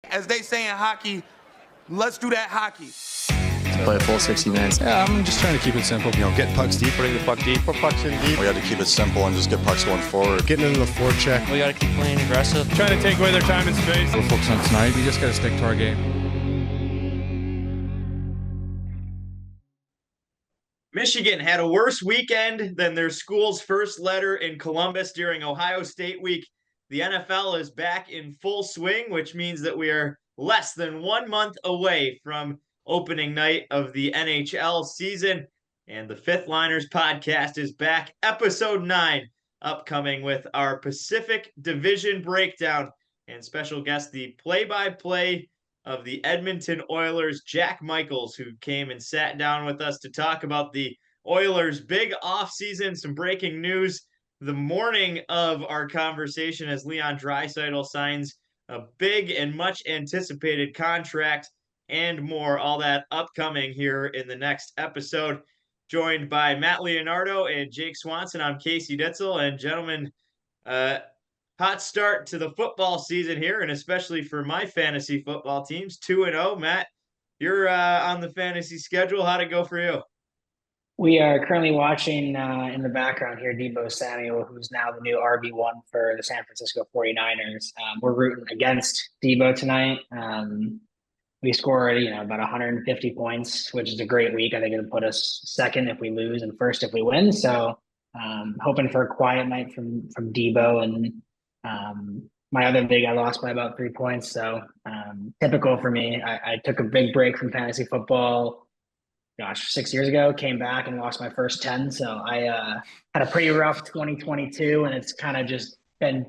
As they say in hockey, let's do that hockey. Play a full 60 minutes. Yeah, I'm just trying to keep it simple. Get pucks deep, putting the puck deep. Put pucks in deep. We got to keep it simple and just get pucks going forward. Getting into the forecheck. We got to keep playing aggressive. Trying to take away their time and space. We're focused on tonight. We just got to stick to our game. Michigan had a worse weekend than their school's first letter in Columbus during Ohio State week. The NFL is back in full swing, which means that we are less than 1 month away from opening night of the NHL season. And the Fifth Liners podcast is back, episode 9, upcoming with our Pacific Division breakdown and special guest, the play-by-play of the Edmonton Oilers, Jack Michaels, who came and sat down with us to talk about the Oilers' big offseason, some breaking news the morning of our conversation as Leon Draisaitl signs a big and much anticipated contract and more. All that upcoming here in the next episode. Joined by Matt Leonardo and Jake Swanson. I'm Casey Ditzel. And gentlemen, hot start to the football season here, and especially for my fantasy football teams, 2-0. Matt, you're on the fantasy schedule. How'd it go for you? We are currently watching in the background here Deebo Samuel, who's now the new RB1 for the San Francisco 49ers. We're rooting against Deebo tonight. We scored, about 150 points, which is a great week. I think it'll put us second if we lose and first if we win. So hoping for a quiet night from Deebo. And my other big, I lost by about 3 points. So typical for me. I took a big break from fantasy football 6 years ago, came back and lost my first 10. So I had a pretty rough 2022, and it's kind of just been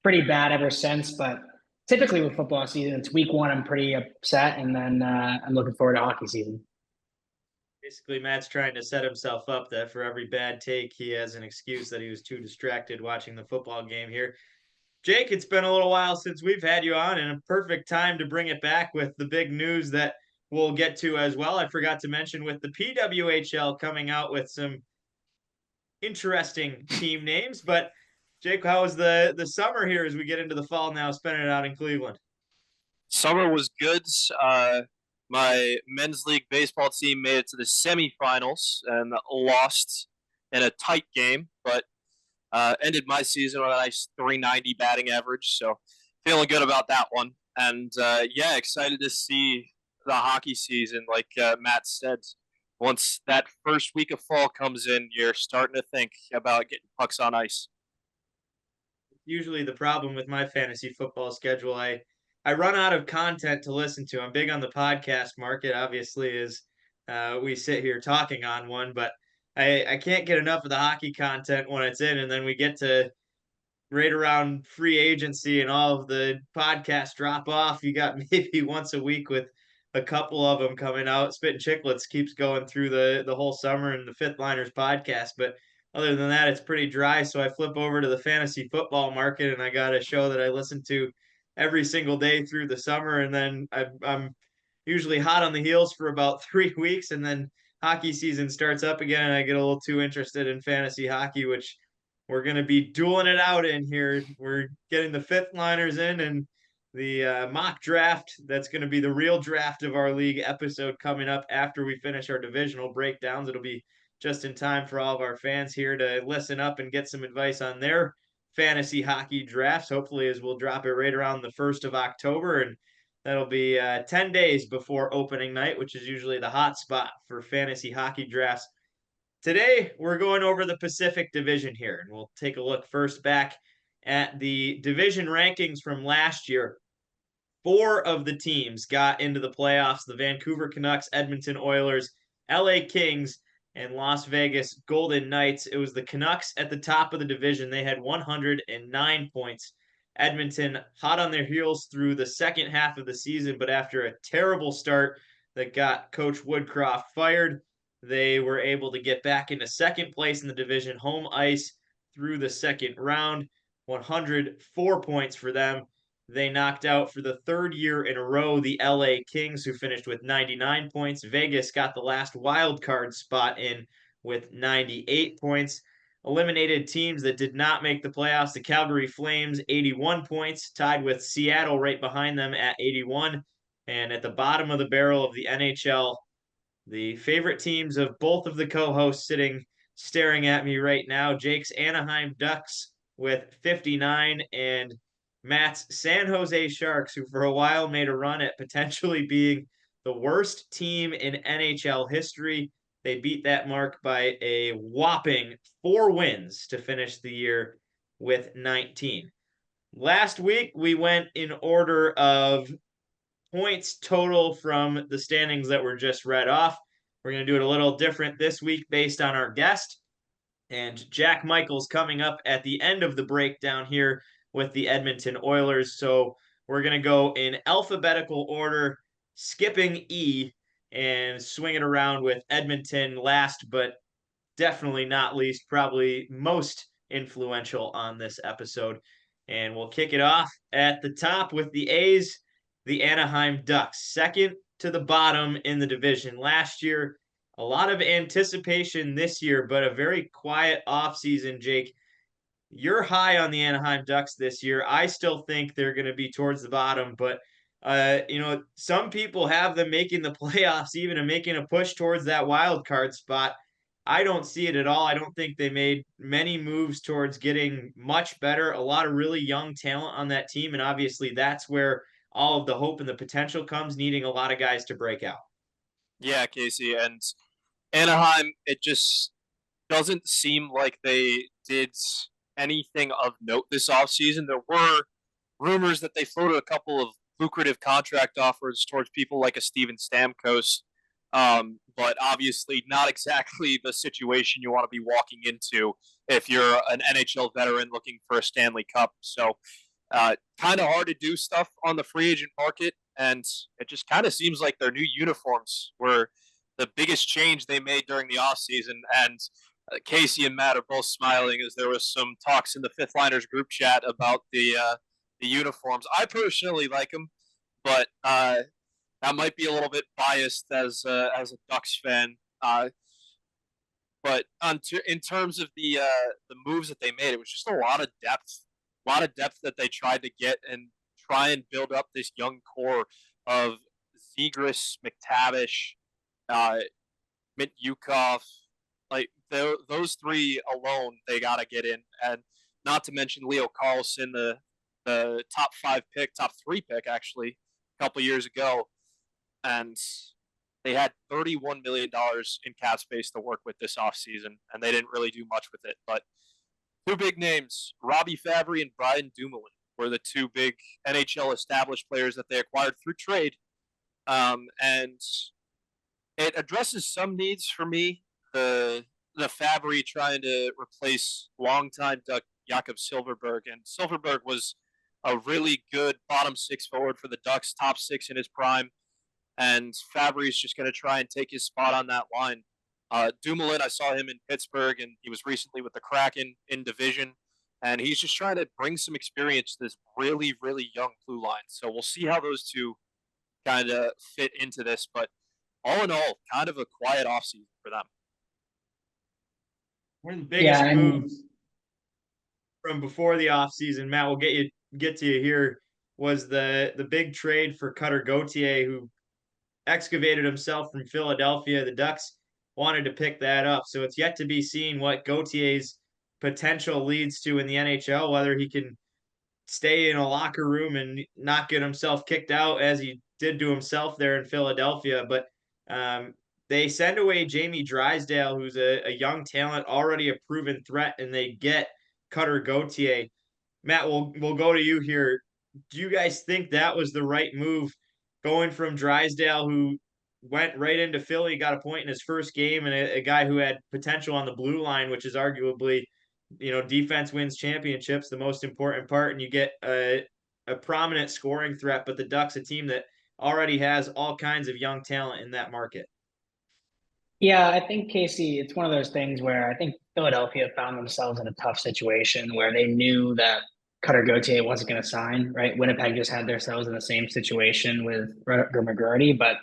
pretty bad ever since. But typically with football season, it's week 1, I'm pretty upset, and then I'm looking forward to hockey season. Basically, Matt's trying to set himself up that for every bad take, he has an excuse that he was too distracted watching the football game here. Jake, it's been a little while since we've had you on, and a perfect time to bring it back with the big news that we'll get to as well. I forgot to mention with the PWHL coming out with some interesting team names. But Jake, how was the summer here as we get into the fall now, spending it out in Cleveland? Summer was good. My men's league baseball team made it to the semifinals and lost in a tight game, but ended my season with a nice 390 batting average. So feeling good about that one. And excited to see the hockey season. Like Matt said, once that first week of fall comes in, you're starting to think about getting pucks on ice. Usually the problem with my fantasy football schedule, I run out of content to listen to. I'm big on the podcast market, obviously, as we sit here talking on one, but I can't get enough of the hockey content when it's in, and then we get to right around free agency and all of the podcasts drop off. You got maybe once a week with a couple of them coming out. Spittin' Chicklets keeps going through the whole summer and the Fifth Liners podcast, but other than that, it's pretty dry. So I flip over to the fantasy football market, and I got a show that I listen to every single day through the summer. And then I'm usually hot on the heels for about 3 weeks, and then hockey season starts up again, and I get a little too interested in fantasy hockey, which we're going to be dueling it out in here. We're getting the Fifth Liners in, and the mock draft, that's going to be the real draft of our league episode coming up after we finish our divisional breakdowns. It'll be just in time for all of our fans here to listen up and get some advice on their fantasy hockey drafts, hopefully, as we'll drop it right around the 1st of October. And that'll be 10 days before opening night, which is usually the hot spot for fantasy hockey drafts. Today, we're going over the Pacific Division here, and we'll take a look first back at the division rankings from last year. 4 of the teams got into the playoffs: the Vancouver Canucks, Edmonton Oilers, LA Kings, and Las Vegas Golden Knights. It was the Canucks at the top of the division. They had 109 points. Edmonton hot on their heels through the second half of the season, but after a terrible start that got Coach Woodcroft fired, they were able to get back into second place in the division, home ice through the second round. 104 points for them. They knocked out for the 3rd year in a row the LA Kings, who finished with 99 points. Vegas got the last wild card spot in with 98 points. eliminated teams that did not make the playoffs. The Calgary Flames, 81 points, tied with Seattle right behind them at 81. And at the bottom of the barrel of the NHL, the favorite teams of both of the co-hosts staring at me right now, Jake's Anaheim Ducks with 59 and Matt's San Jose Sharks, who for a while made a run at potentially being the worst team in NHL history. They beat that mark by a whopping 4 wins to finish the year with 19. Last week, we went in order of points total from the standings that were just read off. We're going to do it a little different this week based on our guest. And Jack Michael's coming up at the end of the breakdown here with the Edmonton Oilers. So we're going to go in alphabetical order, skipping E, and swing it around with Edmonton last, but definitely not least, probably most influential on this episode. And we'll kick it off at the top with the A's, the Anaheim Ducks, second to the bottom in the division. Last year, a lot of anticipation this year, but a very quiet offseason, Jake. You're high on the Anaheim Ducks this year. I still think they're going to be towards the bottom, but some people have them making the playoffs, even and making a push towards that wild card spot. I don't see it at all. I don't think they made many moves towards getting much better. A lot of really young talent on that team, and obviously that's where all of the hope and the potential comes, needing a lot of guys to break out. Yeah, Casey, and Anaheim, it just doesn't seem like they did anything of note this offseason. There were rumors that they floated a couple of lucrative contract offers towards people like a Steven Stamkos, but obviously not exactly the situation you want to be walking into if you're an NHL veteran looking for a Stanley Cup. So kind of hard to do stuff on the free agent market, and it just kind of seems like their new uniforms were the biggest change they made during the offseason. And Casey and Matt are both smiling as there was some talks in the Fifth Liners group chat about the uniforms. I personally like them, but that might be a little bit biased as a Ducks fan. But in terms of the moves that they made, it was just a lot of depth that they tried to get and try and build up this young core of Zegras, McTavish, Mityukov. Like those three alone, they got to get in, and not to mention Leo Carlson, the top 3 pick actually, a couple years ago, and they had $31 million in cap space to work with this offseason, and they didn't really do much with it. But 2 big names, Robbie Fabry and Brian Dumoulin, were the 2 big NHL established players that they acquired through trade, and it addresses some needs for me. The Fabry trying to replace longtime Duck Jakob Silfverberg, and Silfverberg was a really good bottom 6 forward for the Ducks, top 6 in his prime, and Fabry's just going to try and take his spot on that line. Dumoulin, I saw him in Pittsburgh, and he was recently with the Kraken in division, and he's just trying to bring some experience to this really, really young blue line. So we'll see how those 2 kind of fit into this, but all in all, kind of a quiet offseason for them. One of the biggest moves from before the offseason, Matt, we'll get to you here, was the big trade for Cutter Gauthier, who excavated himself from Philadelphia. The Ducks wanted to pick that up. So it's yet to be seen what Gauthier's potential leads to in the NHL, whether he can stay in a locker room and not get himself kicked out as he did to himself there in Philadelphia. But they send away Jamie Drysdale, who's a young talent, already a proven threat, and they get Cutter Gauthier. Matt, we'll go to you here. Do you guys think that was the right move, going from Drysdale, who went right into Philly, got a point in his first game, and a guy who had potential on the blue line, which is arguably, defense wins championships, the most important part, and you get a prominent scoring threat, but the Ducks, a team that already has all kinds of young talent in that market? Yeah, I think, Casey, it's one of those things where I think Philadelphia found themselves in a tough situation where they knew that Cutter Gauthier wasn't going to sign, right? Winnipeg just had themselves in the same situation with Rutger McGroarty, but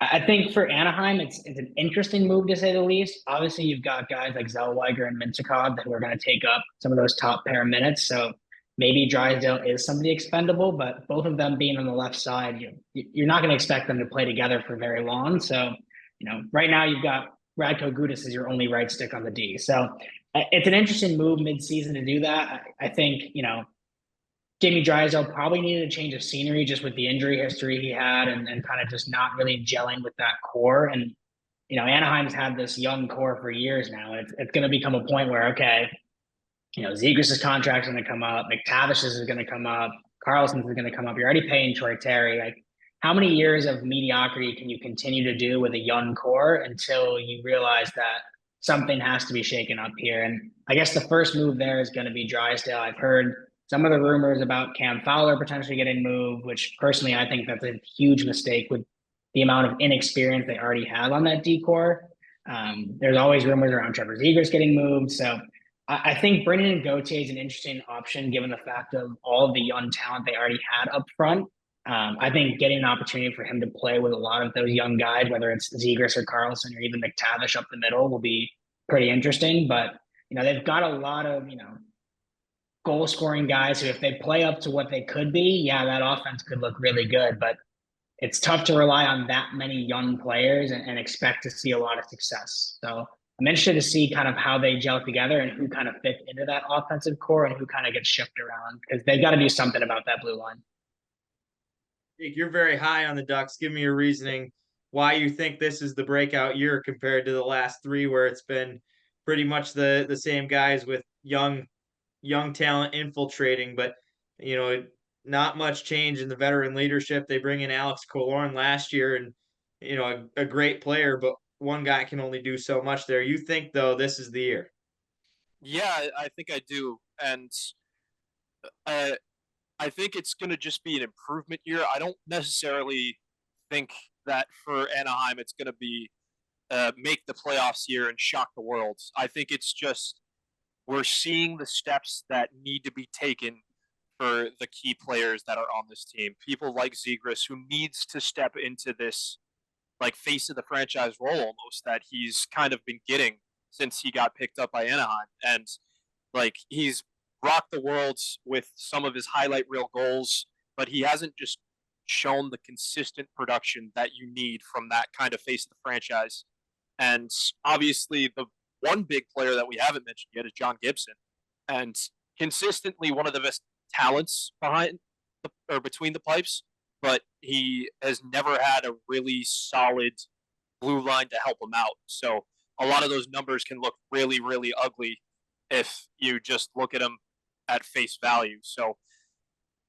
I think for Anaheim, it's an interesting move to say the least. Obviously, you've got guys like Zellweger and Mintyukov who are going to take up some of those top pair minutes. So maybe Drysdale is somebody expendable, but both of them being on the left side, you're not going to expect them to play together for very long. So, right now you've got Radko Gudas as your only right stick on the D. So it's an interesting move mid-season to do that. I think, Jamie Drysdale probably needed a change of scenery just with the injury history he had and kind of just not really gelling with that core. And, Anaheim's had this young core for years now. And it's going to become a point where, okay, Zegras' contract's going to come up, McTavish's is going to come up, Carlson's is going to come up. You're already paying Troy Terry. Like, how many years of mediocrity can you continue to do with a young core until you realize that something has to be shaken up here? And I guess the first move there is going to be Drysdale. I've heard some of the rumors about Cam Fowler potentially getting moved, which personally I think that's a huge mistake with the amount of inexperience they already have on that D-core. There's always rumors around Trevor Zegras getting moved. So I think bringing in Gauthier is an interesting option given the fact of all of the young talent they already had up front. I think getting an opportunity for him to play with a lot of those young guys, whether it's Zegras or Carlson or even McTavish up the middle, will be pretty interesting. But, they've got a lot of, goal scoring guys who, if they play up to what they could be, that offense could look really good. But it's tough to rely on that many young players and expect to see a lot of success. So I'm interested to see kind of how they gel together and who kind of fits into that offensive core and who kind of gets shifted around, because they've got to do something about that blue line. You're very high on the Ducks. Give me your reasoning why you think this is the breakout year compared to the last three, where it's been pretty much the same guys with young talent infiltrating, but not much change in the veteran leadership. They bring in Alex Killorn last year, and a great player, but one guy can only do so much there. You think though this is the year? Yeah, I think I do, and I think it's going to just be an improvement year. I don't necessarily think that for Anaheim it's going to be make the playoffs year and shock the world. I think it's just we're seeing the steps that need to be taken for the key players that are on this team. People like Zegras, who needs to step into this like face of the franchise role almost that he's kind of been getting since he got picked up by Anaheim. And like he's rocked the world with some of his highlight reel goals, but he hasn't just shown the consistent production that you need from that kind of face of the franchise. And obviously the one big player that we haven't mentioned yet is John Gibson, and consistently one of the best talents between the pipes, but he has never had a really solid blue line to help him out. So a lot of those numbers can look really, really ugly if you just look at them at face value. So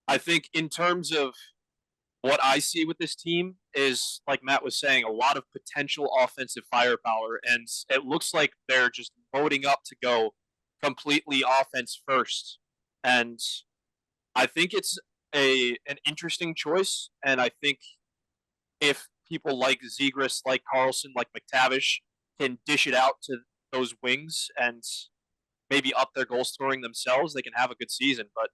I think in terms of what I see with this team is, like Matt was saying, a lot of potential offensive firepower, and it looks like they're just loading up to go completely offense first. And I think it's an interesting choice, and I think if people like Zegras, like Carlson, like McTavish can dish it out to those wings and maybe up their goal scoring themselves, they can have a good season. But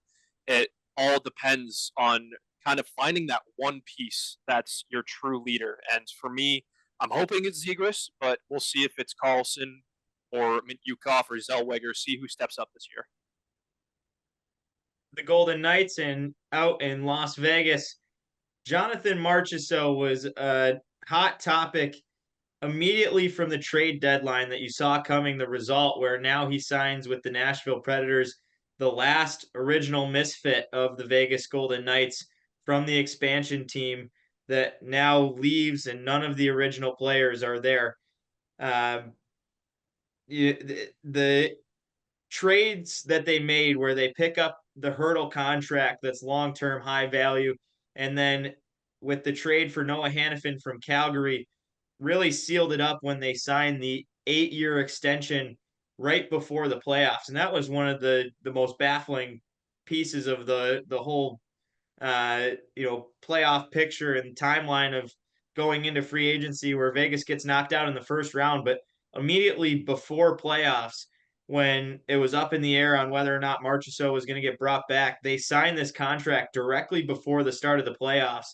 it all depends on kind of finding that one piece that's your true leader. And for me, I'm hoping it's Zegras, but we'll see if it's Carlson or Mintyukov or Zellweger, see who steps up this year. The Golden Knights out in Las Vegas, Jonathan Marchessault was a hot topic immediately from the trade deadline that you saw coming, the result where now he signs with the Nashville Predators, the last original misfit of the Vegas Golden Knights from the expansion team that now leaves, and none of the original players are there. The trades that they made where they pick up the Hurdle contract that's long-term high value, and then with the trade for Noah Hanifin from Calgary, really sealed it up when they signed the 8-year extension right before the playoffs. And that was one of the most baffling pieces of the whole playoff picture and timeline of going into free agency, where Vegas gets knocked out in the first round, but immediately before playoffs, when it was up in the air on whether or not Marchessault was going to get brought back, they signed this contract directly before the start of the playoffs.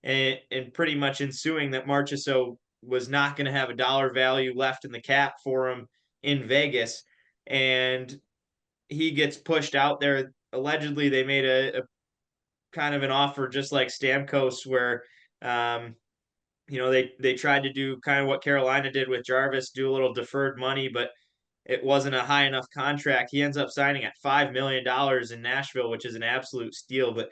and pretty much ensuing that Marchessault was not going to have a dollar value left in the cap for him in Vegas. And he gets pushed out there. Allegedly, they made a kind of an offer just like Stamkos where they tried to do kind of what Carolina did with Jarvis, do a little deferred money, but it wasn't a high enough contract. He ends up signing at $5 million in Nashville, which is an absolute steal. But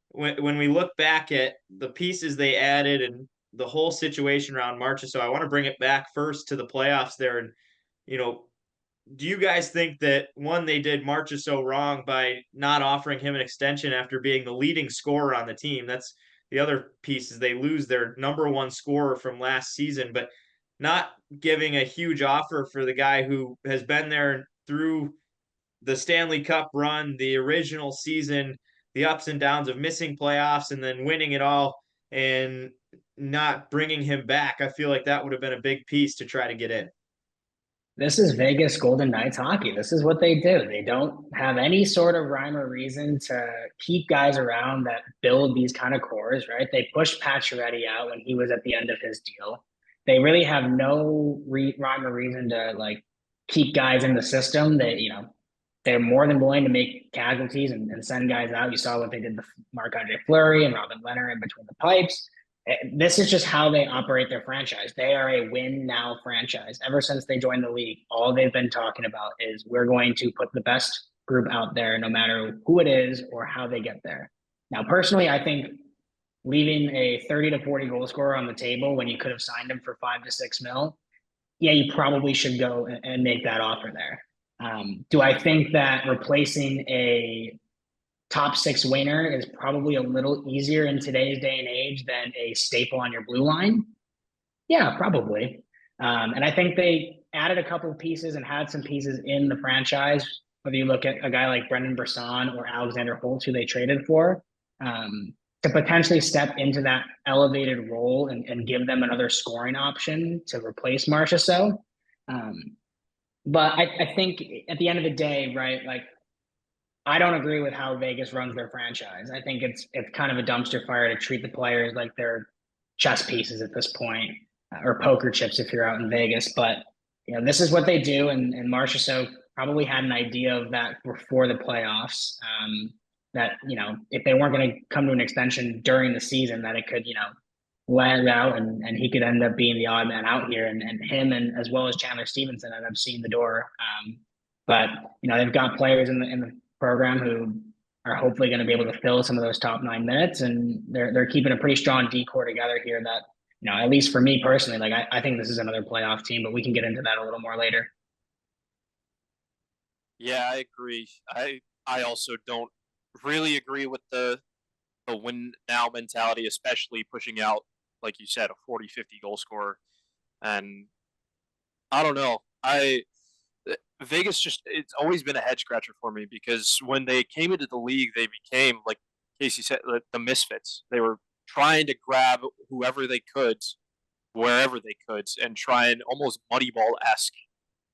when we look back at the pieces they added and the whole situation around Marchessault, I want to bring it back first to the playoffs there. And, do you guys think that, one, they did Marchessault wrong by not offering him an extension after being the leading scorer on the team? That's the other piece, is they lose their number one scorer from last season, but not giving a huge offer for the guy who has been there through the Stanley Cup run, the original season, the ups and downs of missing playoffs and then winning it all, and not bringing him back. I feel like that would have been a big piece to try to get in. This is Vegas Golden Knights hockey. This is what they do. They don't have any sort of rhyme or reason to keep guys around that build these kind of cores, right? They pushed Pacioretty out when he was at the end of his deal. They really have no rhyme or reason to keep guys in the system. They're more than willing to make casualties and send guys out. You saw what they did to Marc-Andre Fleury and Robin Leonard in between the pipes. This is just how they operate their franchise. They are a win now franchise. Ever since they joined the league, all they've been talking about is we're going to put the best group out there, no matter who it is or how they get there. Now, personally, I think leaving a 30 to 40 goal scorer on the table when you could have signed him for $5 to $6 million, you probably should go and make that offer there. Do I think that replacing a top six winger is probably a little easier in today's day and age than a staple on your blue line? Yeah, probably. And I think they added a couple of pieces and had some pieces in the franchise, whether you look at a guy like Brendan Brisson or Alexander Holtz, who they traded for, to potentially step into that elevated role and give them another scoring option to replace Marchessault. But I think at the end of the day, right, I don't agree with how Vegas runs their franchise. I think it's kind of a dumpster fire to treat the players like they're chess pieces at this point, or poker chips if you're out in Vegas. But this is what they do, and Marchessault probably had an idea of that before the playoffs. That if they weren't going to come to an extension during the season, that it could land out and he could end up being the odd man out here, and him and as well as Chandler Stevenson end up seeing the door. But they've got players in the program who are hopefully going to be able to fill some of those top 9 minutes, and they're keeping a pretty strong decor together here that, at least for me personally, I think this is another playoff team, but we can get into that a little more later. Yeah, I agree. I also don't really agree with the win now mentality, especially pushing out, like you said, a 40, 50 goal scorer. And I don't know. Vegas it's always been a head scratcher for me, because when they came into the league, they became, like Casey said, the misfits. They were trying to grab whoever they could, wherever they could, and try and almost Moneyball-esque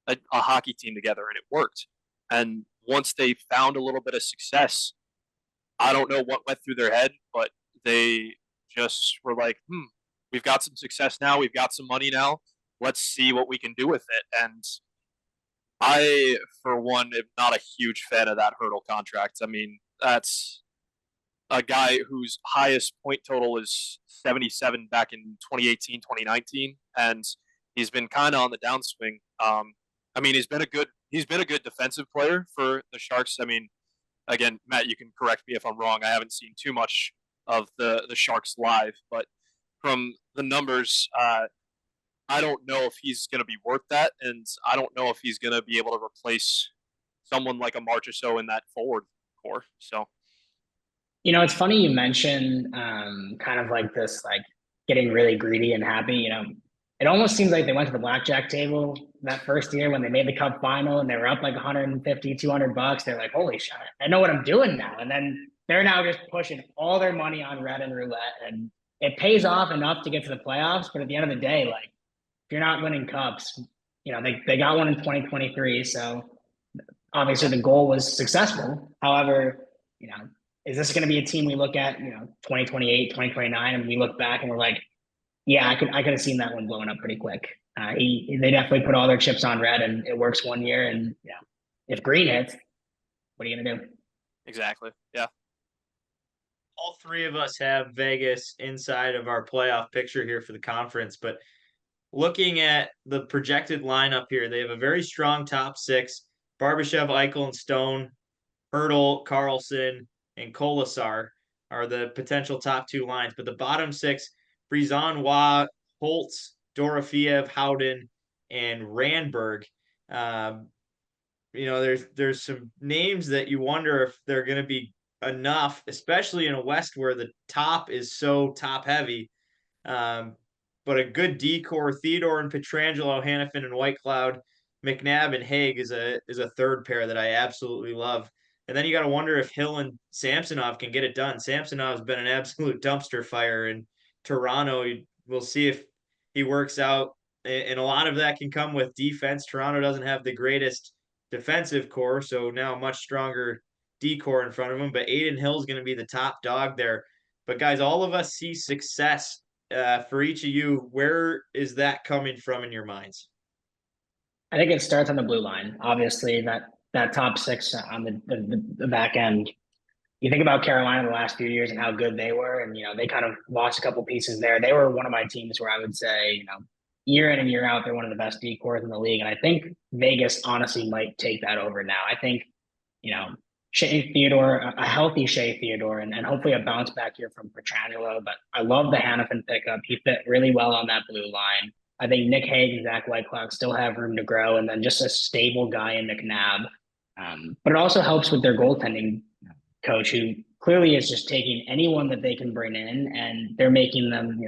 a hockey team together, and it worked. And once they found a little bit of success, I don't know what went through their head, but they just were like, we've got some success now, we've got some money now, let's see what we can do with it. And I, for one, am not a huge fan of that Hurdle contract. I mean, that's a guy whose highest point total is 77 back in 2018, 2019, and he's been kind of on the downswing. I mean, he's been a good defensive player for the Sharks. I mean, again, Matt, you can correct me if I'm wrong. I haven't seen too much of the Sharks live, but from the numbers, I don't know if he's going to be worth that, and I don't know if he's going to be able to replace someone like a Marchessault in that forward core. So, it's funny you mention kind of like this, getting really greedy and happy. It almost seems like they went to the blackjack table that first year when they made the Cup final and they were up like 150, $200. They're like, holy shit, I know what I'm doing now. And then they're now just pushing all their money on red and roulette, and it pays off enough to get to the playoffs. But at the end of the day, if you're not winning cups, they got one in 2023. So obviously the goal was successful. However, is this going to be a team we look at, 2028, 2029, and we look back and we're like, yeah, I could have seen that one blowing up pretty quick. They definitely put all their chips on red, and it works one year. And if green hits, what are you gonna do? Exactly. Yeah. All three of us have Vegas inside of our playoff picture here for the conference, but looking at the projected lineup here, they have a very strong top six: Barbashev, Eichel, and Stone. Hurdle, Carlson, and Kolasar are the potential top two lines, but the bottom six: Brizan, Waugh, Holtz, Dorofiev, Howden, and Randberg. There's some names that you wonder if they're going to be enough, especially in a West where the top is so top heavy. But a good decor: Theodore and Petrangelo, Hannafin and Whitecloud, McNabb and Haig is a third pair that I absolutely love. And then you got to wonder if Hill and Samsonov can get it done. Samsonov's been an absolute dumpster fire in Toronto. We'll see if he works out. And a lot of that can come with defense. Toronto doesn't have the greatest defensive core, so now a much stronger D-core in front of him. But Aiden Hill's going to be the top dog there. But guys, all of us see success for each of you. Where is that coming from in your minds? I think it starts on the blue line. Obviously, that top six on the back end. You think about Carolina the last few years and how good they were, and they kind of lost a couple pieces there. They were one of my teams where I would say, year in and year out, they're one of the best D-cores in the league. And I think Vegas honestly might take that over now. I think, Shea Theodore, a healthy Shea Theodore, and hopefully a bounce back here from Petrangelo. But I love the Hannafin pickup. He fit really well on that blue line. I think Nick Hague and Zach Whitecloud still have room to grow, and then just a stable guy in McNabb. But it also helps with their goaltending coach, who clearly is just taking anyone that they can bring in, and they're making them,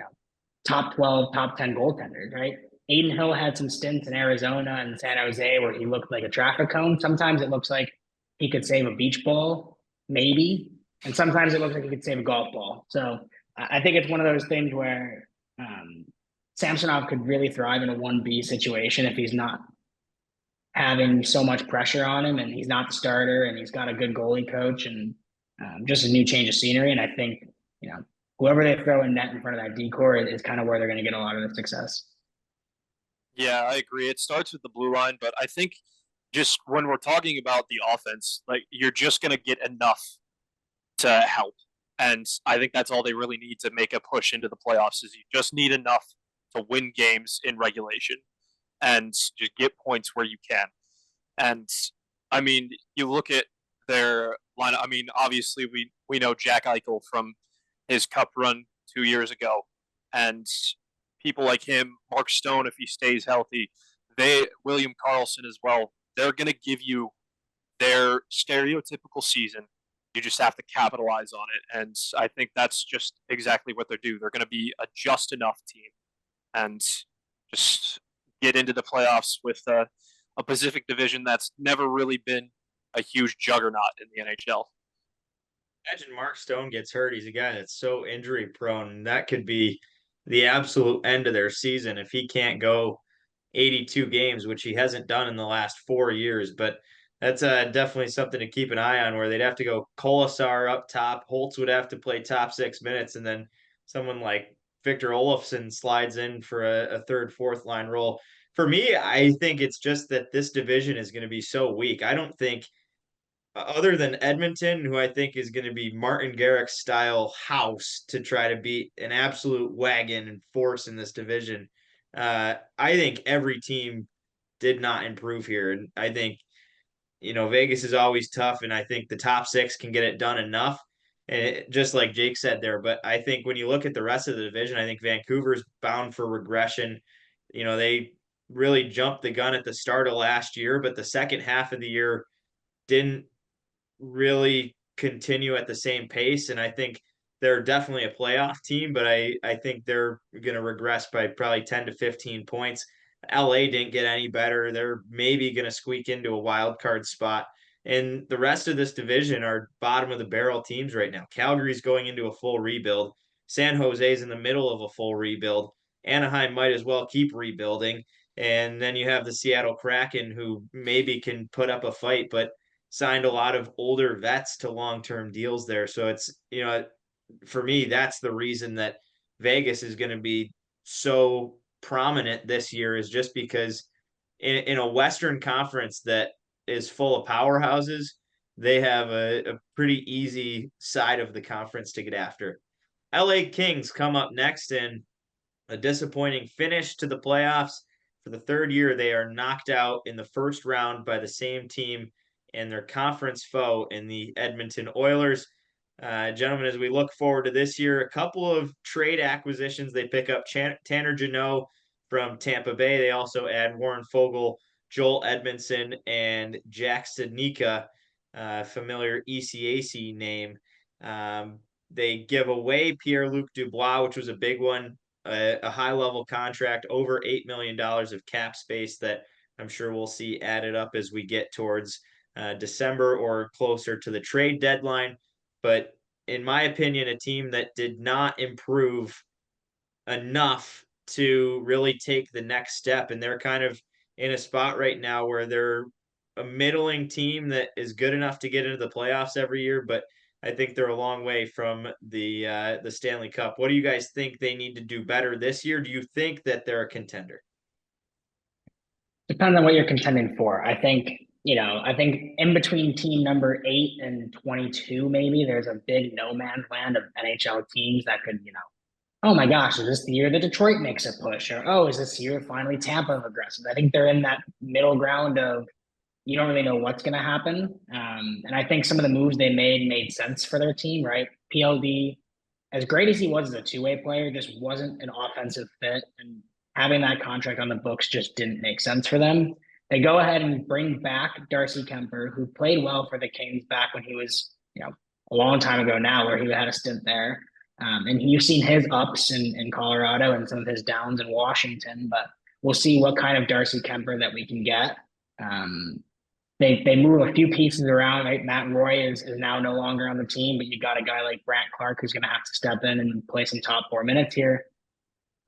top 12, top 10 goaltenders, right? Aiden Hill had some stints in Arizona and San Jose where he looked like a traffic cone. Sometimes it looks like he could save a beach ball, maybe. And sometimes it looks like he could save a golf ball. So I think it's one of those things where Samsonov could really thrive in a 1B situation if he's not having so much pressure on him, and he's not the starter, and he's got a good goalie coach, and just a new change of scenery. And I think, whoever they throw in net in front of that D-core is kind of where they're going to get a lot of the success. Yeah, I agree. It starts with the blue line, but I think just when we're talking about the offense, like, you're just going to get enough to help. And I think that's all they really need to make a push into the playoffs, is you just need enough to win games in regulation and just get points where you can. And I mean, you look at their lineup. I mean, obviously we know Jack Eichel from his cup run 2 years ago, and people like him, Mark Stone, if he stays healthy, William Karlsson as well. They're going to give you their stereotypical season. You just have to capitalize on it. And I think that's just exactly what they're doing. They're going to be a just enough team and just get into the playoffs with a Pacific Division that's never really been a huge juggernaut in the NHL. Imagine Mark Stone gets hurt. He's a guy that's so injury prone. That could be the absolute end of their season if he can't go 82 games, which he hasn't done in the last 4 years. But that's definitely something to keep an eye on, where they'd have to go Kolasar up top. Holtz would have to play top 6 minutes, and then someone like Victor Olofsson slides in for a third, fourth line role. For me, I think it's just that this division is going to be so weak. I don't think, other than Edmonton, who I think is going to be Martin Garrix style house to try to beat an absolute wagon and force in this division, I think every team did not improve here. And I think, Vegas is always tough, and I think the top 6 can get it done enough. And just like Jake said there, but I think when you look at the rest of the division, I think Vancouver's bound for regression. They really jumped the gun at the start of last year, but the second half of the year didn't really continue at the same pace. And I think they're definitely a playoff team, but I think they're going to regress by probably 10 to 15 points. LA didn't get any better. They're maybe going to squeak into a wild card spot. And the rest of this division are bottom of the barrel teams right now. Calgary's going into a full rebuild. San Jose's in the middle of a full rebuild. Anaheim might as well keep rebuilding. And then you have the Seattle Kraken, who maybe can put up a fight, but signed a lot of older vets to long-term deals there. So it's, for me, that's the reason that Vegas is going to be so prominent this year, is just because in a Western Conference that is full of powerhouses, they have a pretty easy side of the conference to get after. LA Kings come up next in a disappointing finish to the playoffs. For the third year, they are knocked out in the first round by the same team and their conference foe in the Edmonton Oilers. Gentlemen, as we look forward to this year, a couple of trade acquisitions. They pick up Tanner Jeannot from Tampa Bay. They also add Warren Fogle, Joel Edmondson, and Jack Studnicka, familiar ECAC name. They give away Pierre-Luc Dubois, which was a big one, a high-level contract, over $8 million of cap space that I'm sure we'll see added up as we get towards December or closer to the trade deadline. But in my opinion, a team that did not improve enough to really take the next step. And they're kind of in a spot right now where they're a middling team that is good enough to get into the playoffs every year, but I think they're a long way from the Stanley Cup. What do you guys think they need to do better this year? Do you think that they're a contender? Depends on what you're contending for. I think in between team number 8 and 22, maybe there's a big no man's land of NHL teams that could, oh my gosh, is this the year that Detroit makes a push? Or, oh, is this year finally Tampa regresses? I think they're in that middle ground of you don't really know what's going to happen. And I think some of the moves they made sense for their team, right? PLD, as great as he was as a two-way player, just wasn't an offensive fit. And having that contract on the books just didn't make sense for them. They go ahead and bring back Darcy Kemper, who played well for the Kings back when he was, a long time ago now, where he had a stint there. And you've seen his ups in Colorado and some of his downs in Washington, but we'll see what kind of Darcy Kemper that we can get. They move a few pieces around. Right? Matt Roy is now no longer on the team, but you got a guy like Brant Clark who's going to have to step in and play some top 4 minutes here.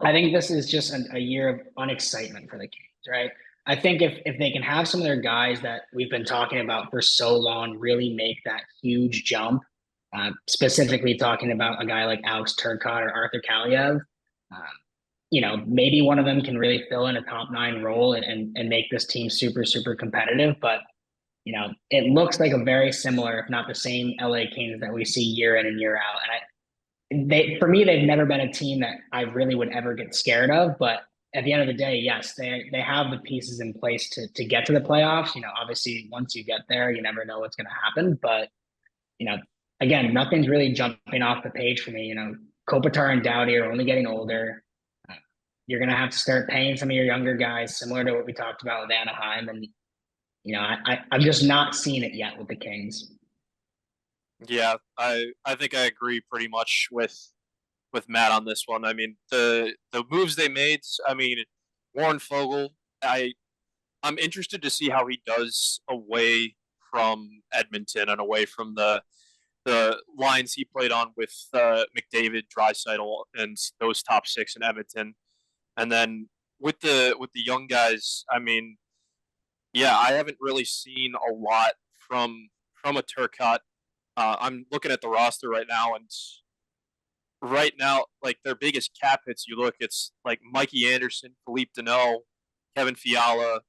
I think this is just a year of unexcitement for the Kings, right? I think if they can have some of their guys that we've been talking about for so long really make that huge jump, specifically talking about a guy like Alex Turcotte or Arthur Kaliev, maybe one of them can really fill in a top 9 role and make this team super, super competitive. But, it looks like a very similar, if not the same LA Kings that we see year in and year out. And for me, they've never been a team that I really would ever get scared of. But at the end of the day, yes, they have the pieces in place to get to the playoffs. Obviously, once you get there, you never know what's going to happen. But, again, nothing's really jumping off the page for me. Kopitar and Doughty are only getting older. You're going to have to start paying some of your younger guys, similar to what we talked about with Anaheim. And, I'm just not seeing it yet with the Kings. Yeah, I think I agree pretty much with Matt on this one. I mean, the moves they made, Warren Fogle, I'm interested to see how he does away from Edmonton and away from the lines he played on with McDavid, Draisaitl, and those top 6 in Edmonton. And then with the young guys, I haven't really seen a lot from a Turcotte. I'm looking at the roster right now, and right now, like their biggest cap hits, it's like Mikey Anderson, Philippe Deneau, Kevin Fiala,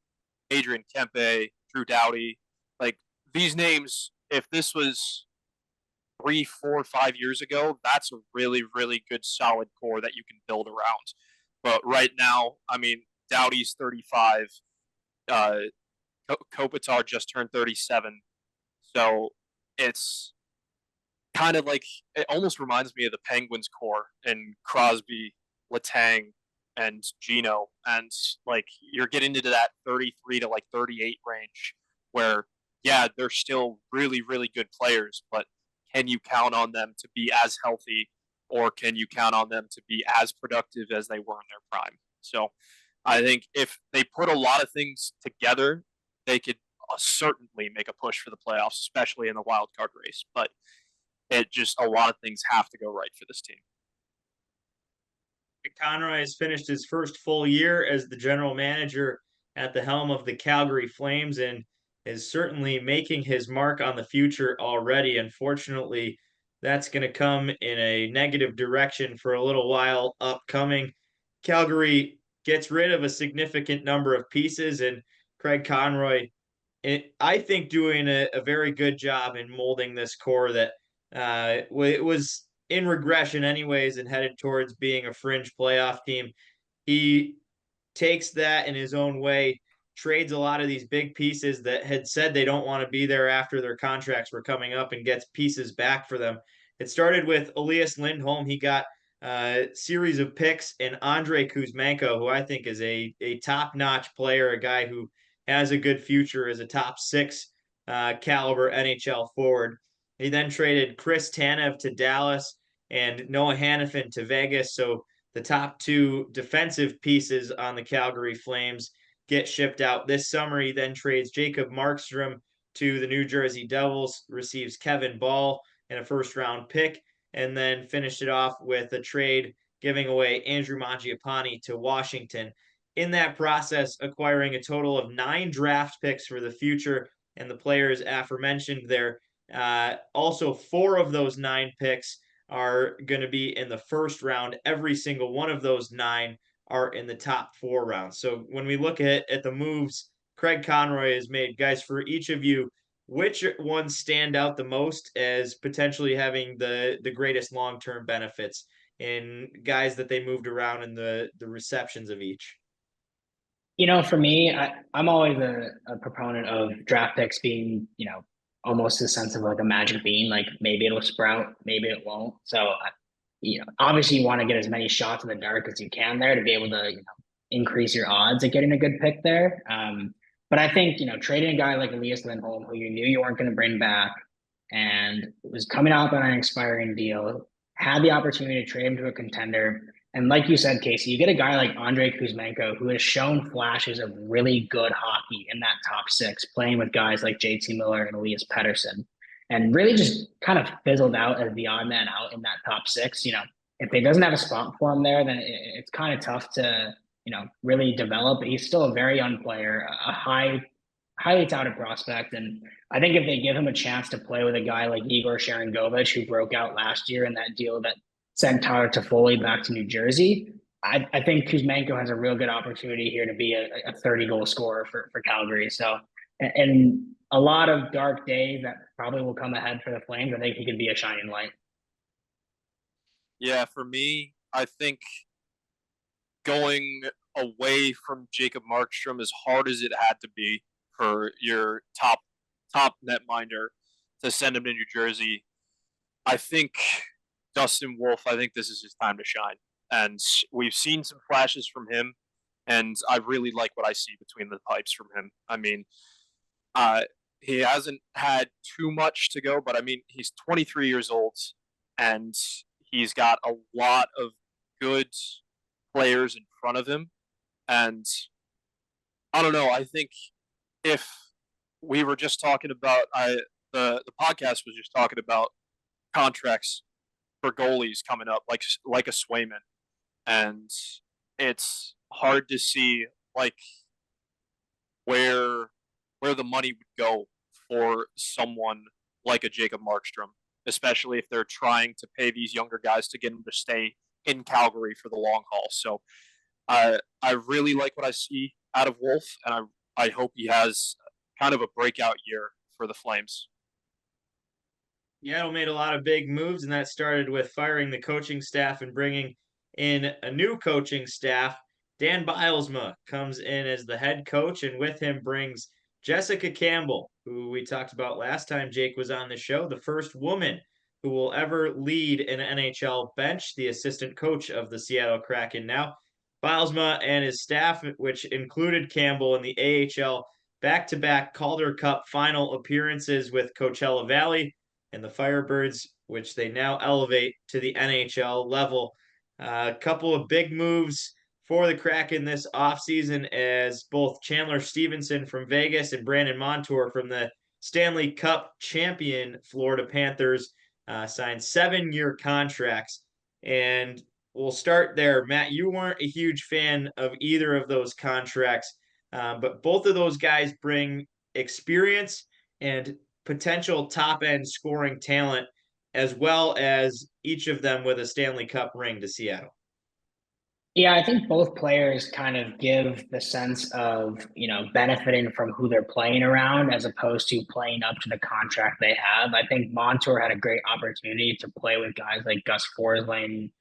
Adrian Kempe, Drew Doughty. Like these names, if this was 3, 4, 5 years ago, that's a really, really good solid core that you can build around. But right now, Doughty's 35. Kopitar just turned 37. So it's kind of like, it almost reminds me of the Penguins core and Crosby, Letang, and Gino. And like you're getting into that 33 to like 38 range where, yeah, they're still really, really good players, but can you count on them to be as healthy, or can you count on them to be as productive as they were in their prime? So I think if they put a lot of things together, they could certainly make a push for the playoffs, especially in the wild card race. But a lot of things have to go right for this team. Conroy has finished his first full year as the general manager at the helm of the Calgary Flames, and is certainly making his mark on the future already. Unfortunately, that's going to come in a negative direction for a little while upcoming. Calgary gets rid of a significant number of pieces, and Craig Conroy, I think, doing a very good job in molding this core that it was in regression anyways and headed towards being a fringe playoff team. He takes that in his own way, trades a lot of these big pieces that had said they don't want to be there after their contracts were coming up and gets pieces back for them. It started with Elias Lindholm. He got a series of picks and Andrei Kuzmenko, who I think is a top-notch player, a guy who has a good future as a top six caliber NHL forward. He then traded Chris Tanev to Dallas and Noah Hannafin to Vegas. So the top two defensive pieces on the Calgary Flames get shipped out this summer. He then trades Jacob Markstrom to the New Jersey Devils, receives Kevin Ball and a first-round pick, and then finished it off with a trade giving away Andrew Mangiapane to Washington. In that process, acquiring a total of 9 draft picks for the future, and the players aforementioned there. Also, 4 of those 9 picks are going to be in the first round. Every single one of those 9 are in the top 4 rounds. So when we look at the moves Craig Conroy has made, guys, for each of you, which ones stand out the most as potentially having the greatest long-term benefits in guys that they moved around in the receptions of each? For me, I'm always a proponent of draft picks being, almost a sense of like a magic bean. Like maybe it'll sprout, maybe it won't. So, obviously you want to get as many shots in the dark as you can there to be able to, increase your odds at getting a good pick there. But I think, trading a guy like Elias Lindholm, who you knew you weren't going to bring back and was coming out on an expiring deal, had the opportunity to trade him to a contender. And like you said, Casey, you get a guy like Andrei Kuzmenko, who has shown flashes of really good hockey in that top 6, playing with guys like JT Miller and Elias Pettersson, and really just kind of fizzled out as the odd man out in that top 6. If he doesn't have a spot for him there, then it's kind of tough to, really develop. But he's still a very young player, a highly touted prospect. And I think if they give him a chance to play with a guy like Igor Sharangovich, who broke out last year in that deal that sent Tyler Toffoli back to New Jersey, I think Kuzmenko has a real good opportunity here to be a 30-goal scorer for Calgary. So, and a lot of dark days that probably will come ahead for the Flames, I think he could be a shining light. Yeah, for me, I think going away from Jacob Markstrom, as hard as it had to be for your top netminder to send him to New Jersey, I think Dustin Wolf, I think this is his time to shine. And we've seen some flashes from him, and I really like what I see between the pipes from him. I mean, he hasn't had too much to go, but I mean, he's 23 years old, and he's got a lot of good players in front of him. And I don't know, I think if we were just talking about, the podcast was just talking about contracts for goalies coming up, like a Swayman, and it's hard to see like where the money would go for someone like a Jacob Markstrom, especially if they're trying to pay these younger guys to get them to stay in Calgary for the long haul. So I really like what I see out of Wolf, and I hope he has kind of a breakout year for the Flames. Seattle made a lot of big moves, and that started with firing the coaching staff and bringing in a new coaching staff. Dan Bylsma comes in as the head coach, and with him brings Jessica Campbell, who we talked about last time Jake was on the show, the first woman who will ever lead an NHL bench, the assistant coach of the Seattle Kraken. Now, Bylsma and his staff, which included Campbell in the AHL back-to-back Calder Cup final appearances with Coachella Valley and the Firebirds, which they now elevate to the NHL level. A couple of big moves for the Kraken this offseason, as both Chandler Stevenson from Vegas and Brandon Montour from the Stanley Cup champion Florida Panthers signed 7-year contracts. And we'll start there. Matt, you weren't a huge fan of either of those contracts, but both of those guys bring experience and potential top-end scoring talent, as well as each of them with a Stanley Cup ring to Seattle? Yeah, I think both players kind of give the sense of, benefiting from who they're playing around as opposed to playing up to the contract they have. I think Montour had a great opportunity to play with guys like Gus Forsling,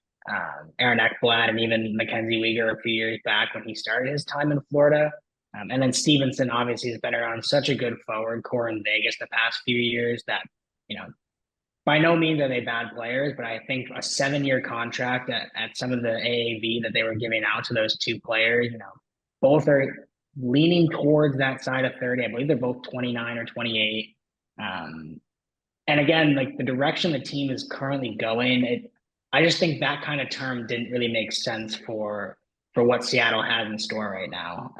Aaron Ekblad, and even Mackenzie Weegar a few years back when he started his time in Florida. And then Stevenson obviously has been around such a good forward core in Vegas the past few years that, by no means are they bad players, but I think a 7-year contract at some of the AAV that they were giving out to those two players, both are leaning towards that side of 30. I believe they're both 29 or 28. And again, like the direction the team is currently going, I just think that kind of term didn't really make sense for what Seattle has in store right now.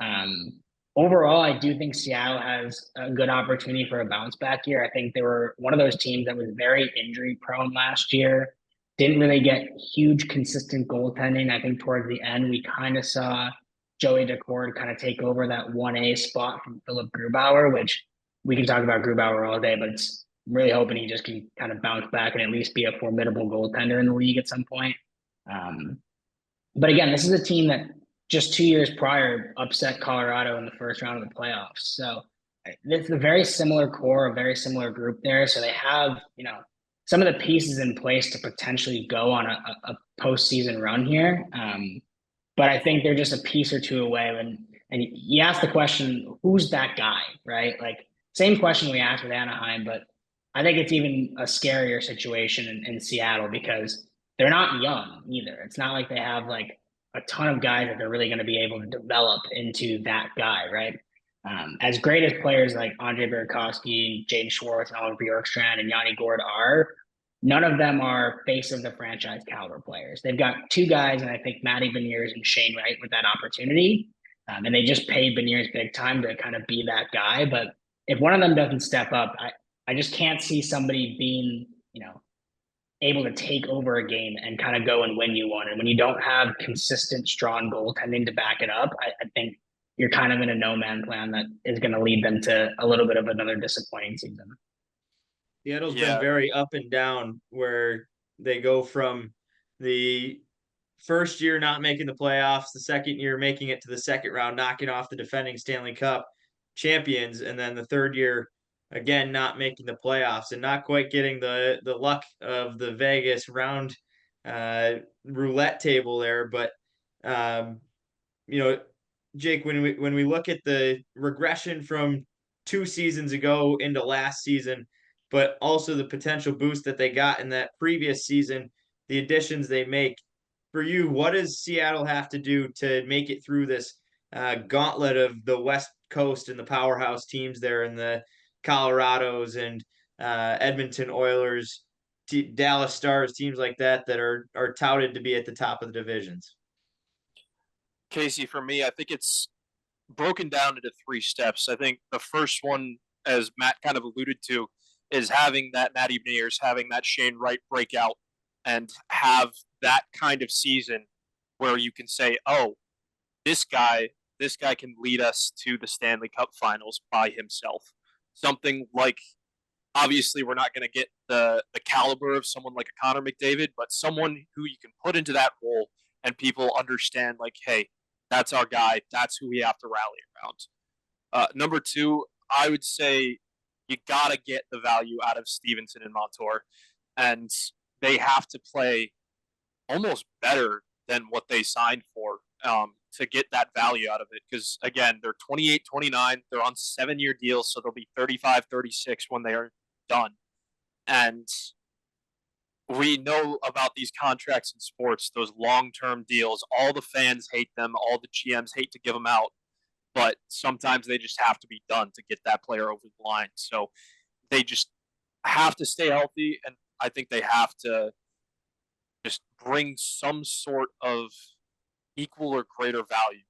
Overall, I do think Seattle has a good opportunity for a bounce back year. I think they were one of those teams that was very injury prone last year. Didn't really get huge consistent goaltending. I think towards the end, we kind of saw Joey Decord kind of take over that 1A spot from Philip Grubauer, which we can talk about Grubauer all day, but it's really hoping he just can kind of bounce back and at least be a formidable goaltender in the league at some point. But again, this is a team that just 2 years prior upset Colorado in the first round of the playoffs. So it's a very similar core, a very similar group there. So they have, some of the pieces in place to potentially go on a postseason run here. But I think they're just a piece or two away. And you ask the question, who's that guy, right? Like same question we asked with Anaheim, but I think it's even a scarier situation in Seattle because they're not young either. It's not like they have like a ton of guys that they're really going to be able to develop into that guy, right? As great as players like Andre Burakovsky, Jaden Schwartz, and Oliver Bjorkstrand and Yanni Gord are, none of them are face of the franchise caliber players. They've got two guys, and I think Matty Beniers and Shane Wright with that opportunity. And they just paid Beniers big time to kind of be that guy. But if one of them doesn't step up, I just can't see somebody being, able to take over a game and kind of go and win you one. And when you don't have consistent, strong goaltending to back it up, I think you're kind of in a no-man land that is going to lead them to a little bit of another disappointing season. Seattle's been very up and down where they go from the first year not making the playoffs, the second year making it to the second round, knocking off the defending Stanley Cup champions, and then the third year again not making the playoffs and not quite getting the luck of the Vegas round roulette table there. But Jake, when we look at the regression from 2 seasons ago into last season, but also the potential boost that they got in that previous season, the additions they make, for you, what does Seattle have to do to make it through this gauntlet of the West Coast and the powerhouse teams there in the Colorados and Edmonton Oilers, Dallas Stars, teams like that are touted to be at the top of the divisions? Casey, for me, I think it's broken down into 3 steps. I think the first one, as Matt kind of alluded to, is having that Matty Beniers, having that Shane Wright breakout, and have that kind of season where you can say, oh, this guy can lead us to the Stanley Cup Finals by himself. Something like, obviously, we're not going to get the caliber of someone like a Connor McDavid, but someone who you can put into that role and people understand, like, hey, that's our guy. That's who we have to rally around. Number 2, I would say you got to get the value out of Stevenson and Montour, and they have to play almost better than what they signed for to get that value out of it. Because, again, they're 28, 29. They're on 7-year deals, so they'll be 35, 36 when they are done. And we know about these contracts in sports, those long-term deals. All the fans hate them. All the GMs hate to give them out. But sometimes they just have to be done to get that player over the line. So they just have to stay healthy, and I think they have to just bring some sort of equal or greater value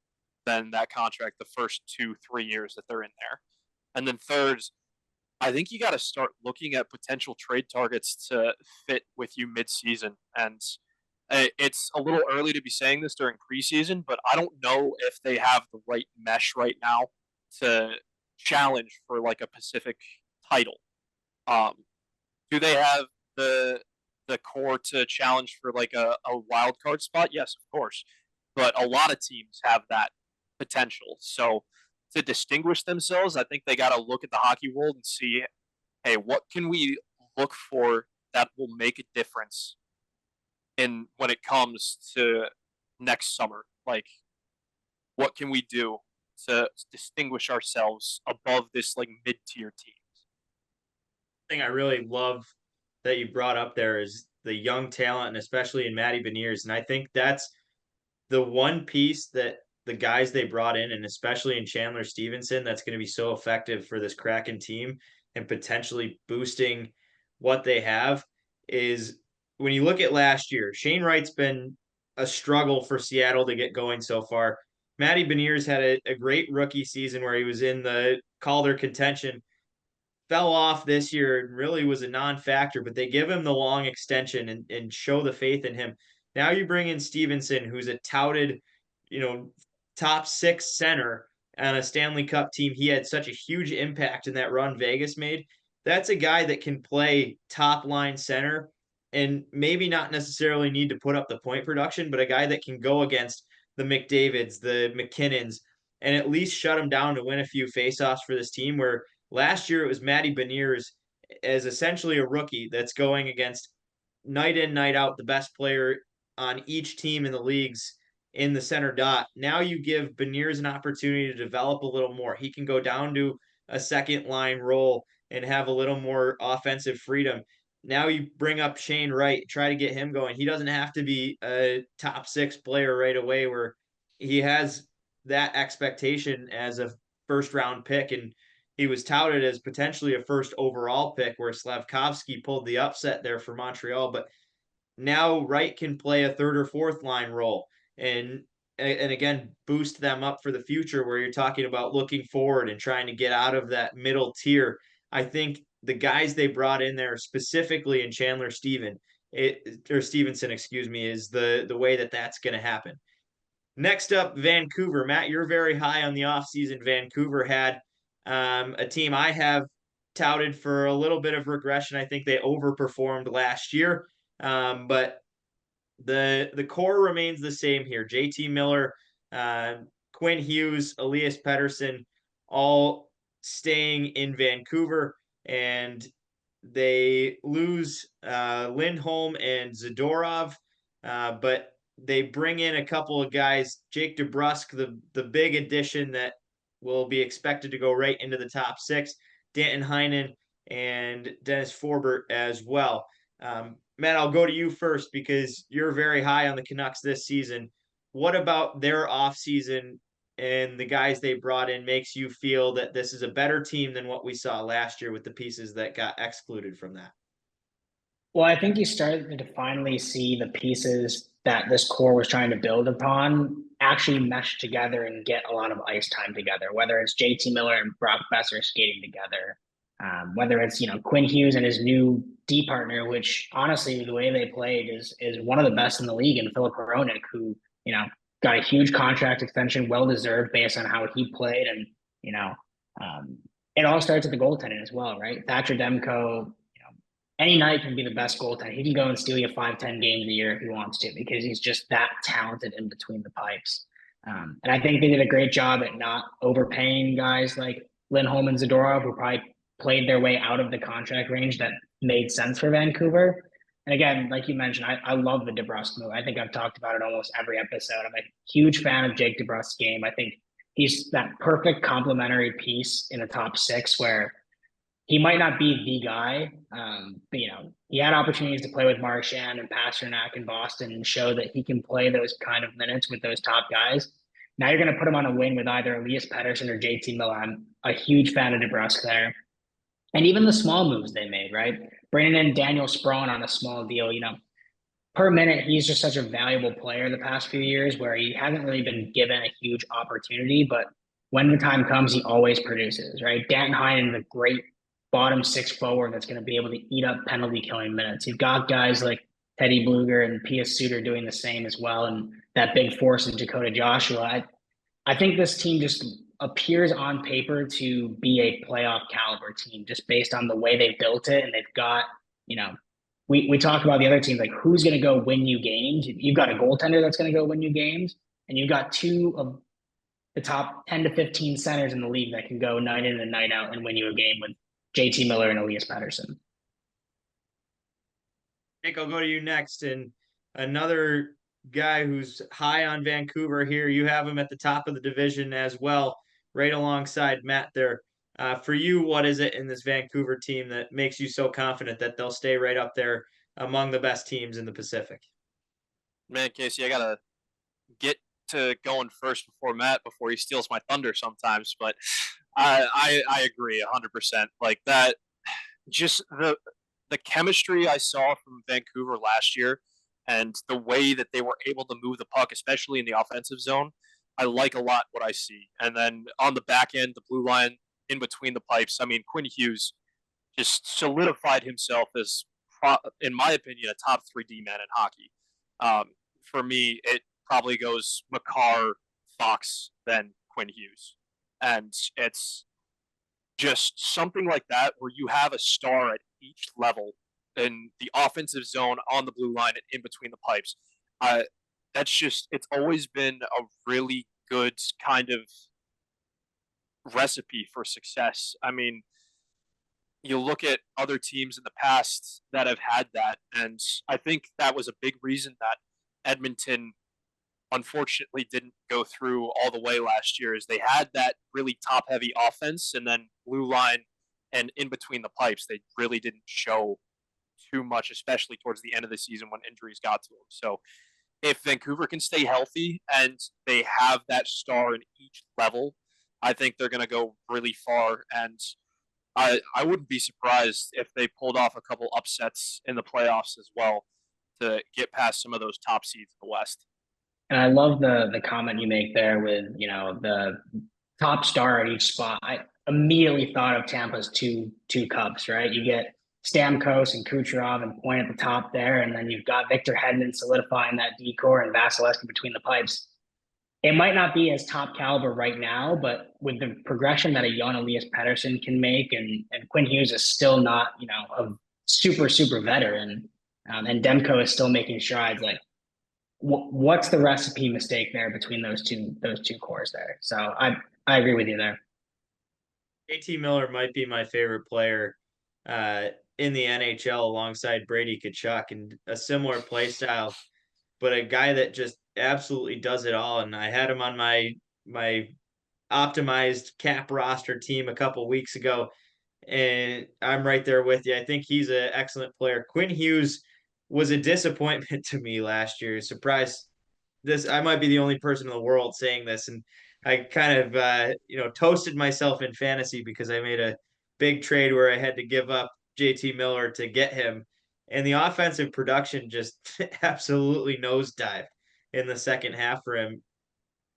than that contract the first 2-3 years that they're in there. And then third, I think you got to start looking at potential trade targets to fit with you midseason. And it's a little early to be saying this during preseason, but I don't know if they have the right mesh right now to challenge for like a Pacific title. Do they have the core to challenge for like a wild card spot? Yes, of course. But a lot of teams have that potential. So to distinguish themselves, I think they got to look at the hockey world and see, hey, what can we look for that will make a difference in when it comes to next summer? Like, what can we do to distinguish ourselves above this like mid-tier teams? Thing I really love that you brought up there is the young talent, and especially in Matty Beniers. And I think that's the one piece that the guys they brought in, and especially in Chandler Stevenson, that's going to be so effective for this Kraken team and potentially boosting what they have, is when you look at last year, Shane Wright's been a struggle for Seattle to get going so far. Matty Beniers had a great rookie season where he was in the Calder contention, fell off this year and really was a non-factor, but they give him the long extension and show the faith in him. Now you bring in Stevenson, who's a touted, top 6 center on a Stanley Cup team. He had such a huge impact in that run Vegas made. That's a guy that can play top line center and maybe not necessarily need to put up the point production, but a guy that can go against the McDavids, the McKinnons, and at least shut them down to win a few faceoffs for this team, where last year it was Matty Beniers as essentially a rookie that's going against night in, night out, the best player on each team in the leagues in the center dot. Now you give Beniers an opportunity to develop a little more. He can go down to a second line role and have a little more offensive freedom. Now you bring up Shane Wright, try to get him going. He doesn't have to be a top 6 player right away, where he has that expectation as a first round pick, and he was touted as potentially a first overall pick, where Slavkovsky pulled the upset there for Montreal. But now Wright can play a third or fourth line role and again boost them up for the future, where you're talking about looking forward and trying to get out of that middle tier. I think the guys they brought in there, specifically in Chandler Stevenson, is the way that that's going to happen. Next up, Vancouver. Matt, you're very high on the offseason. Vancouver had a team I have touted for a little bit of regression. I think they overperformed last year, but the core remains the same here. JT Miller, Quinn Hughes, Elias Pettersson, all staying in Vancouver, and they lose Lindholm and Zadorov, but they bring in a couple of guys. Jake DeBrusk, the big addition that will be expected to go right into the top 6, Danton Heinen and Dennis Forbert as well. Matt, I'll go to you first because you're very high on the Canucks this season. What about their offseason and the guys they brought in makes you feel that this is a better team than what we saw last year with the pieces that got excluded from that? Well, I think you started to finally see the pieces that this core was trying to build upon actually mesh together and get a lot of ice time together, whether it's JT Miller and Brock Besser skating together, whether it's, Quinn Hughes and his new D partner, which honestly, the way they played is one of the best in the league, and Philip Hronek, who, got a huge contract extension, well-deserved based on how he played. And, it all starts at the goaltending as well, right? Thatcher Demko, any night can be the best goaltender. He can go and steal you 5-10 games a year if he wants to, because he's just that talented in between the pipes. And I think they did a great job at not overpaying guys like Lindholm and Zadorov, who probably played their way out of the contract range that made sense for Vancouver. And again, like you mentioned, I love the DeBrusk move. I think I've talked about it almost every episode. I'm a huge fan of Jake DeBrusk's game. I think he's that perfect complementary piece in the top 6 where he might not be the guy, but he had opportunities to play with Marchand and Pasternak in Boston and show that he can play those kind of minutes with those top guys. Now you're going to put him on a wing with either Elias Pettersson or JT Miller. I'm a huge fan of DeBrusk there. And even the small moves they made, right? Bringing in Daniel Sprong on a small deal, per minute, he's just such a valuable player the past few years, where he hasn't really been given a huge opportunity, but when the time comes, he always produces, right? Danton Heinen, the great bottom 6 forward that's going to be able to eat up penalty killing minutes. You've got guys like Teddy Bluger and Pius Suter doing the same as well, and that big force in Dakota Joshua. I think this team just appears on paper to be a playoff caliber team just based on the way they built it. And they've got, we talk about the other teams, like who's going to go win you games. You've got a goaltender that's going to go win you games, and you've got two of the top 10 to 15 centers in the league that can go night in and night out and win you a game with JT Miller and Elias Pettersson. Nick, I'll go to you next. And another guy who's high on Vancouver here, you have him at the top of the division as well, right alongside Matt there. For you, what is it in this Vancouver team that makes you so confident that they'll stay right up there among the best teams in the Pacific? Man, Casey, I got to get to going first before he steals my thunder sometimes, but I agree 100%. Like that, just the chemistry I saw from Vancouver last year and the way that they were able to move the puck, especially in the offensive zone, I like a lot what I see. And then on the back end, the blue line in between the pipes, I mean, Quinn Hughes just solidified himself as, in my opinion, a top 3D man in hockey. For me, it probably goes Makar, Fox, then Quinn Hughes. And it's just something like that where you have a star at each level in the offensive zone, on the blue line, and in between the pipes. It's always been a really good kind of recipe for success. I mean, you look at other teams in the past that have had that, and I think that was a big reason that Edmonton unfortunately didn't go through all the way last year, is they had that really top-heavy offense, and then blue line and in between the pipes, they really didn't show too much, especially towards the end of the season when injuries got to them. So if Vancouver can stay healthy and they have that star in each level, I think they're going to go really far. And I wouldn't be surprised if they pulled off a couple upsets in the playoffs as well to get past some of those top seeds in the West. And I love the comment you make there with, the top star at each spot. I immediately thought of Tampa's two Cubs, right? You get Stamkos and Kucherov and Point at the top there, and then you've got Victor Hedman solidifying that decor and Vasilevsky between the pipes. It might not be as top caliber right now, but with the progression that a young Elias Pettersson can make, and Quinn Hughes is still not, a super veteran, and Demko is still making strides. Like, what's the recipe mistake there between those two cores there? So I agree with you there. JT Miller might be my favorite player in the NHL alongside Brady Tkachuk, and a similar play style, but a guy that just absolutely does it all. And I had him on my optimized cap roster team a couple weeks ago, and I'm right there with you. I think he's an excellent player. Quinn Hughes was a disappointment to me last year. Surprised this, I might be the only person in the world saying this, and I kind of toasted myself in fantasy because I made a big trade where I had to give up JT Miller to get him, and the offensive production just absolutely nosedived in the second half for him.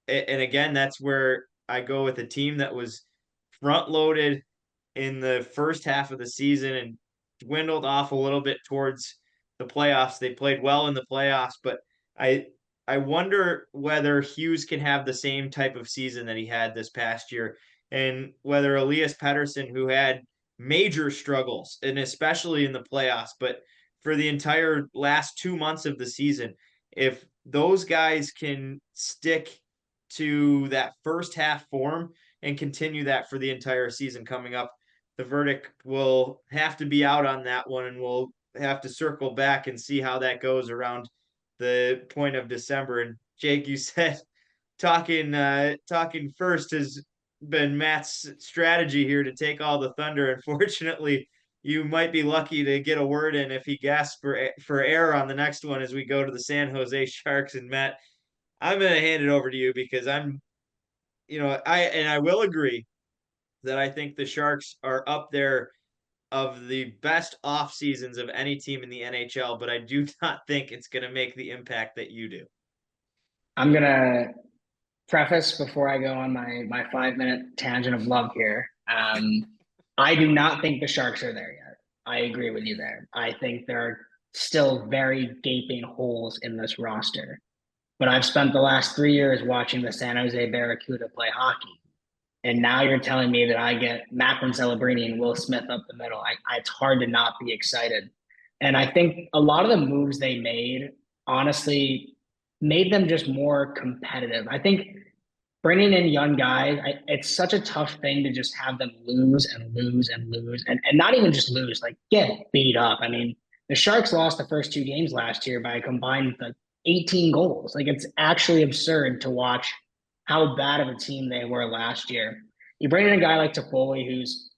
And again, that's where I go with a team that was front loaded in the first half of the season and dwindled off a little bit towards the playoffs. They played well in the playoffs, but I wonder whether Hughes can have the same type of season that he had this past year, and whether Elias Pettersson, who had major struggles, and especially in the playoffs, but for the entire last 2 months of the season, if those guys can stick to that first half form and continue that for the entire season coming up, the verdict will have to be out on that one, and we'll have to circle back and see how that goes around the point of December. And Jake, you said talking first has been Matt's strategy here to take all the thunder. Unfortunately, you might be lucky to get a word in if he gasps for air on the next one as we go to the San Jose Sharks. And Matt, I'm going to hand it over to you because I will agree that I think the Sharks are up there of the best off seasons of any team in the NHL, but I do not think it's going to make the impact that you do. I'm going to preface before I go on my 5-minute tangent of love here. I do not think the Sharks are there yet. I agree with you there. I think there are still very gaping holes in this roster. But I've spent the last 3 years watching the San Jose Barracuda play hockey. And now you're telling me that I get Macklin Celebrini and Will Smith up the middle. It's hard to not be excited. And I think a lot of the moves they made, honestly, made them just more competitive. I think bringing in young guys, it's such a tough thing to just have them lose and lose and lose, and not even just lose, like get beat up. I mean, the Sharks lost the first 2 games last year by a combined like 18 goals. Like it's actually absurd to watch how bad of a team they were last year. You bring in a guy like Toffoli, who's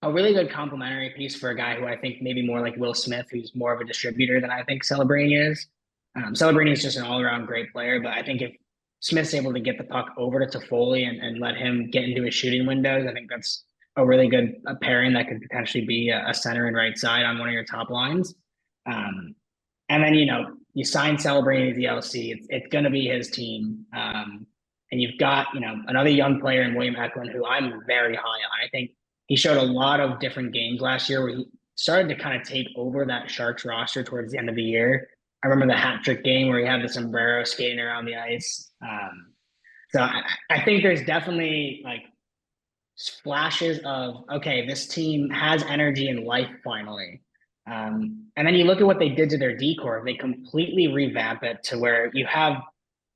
a really good complementary piece for a guy who I think maybe more like Will Smith, who's more of a distributor than I think Celebrini is. Celebrini is just an all-around great player, but I think if Smith's able to get the puck over to Toffoli and let him get into his shooting windows, I think that's a really good pairing that could potentially be a center and right side on one of your top lines. And then, you sign Celebrini to the LC. It's going to be his team. And you've got, another young player in William Eklund, who I'm very high on. I think he showed a lot of different games last year where he started to kind of take over that Sharks roster towards the end of the year. I remember the hat trick game where he had the sombrero skating around the ice. So I think there's definitely like flashes of, okay, this team has energy and life finally. And then you look at what they did to their decor. They completely revamp it to where you have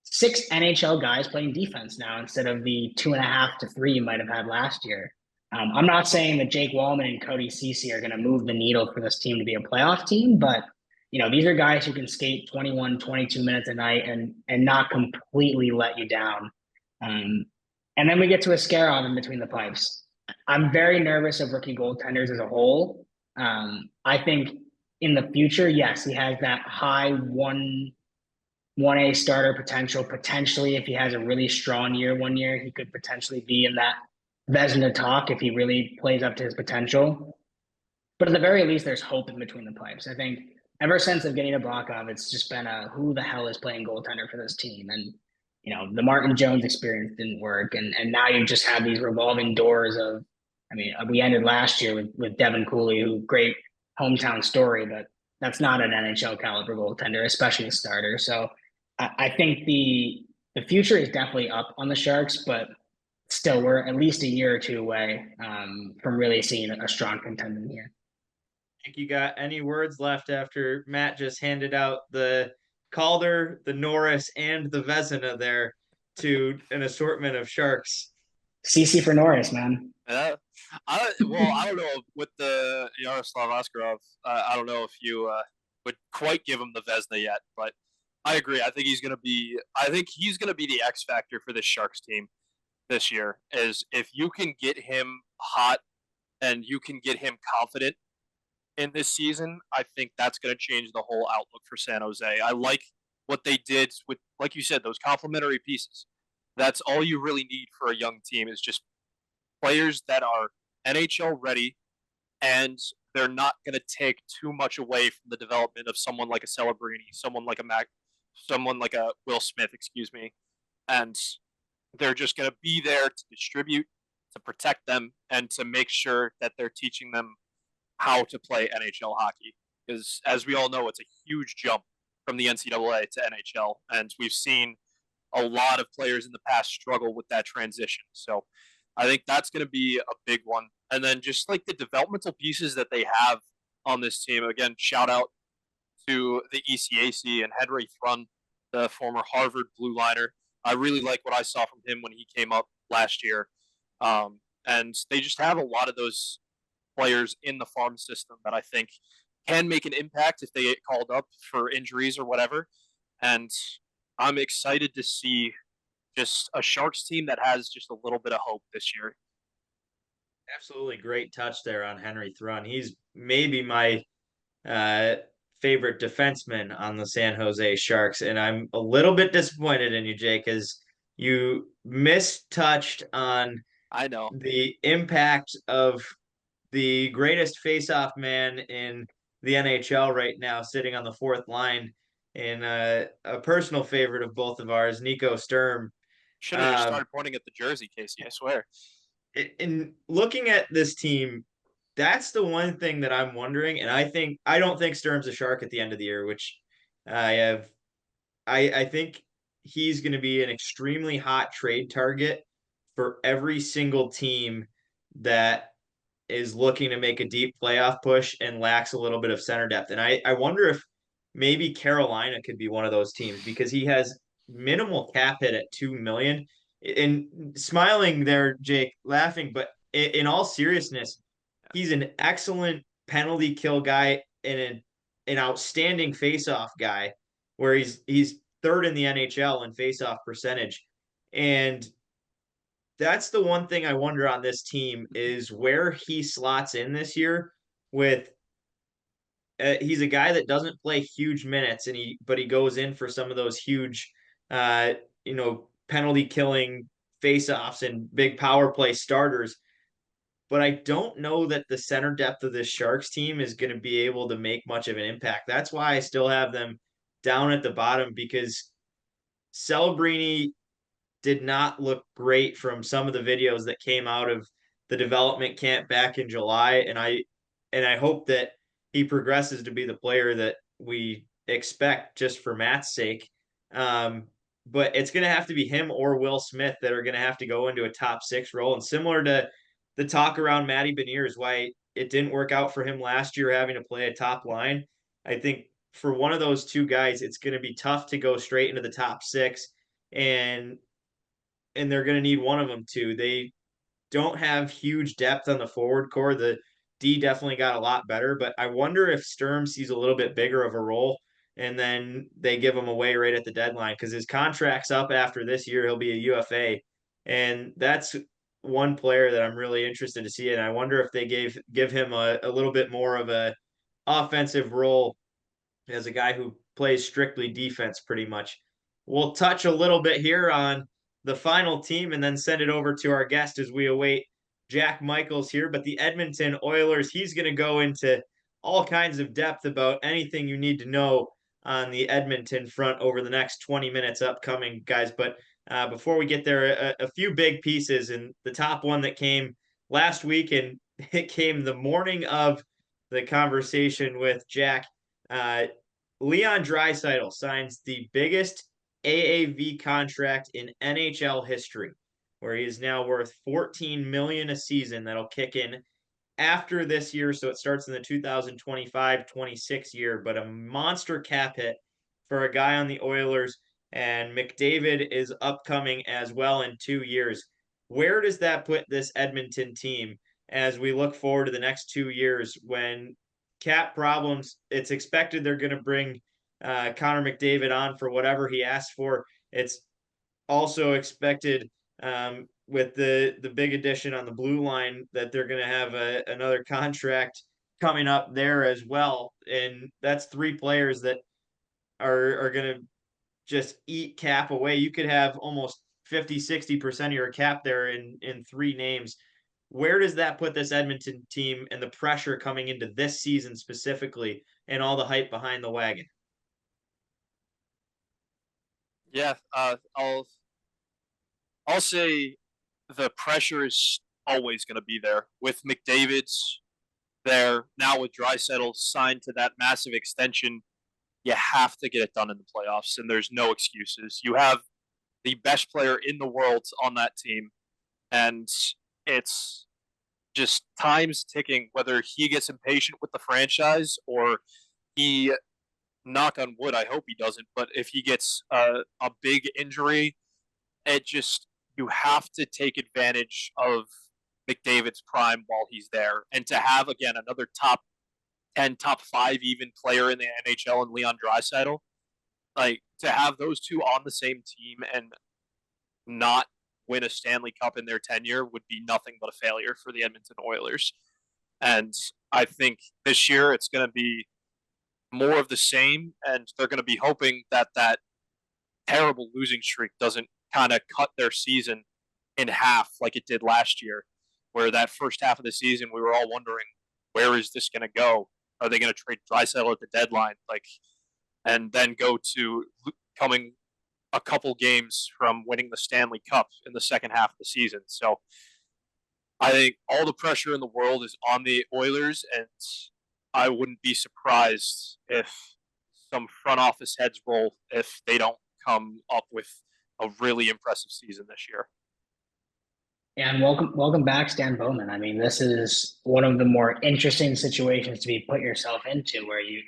6 NHL guys playing defense now instead of the 2.5 to 3 you might have had last year. I'm not saying that Jake Wallman and Cody Ceci are going to move the needle for this team to be a playoff team, but these are guys who can skate 21, 22 minutes a night and not completely let you down. And then we get to Askarov in between the pipes. I'm very nervous of rookie goaltenders as a whole. I think in the future, yes, he has that high 1A starter potential. Potentially, if he has a really strong year one year, he could potentially be in that Vezina talk if he really plays up to his potential. But at the very least, there's hope in between the pipes. I think ever since of getting to Blakov, it's just been who the hell is playing goaltender for this team? And, the Martin Jones experience didn't work. And now you just have these revolving doors of, we ended last year with Devin Cooley, who great hometown story, but that's not an NHL caliber goaltender, especially a starter. So I think the future is definitely up on the Sharks, but still we're at least a year or two away from really seeing a strong contender here. Think you got any words left after Matt just handed out the Calder, the Norris, and the Vezina there to an assortment of Sharks? CC for Norris, man. I don't know with the Yaroslav Askarov. I don't know if you would quite give him the Vezina yet, but I agree. I think he's going to be the X factor for this Sharks team this year. Is if you can get him hot and you can get him confident in this season, I think that's going to change the whole outlook for San Jose. I like what they did with, like you said, those complementary pieces. That's all you really need for a young team is just players that are NHL ready, and they're not going to take too much away from the development of someone like a Celebrini, someone like a Will Smith, and they're just going to be there to distribute, to protect them, and to make sure that they're teaching them how to play NHL hockey. Because as we all know, it's a huge jump from the NCAA to NHL, and we've seen a lot of players in the past struggle with that transition. So I think that's going to be a big one. And then just like the developmental pieces that they have on this team, again, shout out to the ECAC and Henry Thrun, the former Harvard blue liner. I really like what I saw from him when he came up last year. And they just have a lot of those players in the farm system that I think can make an impact if they get called up for injuries or whatever. And I'm excited to see just a Sharks team that has just a little bit of hope this year. Absolutely great touch there on Henry Thrun. He's maybe my favorite defenseman on the San Jose Sharks, and I'm a little bit disappointed in you, Jake, because you mistouched on the impact of the greatest face-off man in the NHL right now, sitting on the fourth line, in a personal favorite of both of ours, Nico Sturm. Should have just started pointing at the jersey, Casey, I swear. In looking at this team, that's the one thing that I'm wondering, and I don't think Sturm's a Shark at the end of the year, which I think he's going to be an extremely hot trade target for every single team that is looking to make a deep playoff push and lacks a little bit of center depth. And I wonder if maybe Carolina could be one of those teams because he has minimal cap hit at 2 million. And smiling there, Jake, laughing, but in all seriousness, he's an excellent penalty kill guy and an outstanding faceoff guy, where he's third in the NHL in faceoff percentage. And that's the one thing I wonder on this team is where he slots in this year with he's a guy that doesn't play huge minutes but he goes in for some of those huge penalty killing faceoffs and big power play starters. But I don't know that the center depth of this Sharks team is going to be able to make much of an impact. That's why I still have them down at the bottom, because Celebrini did not look great from some of the videos that came out of the development camp back in July. And I hope that he progresses to be the player that we expect just for Matt's sake. But it's going to have to be him or Will Smith that are going to have to go into a top 6 role. And similar to the talk around Matty Beniers, why it didn't work out for him last year having to play a top line, I think for one of those two guys, it's going to be tough to go straight into the top 6, and they're going to need one of them to. They don't have huge depth on the forward core. The D definitely got a lot better, but I wonder if Sturm sees a little bit bigger of a role and then they give him away right at the deadline, because his contract's up after this year. He'll be a UFA, and that's one player that I'm really interested to see. And I wonder if they give him a little bit more of a offensive role as a guy who plays strictly defense pretty much. We'll touch a little bit here on the final team and then send it over to our guest as we await Jack Michaels here. But the Edmonton Oilers, he's going to go into all kinds of depth about anything you need to know on the Edmonton front over the next 20 minutes upcoming, guys. But before we get there, a few big pieces, and the top one that came last week, and it came the morning of the conversation with Jack. Leon Draisaitl signs the biggest AAV contract in NHL history, where he is now worth $14 million a season. That'll kick in after this year, so it starts in the 2025-26 year. But a monster cap hit for a guy on the Oilers, and McDavid is upcoming as well in 2 years. Where does that put this Edmonton team as we look forward to the next 2 years when cap problems? It's expected they're going to bring Connor McDavid on for whatever he asked for. It's also expected with the big addition on the blue line that they're going to have another contract coming up there as well. And that's 3 players that are going to just eat cap away. You could have almost 50-60% of your cap there in 3 names. Where does that put this Edmonton team and the pressure coming into this season specifically, and all the hype behind the wagon? Yeah, I'll say the pressure is always going to be there with McDavid's there now, with Draisaitl signed to that massive extension. You have to get it done in the playoffs, and there's no excuses. You have the best player in the world on that team, and it's just time's ticking, whether he gets impatient with the franchise or he, knock on wood, I hope he doesn't, but if he gets a big injury, you have to take advantage of McDavid's prime while he's there. And to have, again, another top 10, top 5 even player in the NHL and Leon Draisaitl, like, to have those two on the same team and not win a Stanley Cup in their tenure would be nothing but a failure for the Edmonton Oilers. And I think this year it's going to be more of the same, and they're going to be hoping that that terrible losing streak doesn't kind of cut their season in half like it did last year, where that first half of the season we were all wondering, where is this going to go? Are they going to trade Draisaitl at the deadline? And then go to coming a couple games from winning the Stanley Cup in the second half of the season. So I think all the pressure in the world is on the Oilers, and I wouldn't be surprised if some front office heads roll if they don't come up with a really impressive season this year. And welcome back, Stan Bowman. I mean, this is one of the more interesting situations to be put yourself into, where you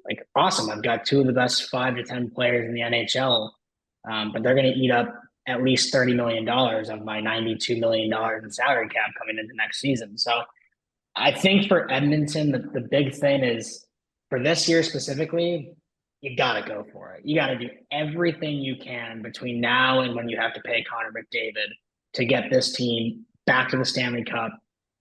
like, awesome. I've got two of the best 5 to 10 players in the NHL, but they're going to eat up at least $30 million of my $92 million in salary cap coming into next season. So I think for Edmonton, the big thing is, for this year specifically, you got to go for it. You got to do everything you can between now and when you have to pay Connor McDavid to get this team back to the Stanley Cup.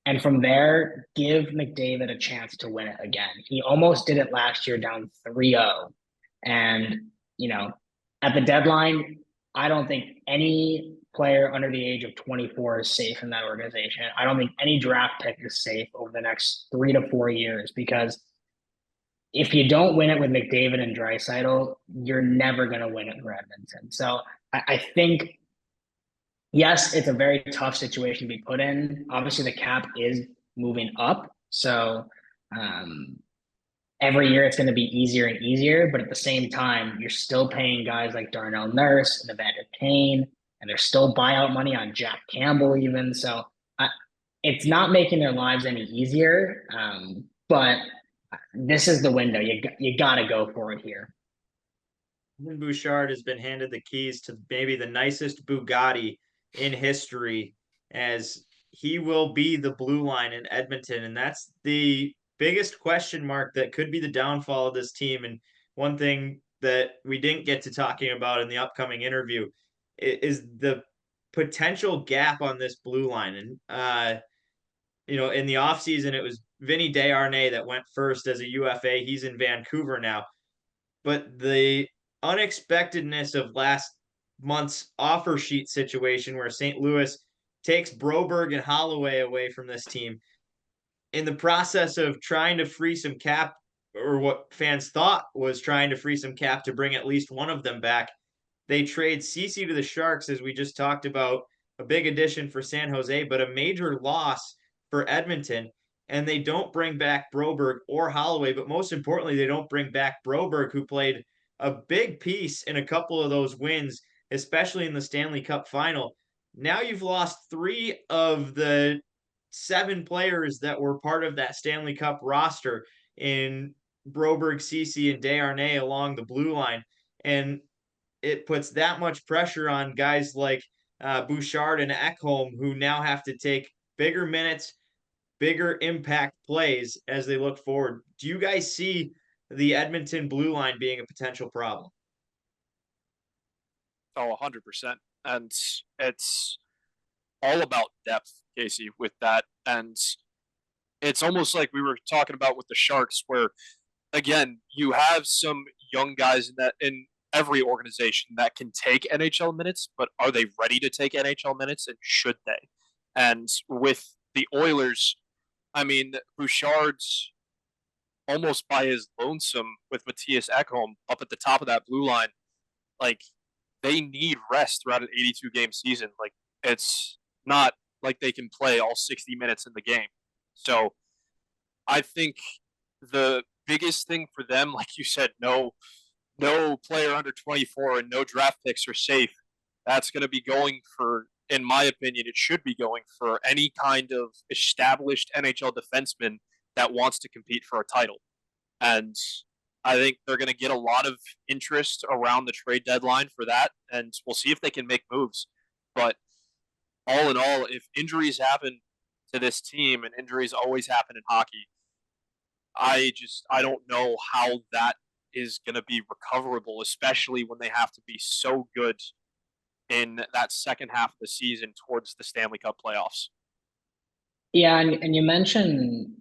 And from there, give McDavid a chance to win it again. He almost did it last year, down 3-0. And, at the deadline, I don't think any player under the age of 24 is safe in that organization. I don't think any draft pick is safe over the next 3 to 4 years, because if you don't win it with McDavid and Draisaitl, you're never going to win it for Edmonton. So I think, yes, it's a very tough situation to be put in. Obviously, the cap is moving up. So every year it's going to be easier and easier. But at the same time, you're still paying guys like Darnell Nurse and Evander Kane, and there's still buyout money on Jack Campbell even. So it's not making their lives any easier. But this is the window. You got to go for it here. Bouchard has been handed the keys to maybe the nicest Bugatti in history, as he will be the blue line in Edmonton. And that's the biggest question mark that could be the downfall of this team. And one thing that we didn't get to talking about in the upcoming interview is the potential gap on this blue line. And, in the offseason, it was Vinny Desharnais that went first as a UFA. He's in Vancouver now. But the unexpectedness of last month's offer sheet situation, where St. Louis takes Broberg and Holloway away from this team in the process of trying to free some cap, or what fans thought was trying to free some cap to bring at least one of them back. They trade Ceci to the Sharks, as we just talked about, a big addition for San Jose, but a major loss for Edmonton. And they don't bring back Broberg or Holloway, but most importantly, they don't bring back Broberg, who played a big piece in a couple of those wins, especially in the Stanley Cup final. Now you've lost 3 of the 7 players that were part of that Stanley Cup roster in Broberg, Ceci, and Desharnais along the blue line. And it puts that much pressure on guys like Bouchard and Ekholm, who now have to take bigger minutes, bigger impact plays as they look forward. Do you guys see the Edmonton blue line being a potential problem? Oh, 100%. And it's all about depth, Casey, with that. And it's almost like we were talking about with the Sharks, where, again, you have some young guys in every organization that can take NHL minutes, but are they ready to take NHL minutes, and should they? And with the Oilers, I mean, Bouchard's almost by his lonesome with Matthias Ekholm up at the top of that blue line. Like, they need rest throughout an 82-game season. Like, it's not like they can play all 60 minutes in the game. So I think the biggest thing for them, like you said, no player under 24 and no draft picks are safe. That's going to be going for, in my opinion, it should be going for any kind of established NHL defenseman that wants to compete for a title. And I think they're going to get a lot of interest around the trade deadline for that, and we'll see if they can make moves. But all in all, if injuries happen to this team, and injuries always happen in hockey, I don't know how that is going to be recoverable, especially when they have to be so good in that second half of the season towards the Stanley Cup playoffs. Yeah, and you mentioned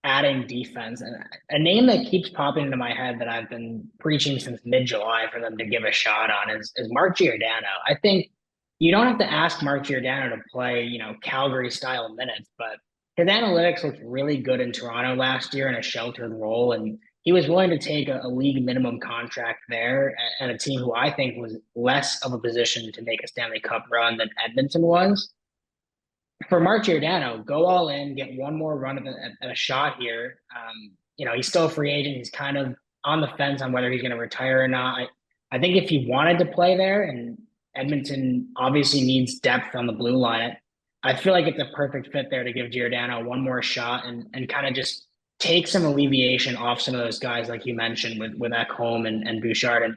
adding defense, and a name that keeps popping into my head that I've been preaching since mid-July for them to give a shot on is Mark Giordano. I think you don't have to ask Mark Giordano to play, Calgary-style minutes, but his analytics looked really good in Toronto last year in a sheltered role, and he was willing to take a league minimum contract there, and a team who I think was less of a position to make a Stanley Cup run than Edmonton was. For Mark Giordano, go all in, get one more run at a shot here. He's still a free agent. He's kind of on the fence on whether he's going to retire or not. I think if he wanted to play there, and Edmonton obviously needs depth on the blue line, I feel like it's a perfect fit there to give Giordano one more shot and kind of just take some alleviation off some of those guys, like you mentioned, with Ekholm and Bouchard. And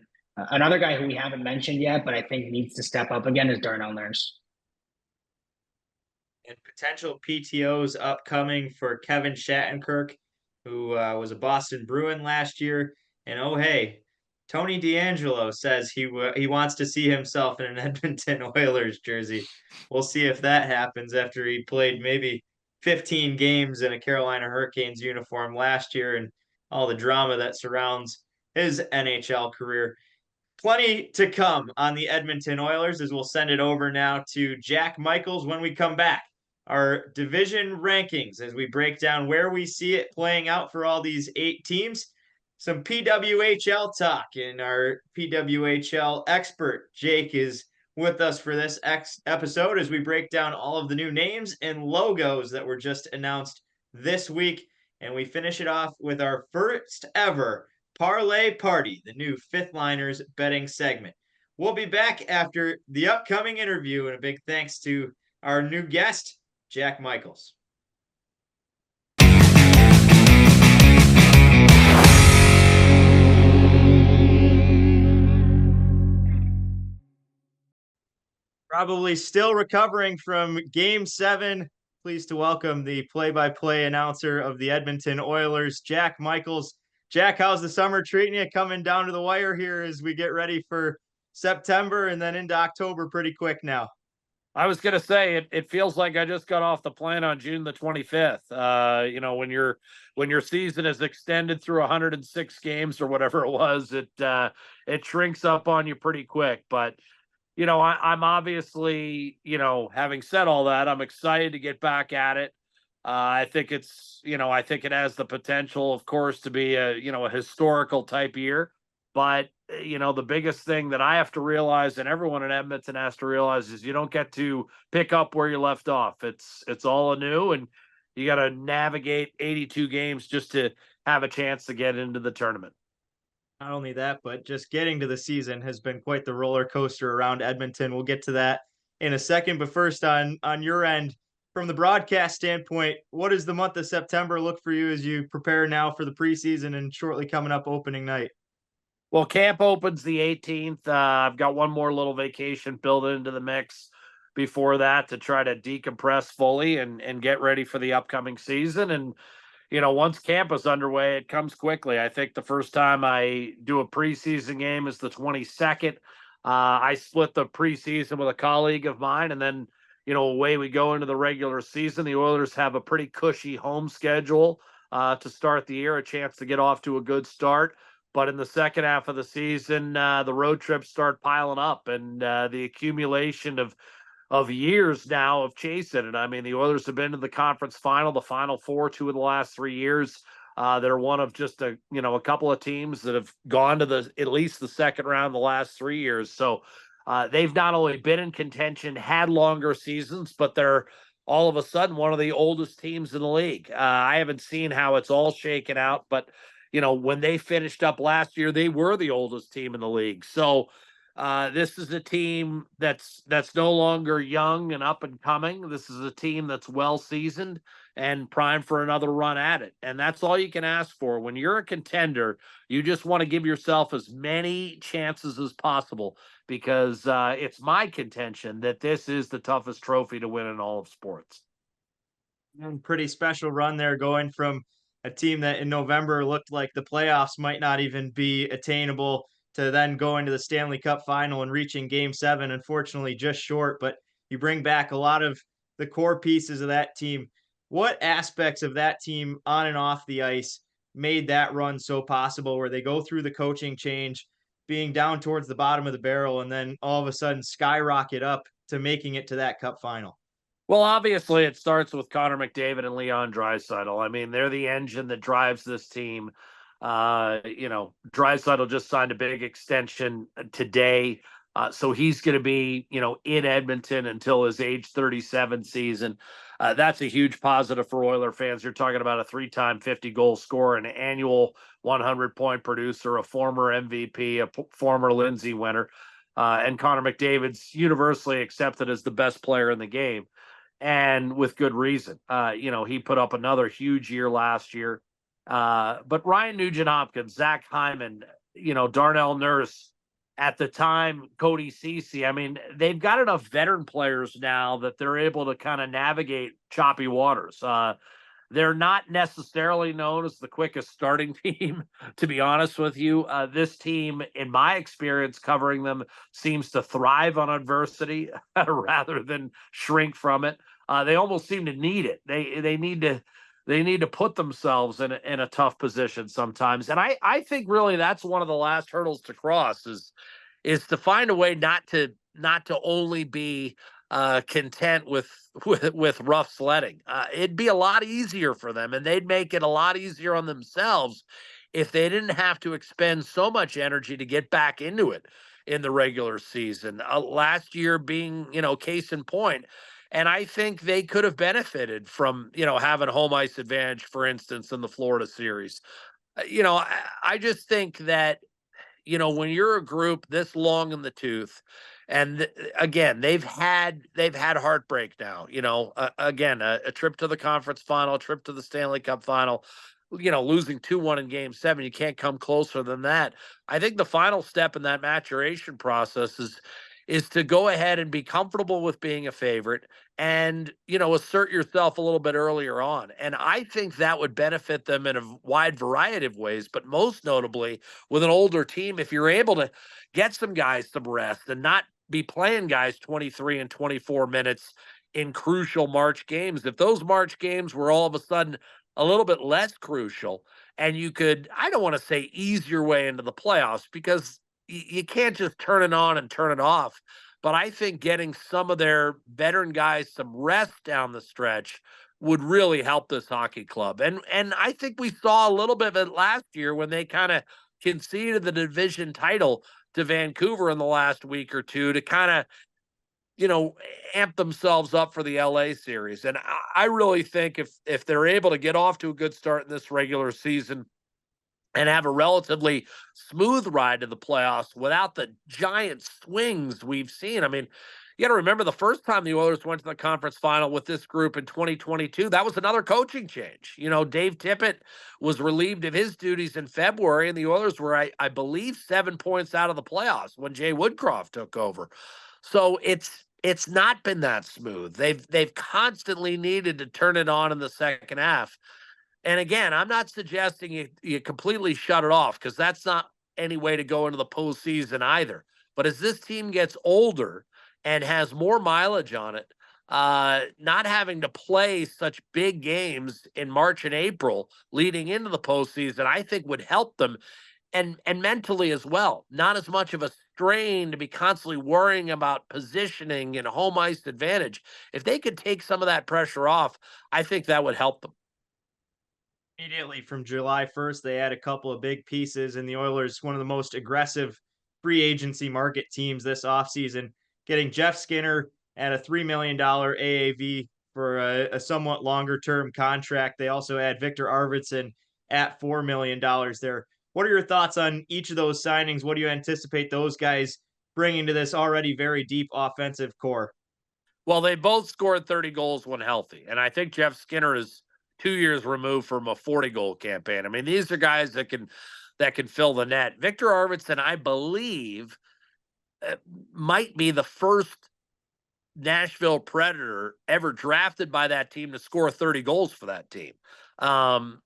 another guy who we haven't mentioned yet, but I think needs to step up again is Darnell Nurse. And potential PTOs upcoming for Kevin Shattenkirk, who was a Boston Bruin last year. And oh, hey, Tony DeAngelo says he wants to see himself in an Edmonton Oilers jersey. We'll see if that happens after he played maybe 15 games in a Carolina Hurricanes uniform last year and all the drama that surrounds his NHL career. Plenty to come on the Edmonton Oilers as we'll send it over now to Jack Michaels when we come back. Our division rankings as we break down where we see it playing out for all these 8 teams. Some PWHL talk, and our PWHL expert, Jake, is with us for this episode as we break down all of the new names and logos that were just announced this week. And we finish it off with our first ever Parlay Party, the new Fifth Liners betting segment. We'll be back after the upcoming interview, and a big thanks to our new guest, Jack Michaels. Probably still recovering from Game 7. Pleased to welcome the play-by-play announcer of the Edmonton Oilers, Jack Michaels. Jack, how's the summer treating you? Coming down to the wire here as we get ready for September and then into October pretty quick now. I was going to say it feels like I just got off the plane on June the 25th. You know, when your season is extended through 106 games or whatever it was, it shrinks up on you pretty quick. But you know, I'm obviously, you know, having said all that, I'm excited to get back at it. I think I think it has the potential, of course, to be a historical type year. But, you know, the biggest thing that I have to realize, and everyone in Edmonton has to realize, is you don't get to pick up where you left off. It's all anew, and you got to navigate 82 games just to have a chance to get into the tournament. Not only that, but just getting to the season has been quite the roller coaster around Edmonton. We'll get to that in a second. But first, on your end, from the broadcast standpoint, what does the month of September look for you as you prepare now for the preseason and shortly coming up opening night? Well, camp opens the 18th. I've got one more little vacation built into the mix before that to try to decompress fully and get ready for the upcoming season. And, you know, once camp is underway, it comes quickly. I think the first time I do a preseason game is the 22nd. I split the preseason with a colleague of mine, and then, you know, away we go into the regular season. The Oilers have a pretty cushy home schedule to start the year, a chance to get off to a good start. But in the second half of the season, the road trips start piling up, and the accumulation of years now of chasing it. I mean, the Oilers have been to the conference final, the Final Four, 2 of the last 3 years. They're one of just a couple of teams that have gone to at least the second round the last 3 years. So they've not only been in contention, had longer seasons, but they're all of a sudden one of the oldest teams in the league. I haven't seen how it's all shaken out, but you know, when they finished up last year, they were the oldest team in the league. So this is a team that's no longer young and up and coming. This is a team that's well seasoned and primed for another run at it. And that's all you can ask for. When you're a contender, you just want to give yourself as many chances as possible, because it's my contention that this is the toughest trophy to win in all of sports. And pretty special run there, going from a team that in November looked like the playoffs might not even be attainable to then going to the Stanley Cup final and reaching Game 7, unfortunately just short. But you bring back a lot of the core pieces of that team. What aspects of that team on and off the ice made that run so possible, where they go through the coaching change, being down towards the bottom of the barrel, and then all of a sudden skyrocket up to making it to that Cup final? Well, obviously, it starts with Connor McDavid and Leon Draisaitl. I mean, they're the engine that drives this team. You know, Draisaitl just signed a big extension today. So he's going to be, you know, in Edmonton until his age 37 season. That's a huge positive for Oiler fans. You're talking about a 3-time 50-goal scorer, an annual 100-point producer, a former MVP, a former Lindsay winner. And Connor McDavid's universally accepted as the best player in the game. and with good reason. He put up another huge year last year. But Ryan Nugent-Hopkins, Zach Hyman, Darnell Nurse, at the time, Cody Ceci. I mean, they've got enough veteran players now that they're able to kind of navigate choppy waters. They're not necessarily known as the quickest starting team, to be honest with you. This team, in my experience covering them, seems to thrive on adversity rather than shrink from it. They almost seem to need it. They need to put themselves in a tough position sometimes. And I think really that's one of the last hurdles to cross is to find a way not to only be content with rough sledding. It'd be a lot easier for them, and they'd make it a lot easier on themselves if they didn't have to expend so much energy to get back into it in the regular season. Last year being, case in point. And I think they could have benefited from, having home ice advantage, for instance, in the Florida series. I just think that, when you're a group this long in the tooth, and again, they've had heartbreak now, again, a trip to the conference final, a trip to the Stanley Cup final, losing 2-1 in game 7, you can't come closer than that. I think the final step in that maturation process is to go ahead and be comfortable with being a favorite and, assert yourself a little bit earlier on. And I think that would benefit them in a wide variety of ways, but most notably with an older team, if you're able to get some guys some rest and not be playing guys 23 and 24 minutes in crucial March games. If those March games were all of a sudden a little bit less crucial and you could, I don't want to say ease your way into the playoffs because you can't just turn it on and turn it off. But I think getting some of their veteran guys some rest down the stretch would really help this hockey club. And I think we saw a little bit of it last year when they kind of conceded the division title to Vancouver in the last week or two to kind of, amp themselves up for the LA series. And I really think if they're able to get off to a good start in this regular season and have a relatively smooth ride to the playoffs without the giant swings we've seen. I mean, you got to remember the first time the Oilers went to the conference final with this group in 2022, that was another coaching change. Dave Tippett was relieved of his duties in February, and the Oilers were, I believe, 7 points out of the playoffs when Jay Woodcroft took over. So it's not been that smooth. They've constantly needed to turn it on in the second half. And again, I'm not suggesting you completely shut it off because that's not any way to go into the postseason either. But as this team gets older and has more mileage on it, not having to play such big games in March and April leading into the postseason, I think would help them and mentally as well. Not as much of a strain to be constantly worrying about positioning and home ice advantage. If they could take some of that pressure off, I think that would help them. Immediately from July 1st, they had a couple of big pieces, and the Oilers, one of the most aggressive free agency market teams this offseason, getting Jeff Skinner at a $3 million AAV for a somewhat longer-term contract. They also had Victor Arvidsson at $4 million there. What are your thoughts on each of those signings? What do you anticipate those guys bringing to this already very deep offensive core? Well, they both scored 30 goals when healthy, and I think Jeff Skinner is 2 years removed from a 40-goal campaign. I mean, these are guys that can fill the net. Victor Arvidsson, I believe, might be the first Nashville Predator ever drafted by that team to score 30 goals for that team.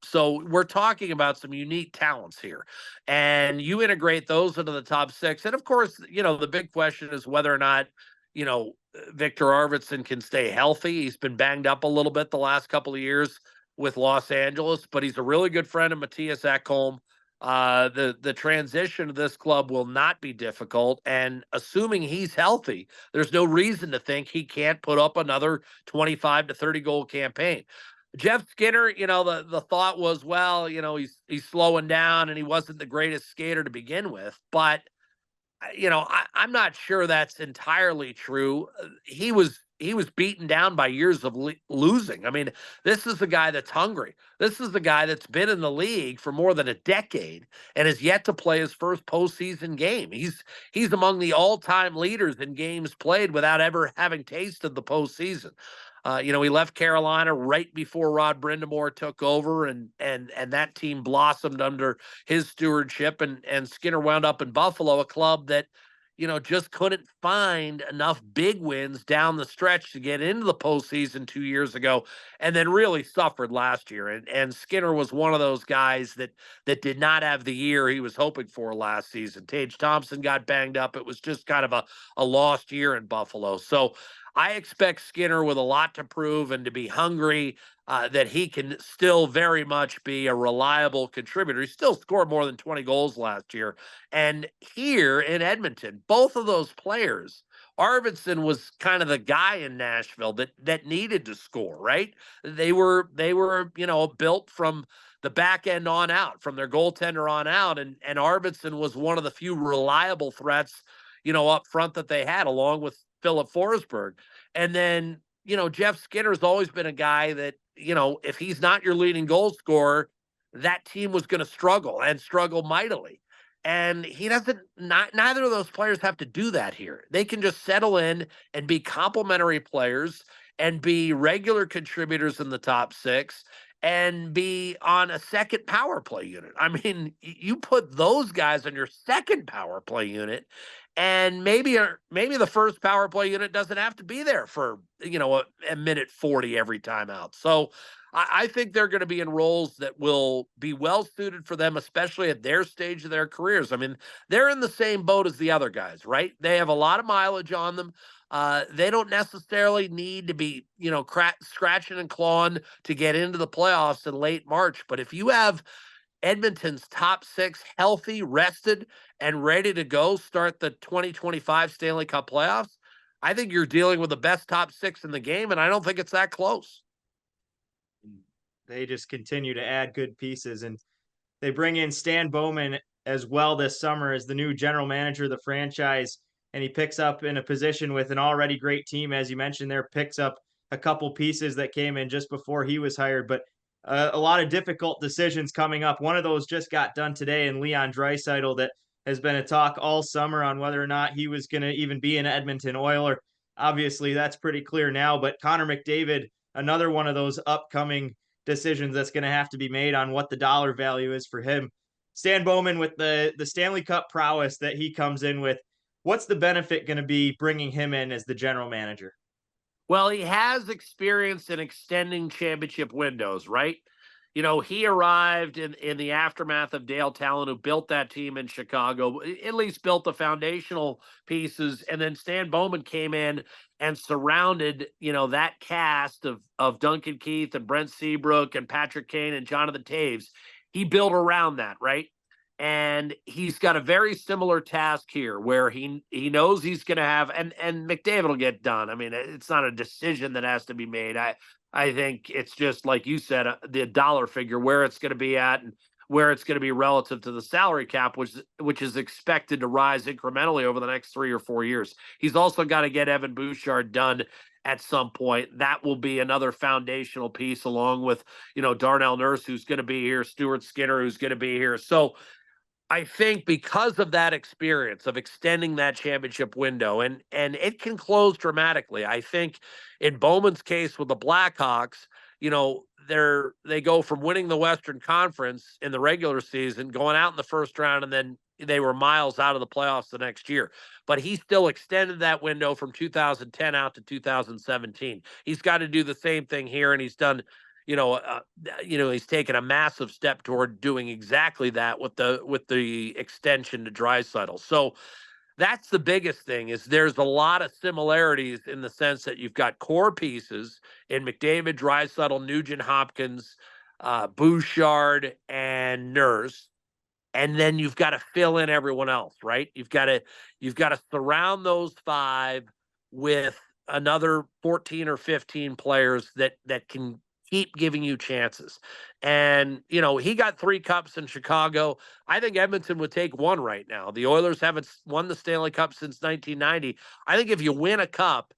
So we're talking about some unique talents here, and you integrate those into the top six. And of course, the big question is whether or not, Victor Arvidsson can stay healthy. He's been banged up a little bit the last couple of years with Los Angeles, but he's a really good friend of Matthias Ekholm. The transition to this club will not be difficult, and assuming he's healthy, there's no reason to think he can't put up another 25 to 30 goal campaign. Jeff Skinner, the thought was, well, he's slowing down and he wasn't the greatest skater to begin with, but I'm not sure that's entirely true. He was beaten down by years of losing. I mean, this is the guy that's hungry. This is the guy that's been in the league for more than a decade and has yet to play his first postseason game. He's among the all-time leaders in games played without ever having tasted the postseason. He left Carolina right before Rod Brindamore took over, and that team blossomed under his stewardship. And Skinner wound up in Buffalo, a club that just couldn't find enough big wins down the stretch to get into the postseason 2 years ago, and then really suffered last year. And Skinner was one of those guys that did not have the year he was hoping for last season. Tage Thompson got banged up. It was just kind of a lost year in Buffalo. So I expect Skinner with a lot to prove and to be hungry, that he can still very much be a reliable contributor. He still scored more than 20 goals last year. And here in Edmonton, both of those players, Arvidsson was kind of the guy in Nashville that needed to score, right? They were built from the back end on out, from their goaltender on out. And Arvidsson was one of the few reliable threats, up front that they had, along with Philip Forsberg. And then, Jeff Skinner's always been a guy that, if he's not your leading goal scorer, that team was going to struggle mightily. And neither of those players have to do that here. They can just settle in and be complementary players and be regular contributors in the top six and be on a second power play unit. I mean, you put those guys on your second power play unit, and maybe the first power play unit doesn't have to be there for, a minute 40 every time out. So I think they're going to be in roles that will be well suited for them, especially at their stage of their careers. I mean, they're in the same boat as the other guys, right? They have a lot of mileage on them. They don't necessarily need to be, scratching and clawing to get into the playoffs in late March. But if you have Edmonton's top six healthy, rested, and ready to go start the 2025 Stanley Cup playoffs, I think you're dealing with the best top six in the game, and I don't think it's that close. They just continue to add good pieces, and they bring in Stan Bowman as well this summer as the new general manager of the franchise, and he picks up in a position with an already great team, as you mentioned there, picks up a couple pieces that came in just before he was hired, but a lot of difficult decisions coming up. One of those just got done today in Leon Draisaitl that has been a talk all summer on whether or not he was going to even be an Edmonton Oiler. Obviously, that's pretty clear now, but Connor McDavid, another one of those upcoming decisions that's going to have to be made on what the dollar value is for him. Stan Bowman, with the Stanley Cup prowess that he comes in with, what's the benefit going to be bringing him in as the general manager? Well, he has experience in extending championship windows, right? He arrived in the aftermath of Dale Talon, who built that team in Chicago, at least built the foundational pieces. And then Stan Bowman came in and surrounded, that cast of Duncan Keith and Brent Seabrook and Patrick Kane and Jonathan Taves. He built around that, right? And he's got a very similar task here where he knows he's going to have, and McDavid will get done. I mean, it's not a decision that has to be made. I think it's just, like you said, the dollar figure, where it's going to be at and where it's going to be relative to the salary cap, which is expected to rise incrementally over the next 3 or 4 years. He's also got to get Evan Bouchard done at some point. That will be another foundational piece, along with, Darnell Nurse, who's going to be here, Stuart Skinner, who's going to be here. So I think because of that experience of extending that championship window, and it can close dramatically. I think in Bowman's case with the Blackhawks, they go from winning the Western Conference in the regular season, going out in the first round, and then they were miles out of the playoffs the next year. But he still extended that window from 2010 out to 2017. He's got to do the same thing here, and he's done. He's taken a massive step toward doing exactly that with the extension to Draisaitl. So that's the biggest thing, is there's a lot of similarities in the sense that you've got core pieces in McDavid, Draisaitl, Nugent Hopkins, Bouchard, and Nurse. And then you've got to fill in everyone else, right? You've got to surround those five with another 14 or 15 players that can keep giving you chances. And, he got 3 cups in Chicago. I think Edmonton would take 1 right now. The Oilers haven't won the Stanley Cup since 1990. I think if you win a cup,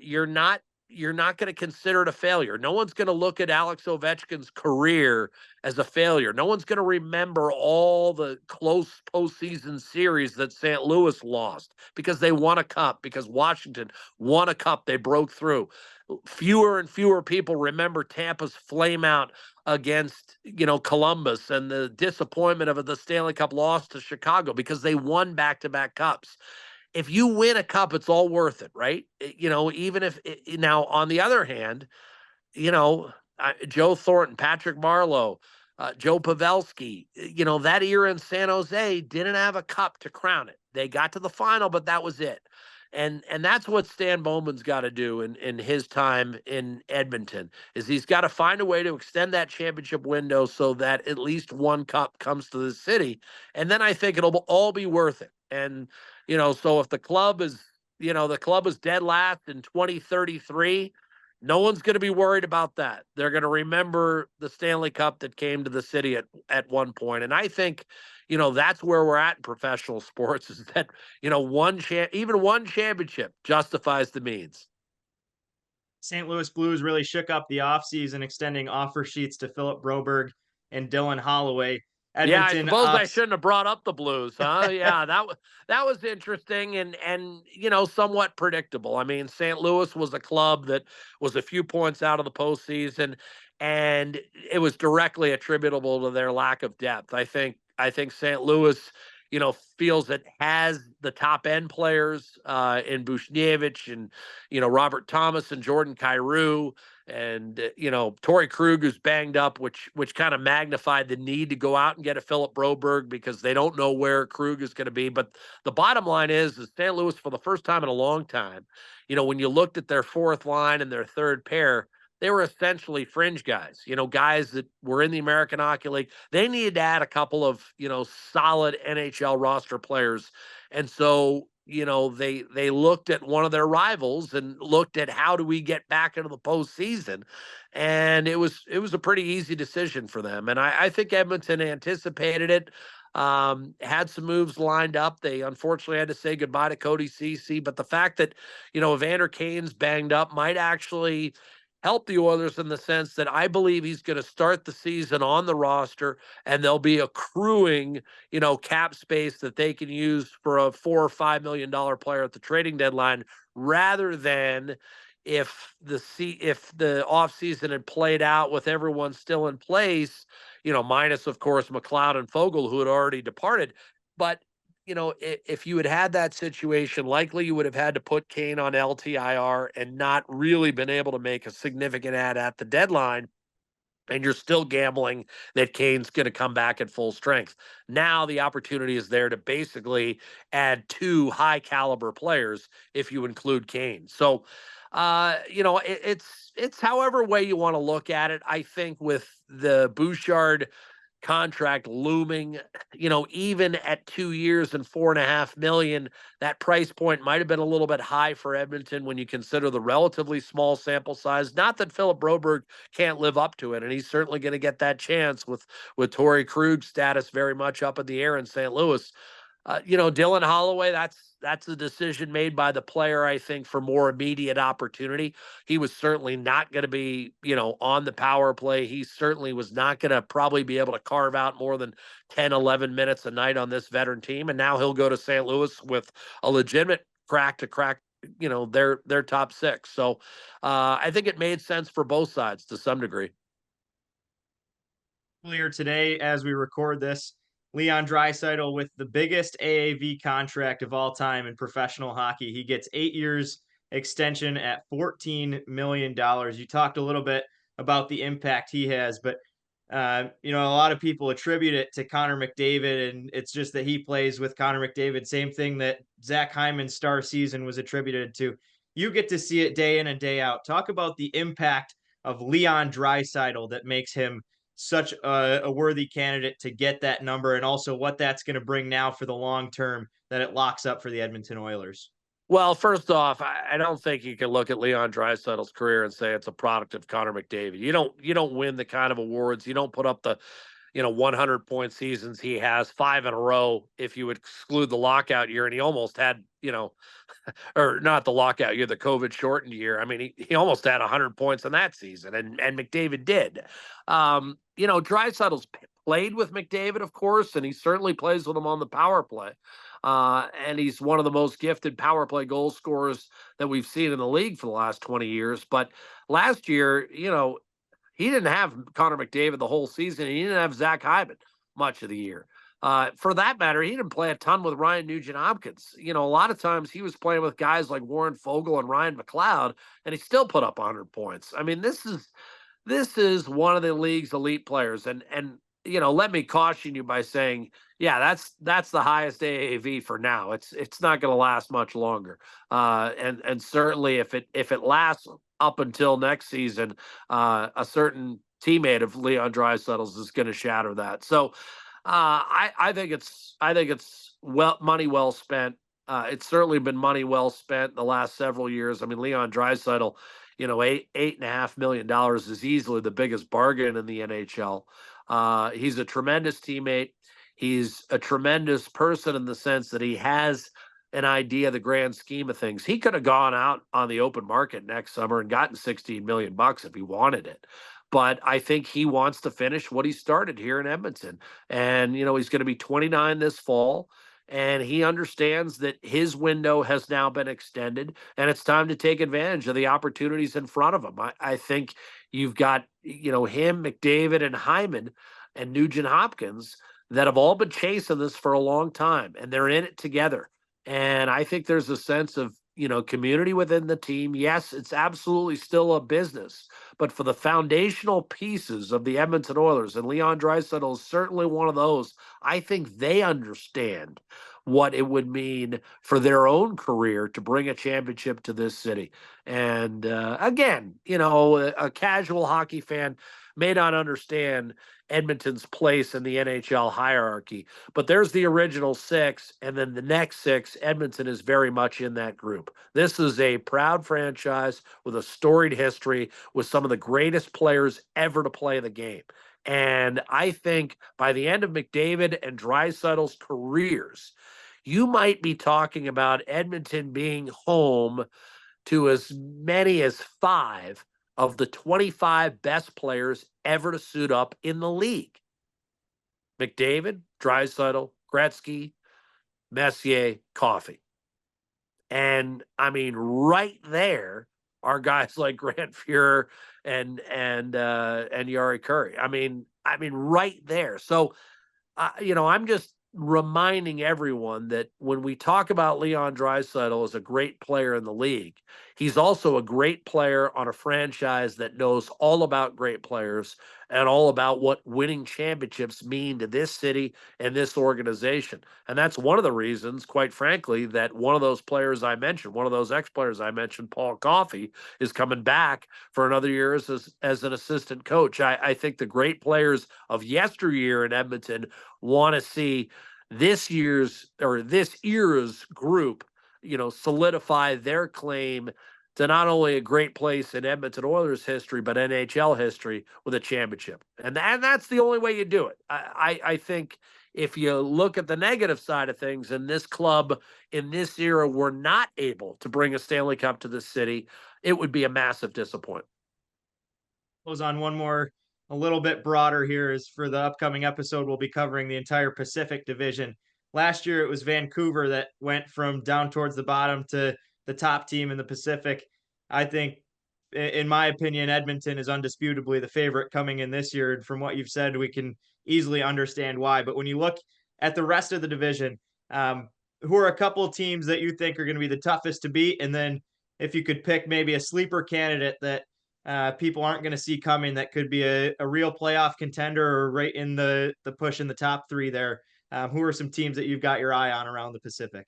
you're not going to consider it a failure. No one's going to look at Alex Ovechkin's career as a failure. No one's going to remember all the close postseason series that St. Louis lost because they won a cup, because Washington won a cup. They broke through. Fewer and fewer people remember Tampa's flame out against, Columbus, and the disappointment of the Stanley Cup loss to Chicago because they won back-to-back cups. If you win a cup, it's all worth it, right? Even if now, on the other hand, Joe Thornton, Patrick Marleau, Joe Pavelski, that era in San Jose didn't have a cup to crown it. They got to the final, but that was it. And that's what Stan Bowman's got to do in his time in Edmonton, is he's got to find a way to extend that championship window so that at least one cup comes to the city. And then I think it'll all be worth it. And, so if the club is dead last in 2033, no one's going to be worried about that. They're going to remember the Stanley Cup that came to the city at one point. And I think, that's where we're at in professional sports, is that, even one championship justifies the means. St. Louis Blues really shook up the offseason, extending offer sheets to Philip Broberg and Dylan Holloway. Edmonton, I suppose I shouldn't have brought up the Blues, huh? Yeah, that was interesting and somewhat predictable. I mean, St. Louis was a club that was a few points out of the postseason, and it was directly attributable to their lack of depth. I think St. Louis, feels it has the top end players in Buchnevich and Robert Thomas and Jordan Kyrou. And, Torrey Krug is banged up, which kind of magnified the need to go out and get a Philip Broberg because they don't know where Krug is going to be. But the bottom line is St. Louis, for the first time in a long time, when you looked at their fourth line and their third pair, they were essentially fringe guys, guys that were in the American Hockey League. They needed to add a couple of, solid NHL roster players. And so, they looked at one of their rivals and looked at how do we get back into the postseason. And it was a pretty easy decision for them. And I think Edmonton anticipated it, had some moves lined up. They unfortunately had to say goodbye to Cody Ceci. But the fact that, Evander Kane's banged up might actually help the Oilers in the sense that I believe he's going to start the season on the roster and they'll be accruing, cap space that they can use for a $4 or $5 million player at the trading deadline, rather than if the offseason had played out with everyone still in place, minus, of course, McLeod and Fogle, who had already departed. But if you had that situation, likely you would have had to put Kane on LTIR and not really been able to make a significant add at the deadline. And you're still gambling that Kane's going to come back at full strength. Now the opportunity is there to basically add two high caliber players if you include Kane. So, it's however way you want to look at it. I think with the Bouchard contract looming, even at 2 years and $4.5 million, that price point might have been a little bit high for Edmonton when you consider the relatively small sample size. Not that Philip Broberg can't live up to it, and he's certainly going to get that chance with Torrey Krug's status very much up in the air in St. Louis. Dylan Holloway, that's a decision made by the player, I think, for more immediate opportunity. He was certainly not going to be, on the power play. He certainly was not going to probably be able to carve out more than 10, 11 minutes a night on this veteran team. And now he'll go to St. Louis with a legitimate crack to crack, their top six. So I think it made sense for both sides to some degree. Earlier today, as we record this, Leon Draisaitl with the biggest AAV contract of all time in professional hockey. He gets 8 years extension at $14 million. You talked a little bit about the impact he has, but a lot of people attribute it to Connor McDavid, and it's just that he plays with Connor McDavid. Same thing that Zach Hyman's star season was attributed to. You get to see it day in and day out. Talk about the impact of Leon Draisaitl that makes him such a worthy candidate to get that number, and also what that's going to bring now for the long term that it locks up for the Edmonton Oilers. Well, first off, I don't think you can look at Leon Draisaitl's career and say it's a product of Connor McDavid. You don't win the kind of awards. You don't put up the 100-point seasons. He has 5 in a row if you would exclude the lockout year, and he almost had, or not the lockout year, the COVID shortened year. I mean, he almost had 100 points in that season, and McDavid did. Draisaitl's played with McDavid, of course, and he certainly plays with him on the power play. And he's one of the most gifted power play goal scorers that we've seen in the league for the last 20 years. But last year, he didn't have Connor McDavid the whole season. He didn't have Zach Hyman much of the year. For that matter, he didn't play a ton with Ryan Nugent-Hopkins. A lot of times he was playing with guys like Warren Fogle and Ryan McLeod, and he still put up 100 points. I mean, this is one of the league's elite players. And let me caution you by saying, yeah, that's the highest AAV for now. It's not going to last much longer. And certainly if it lasts up until next season, a certain teammate of Leon Draisaitl's is going to shatter that. So I think it's money well spent. It's certainly been money well spent the last several years. I mean, Leon Draisaitl, $8.5 million is easily the biggest bargain in the NHL. He's a tremendous teammate. He's a tremendous person in the sense that he has an idea of the grand scheme of things. He could have gone out on the open market next summer and gotten $16 million if he wanted it. But I think he wants to finish what he started here in Edmonton. And, he's going to be 29 this fall. And he understands that his window has now been extended, and it's time to take advantage of the opportunities in front of him. I think you've got, him, McDavid, and Hyman, and Nugent-Hopkins that have all been chasing this for a long time, and they're in it together. And I think there's a sense of, community within the team. Yes, it's absolutely still a business, but for the foundational pieces of the Edmonton Oilers, and Leon Draisaitl is certainly one of those, I think they understand what it would mean for their own career to bring a championship to this city. And again, a casual hockey fan may not understand Edmonton's place in the NHL hierarchy, but there's the original 6, and then the next 6, Edmonton is very much in that group. This is a proud franchise with a storied history, with some of the greatest players ever to play the game. And I think by the end of McDavid and Draisaitl's careers, you might be talking about Edmonton being home to as many as 5 of the 25 best players ever to suit up in the league. McDavid, Draisaitl, Gretzky, Messier, Coffey. And I mean, right there are guys like Grant Fuhrer and Yari Curry. I mean, right there. So, I'm just reminding everyone that when we talk about Leon Draisaitl as a great player in the league, he's also a great player on a franchise that knows all about great players and all about what winning championships mean to this city and this organization. And that's one of the reasons, quite frankly, that one of those players I mentioned, one of those ex-players I mentioned, Paul Coffey, is coming back for another year as an assistant coach. I think the great players of yesteryear in Edmonton want to see this era's group, solidify their claim to not only a great place in Edmonton Oilers history, but NHL history with a championship. And that's the only way you do it. I think if you look at the negative side of things, and this club in this era were not able to bring a Stanley Cup to the city, it would be a massive disappointment. Goes on one more, a little bit broader here, is for the upcoming episode, we'll be covering the entire Pacific Division. Last year, it was Vancouver that went from down towards the bottom to the top team in the Pacific. I think, in my opinion, Edmonton is undisputably the favorite coming in this year. And from what you've said, we can easily understand why. But when you look at the rest of the division, who are a couple of teams that you think are going to be the toughest to beat? And then if you could pick maybe a sleeper candidate that people aren't going to see coming, that could be a real playoff contender or right in the push in the top 3 there. Who are some teams that you've got your eye on around the Pacific?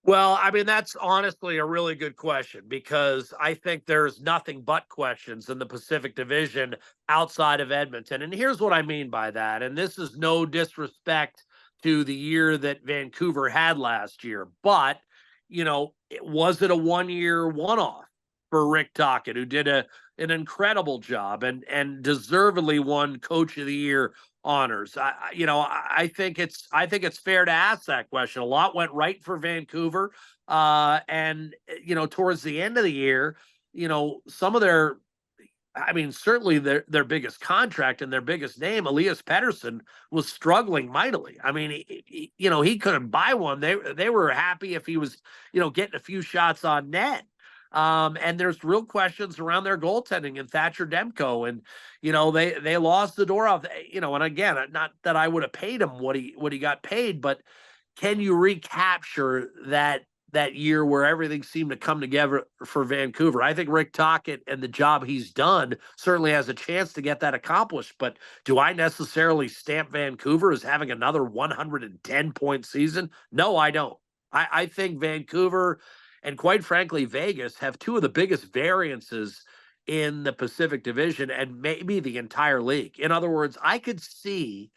Well, I mean, that's honestly a really good question, because I think there's nothing but questions in the Pacific Division outside of Edmonton. And here's what I mean by that. And this is no disrespect to the year that Vancouver had last year, but, was it a one-year one-off for Rick Tocchet, who did an incredible job and deservedly won Coach of the Year honors? I think it's fair to ask that question. A lot went right for Vancouver, and towards the end of the year, some of their, I mean, certainly their biggest contract and their biggest name, Elias Pettersson, was struggling mightily. I mean, he couldn't buy one. They were happy if he was, getting a few shots on net. And there's real questions around their goaltending and Thatcher Demko, and they lost the door off. And again, not that I would have paid him what he got paid, but can you recapture that year where everything seemed to come together for Vancouver? I think Rick Tocchet and the job he's done certainly has a chance to get that accomplished. But do I necessarily stamp Vancouver as having another 110-point season? No, I don't. I think Vancouver and, quite frankly, Vegas have two of the biggest variances in the Pacific Division and maybe the entire league. In other words, I could see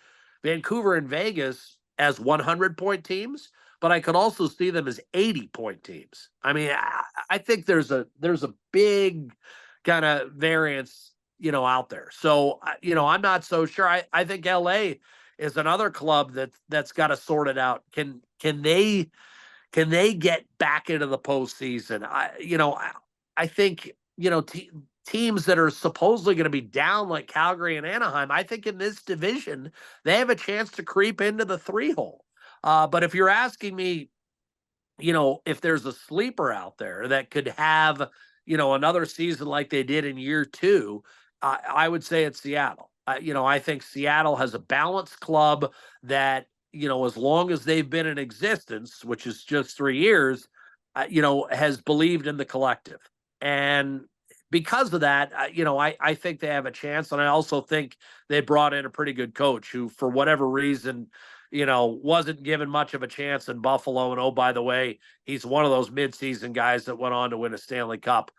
Vancouver and Vegas as 100-point teams, but I could also see them as 80-point teams. I mean, I think there's a big kind of variance, out there. So, I'm not so sure. I think LA is another club that's got to sort it out. Can they get back into the postseason? I think, teams that are supposedly going to be down like Calgary and Anaheim, I think in this division, they have a chance to creep into the 3-hole. But if you're asking me, if there's a sleeper out there that could have, another season like they did in year 2, I would say it's Seattle. I think Seattle has a balanced club that, as long as they've been in existence, which is just 3 years, has believed in the collective. And because of that, I think they have a chance. And I also think they brought in a pretty good coach who, for whatever reason, wasn't given much of a chance in Buffalo. And, oh, by the way, he's one of those midseason guys that went on to win a Stanley Cup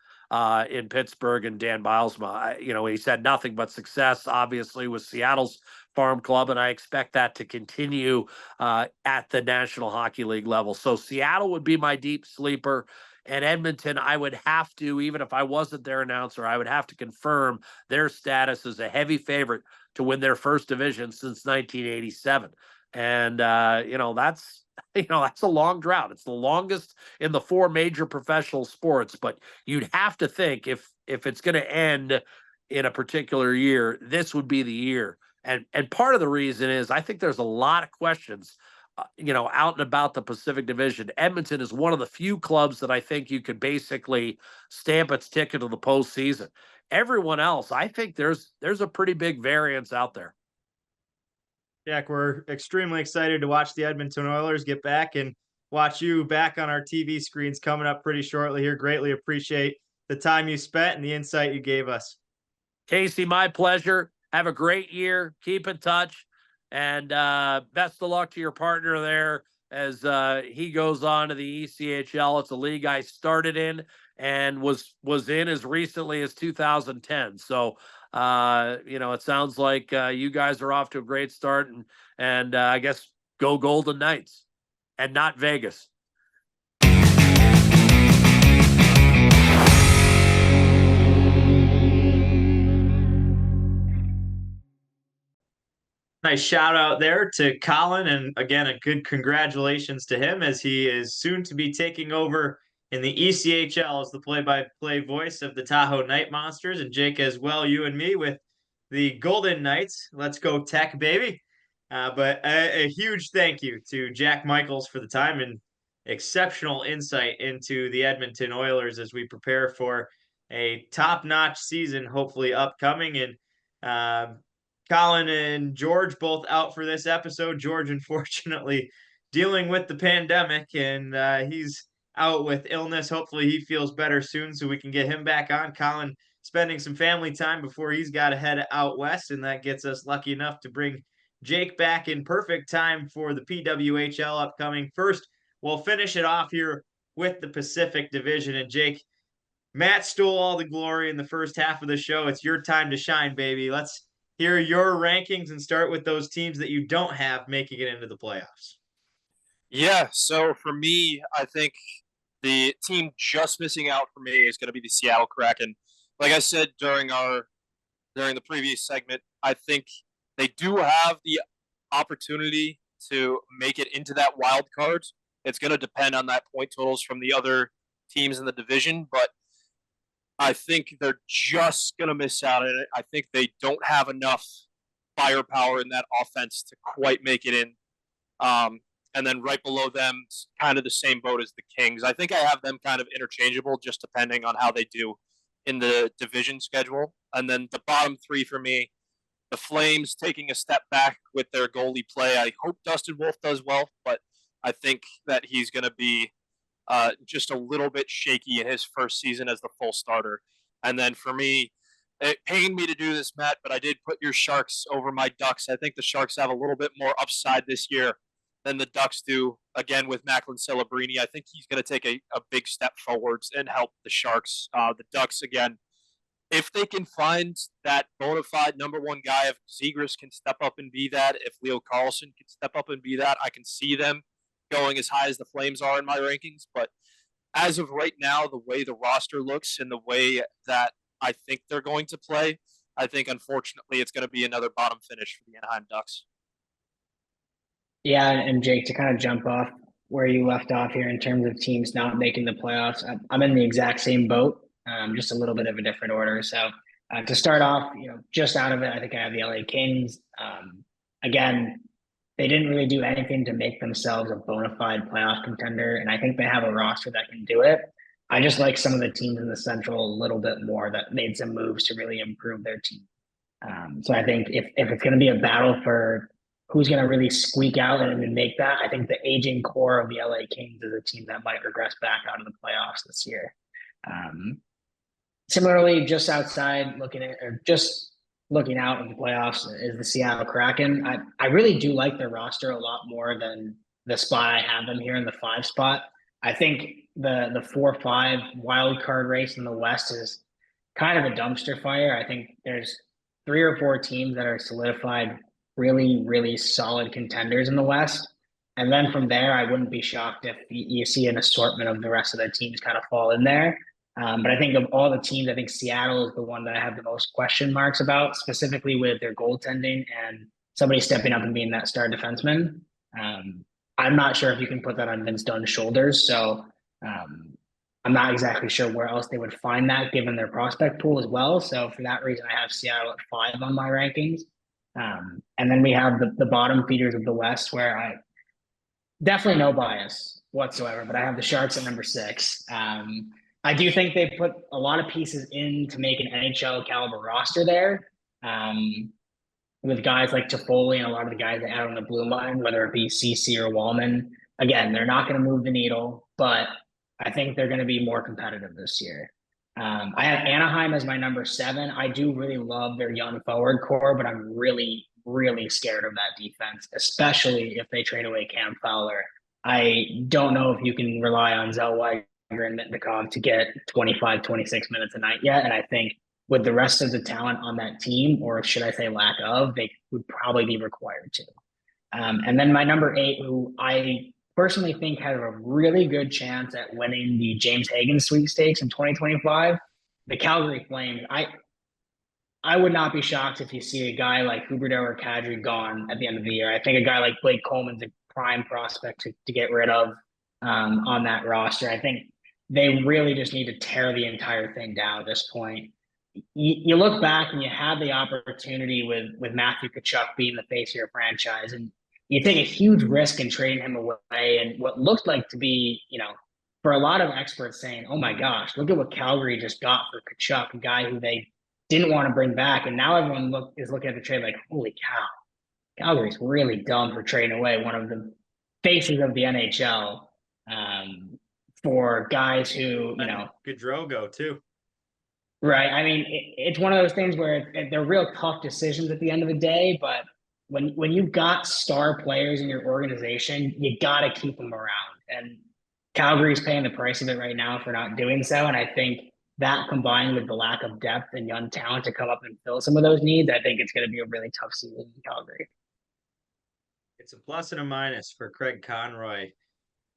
in Pittsburgh, and Dan Bilesma. He's had nothing but success, obviously, with Seattle's farm club, and I expect that to continue at the National Hockey League level. So Seattle would be my deep sleeper. And Edmonton, I would have to, even if I wasn't their announcer, I would have to confirm their status as a heavy favorite to win their first division since 1987. And, that's a long drought. It's the longest in the 4 major professional sports, but you'd have to think if it's going to end in a particular year, this would be the year. And part of the reason is I think there's a lot of questions, out and about the Pacific Division. Edmonton is one of the few clubs that I think you could basically stamp its ticket to the postseason. Everyone else, I think there's a pretty big variance out there. Jack, we're extremely excited to watch the Edmonton Oilers get back and watch you back on our TV screens coming up pretty shortly here. Greatly appreciate the time you spent and the insight you gave us. Casey, my pleasure. Have a great year. Keep in touch. And best of luck to your partner there as he goes on to the ECHL. It's a league I started in and was in as recently as 2010. So, it sounds like you guys are off to a great start, and I guess go Golden Knights and not Vegas. Nice shout out there to Colin, and again, a good congratulations to him as he is soon to be taking over in the ECHL as the play-by-play voice of the Tahoe Night Monsters, and Jake as well, you and me with the Golden Knights. Let's go Tech, baby. But a huge thank you to Jack Michaels for the time and exceptional insight into the Edmonton Oilers as we prepare for a top-notch season, hopefully upcoming. And Colin and George both out for this episode. George, unfortunately, dealing with the pandemic, and he's out with illness. Hopefully he feels better soon so we can get him back on. Colin spending some family time before he's got to head out west, and that gets us lucky enough to bring Jake back in perfect time for the PWHL upcoming. First, we'll finish it off here with the Pacific Division. And Jake, Matt stole all the glory in the first half of the show. It's your time to shine, baby. Let's hear your rankings and start with those teams that you don't have making it into the playoffs. Yeah, so for me, I think the team just missing out for me is going to be the Seattle Kraken. Like I said during the previous segment, I think They do have the opportunity to make it into that wild card. It's going to depend on that point totals from the other teams in the division, but I think they're just going to miss out on it. I think they don't have enough firepower in that offense to quite make it in. And then right below them, kind of the same boat as the Kings. I think I have them kind of interchangeable, just depending on how they do in the division schedule. And then the bottom three for me, the Flames taking a step back with their goalie play. I hope Dustin Wolf does well, but I think that he's going to be just a little bit shaky in his first season as the full starter. And then for me, it pained me to do this, Matt, but I did put your Sharks over my Ducks. I think the Sharks have a little bit more upside this year than the Ducks do. Again, with Macklin Celebrini, I think he's going to take a big step forwards and help the Sharks. The Ducks, again, if they can find that bona fide number one guy, if Zegras can step up and be that, if Leo Carlsson can step up and be that, I can see them going as high as the Flames are in my rankings. But as of right now, the way the roster looks and the way that I think they're going to play, I think, unfortunately, it's going to be another bottom finish for the Anaheim Ducks. Yeah, and Jake, to kind of jump off where you left off here in terms of teams not making the playoffs, I'm in the exact same boat, just a little bit of a different order. So to start off, just out of it, I think I have the LA Kings. Again, they didn't really do anything to make themselves a bona fide playoff contender, and I think they have a roster that can do it. I just like some of the teams in the Central a little bit more that made some moves to really improve their team. So I think if it's going to be a battle for who's going to really squeak out and make that, I think the aging core of the LA Kings is a team that might regress back out of the playoffs this year. Similarly, just outside looking out of the playoffs is the Seattle Kraken. I really do like their roster a lot more than the spot I have them here in the 5 spot. I think the 4-5 wild card race in the West is kind of a dumpster fire. I think there's 3 or 4 teams that are solidified really, really solid contenders in the West. And then from there, I wouldn't be shocked if you see an assortment of the rest of the teams kind of fall in there. But I think of all the teams, I think Seattle is the one that I have the most question marks about, specifically with their goaltending and somebody stepping up and being that star defenseman. I'm not sure if you can put that on Vince Dunn's shoulders. So I'm not exactly sure where else they would find that given their prospect pool as well. So for that reason, I have Seattle at 5 on my rankings. And then we have the bottom feeders of the West, where I definitely no bias whatsoever, but I have the Sharks at number 6. I do think they put a lot of pieces in to make an NHL caliber roster there, with guys like Toffoli and a lot of the guys they had on the blue line, whether it be CC or Wallman. Again, they're not going to move the needle, but I think they're going to be more competitive this year. I have Anaheim as my number 7. I do really love their young forward core, but I'm really, really scared of that defense, especially if they trade away Cam Fowler. I don't know if you can rely on Zellweger and Mitnikov to get 25, 26 minutes a night yet. And I think with the rest of the talent on that team, or should I say lack of, they would probably be required to. And then my number 8, who I personally think has a really good chance at winning the James Hagan sweepstakes in 2025, the Calgary Flames. I would not be shocked if you see a guy like Huberdeau or Kadri gone at the end of the year. I think a guy like Blake Coleman's a prime prospect to get rid of on that roster. I think they really just need to tear the entire thing down at this point. You look back and you have the opportunity with Matthew Tkachuk being the face of your franchise, and you take a huge risk in trading him away. And what looked like to be, for a lot of experts saying, oh my gosh, look at what Calgary just got for Tkachuk, a guy who they didn't want to bring back. And now everyone is looking at the trade like, holy cow, Calgary's really dumb for trading away one of the faces of the NHL for guys who, Gaudreau too. Right. I mean, it's one of those things where they're real tough decisions at the end of the day, but when you've got star players in your organization, you got to keep them around. And Calgary's paying the price of it right now for not doing so. And I think that, combined with the lack of depth and young talent to come up and fill some of those needs, I think it's going to be a really tough season in Calgary. It's a plus and a minus for Craig Conroy.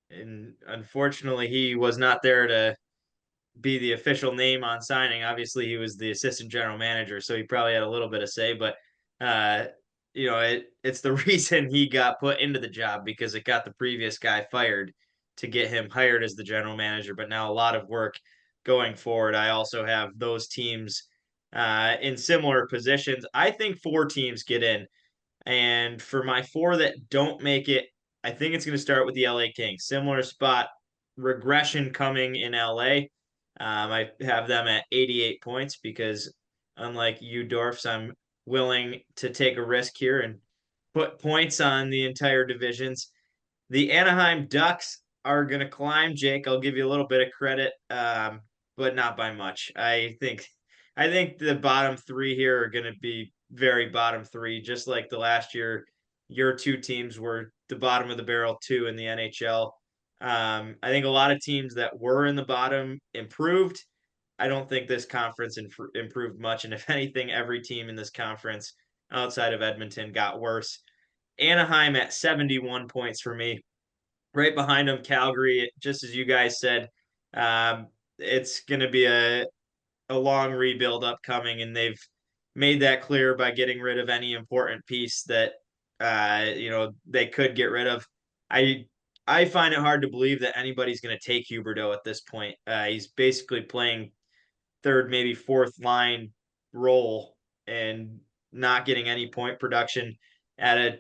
And unfortunately, he was not there to be the official name on signing. Obviously, he was the assistant general manager, so he probably had a little bit of say. But it's the reason he got put into the job, because it got the previous guy fired to get him hired as the general manager. But now a lot of work going forward. I also have those teams in similar positions. I think 4 teams get in. And for my 4 that don't make it, I think it's going to start with the LA Kings. Similar spot, regression coming in LA. I have them at 88 points because, unlike you, Dorfs, I'm willing to take a risk here and put points on the entire divisions. The Anaheim Ducks are going to climb. Jake, I'll give you a little bit of credit, but not by much. I think the bottom 3 here are going to be very bottom 3, just like the last year. Your 2 teams were the bottom of the barrel 2 in the NHL. I think a lot of teams that were in the bottom improved. I don't think this conference improved much. And if anything, every team in this conference outside of Edmonton got worse. Anaheim at 71 points for me. Right behind them, Calgary, just as you guys said. It's going to be a long rebuild upcoming, and they've made that clear by getting rid of any important piece that they could get rid of. I find it hard to believe that anybody's going to take Huberdeau at this point. He's basically playing third, maybe fourth line role and not getting any point production at a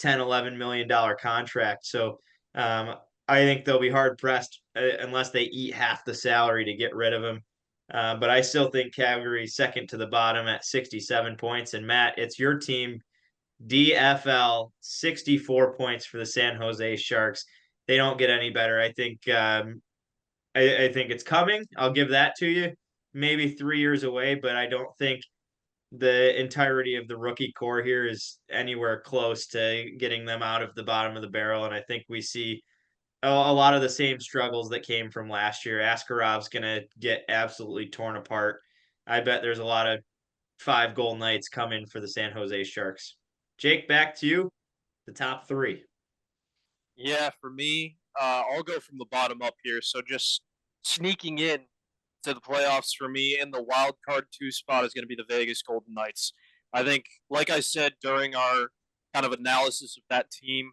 $10-11 million contract. So I think they'll be hard pressed unless they eat half the salary to get rid of him. But I still think Calgary second to the bottom at 67 points. And Matt, it's your team. DFL 64 points for the San Jose Sharks. They don't get any better. I think I think it's coming. I'll give that to you. Maybe 3 years away, but I don't think the entirety of the rookie core here is anywhere close to getting them out of the bottom of the barrel. And I think we see a lot of the same struggles that came from last year. Askarov's going to get absolutely torn apart. I bet there's a lot of 5-goal nights coming for the San Jose Sharks. Jake, back to you. The top 3. Yeah, for me, I'll go from the bottom up here. So just sneaking in to the playoffs for me in the wild card 2 spot is going to be the Vegas Golden Knights. I think, like I said during our kind of analysis of that team,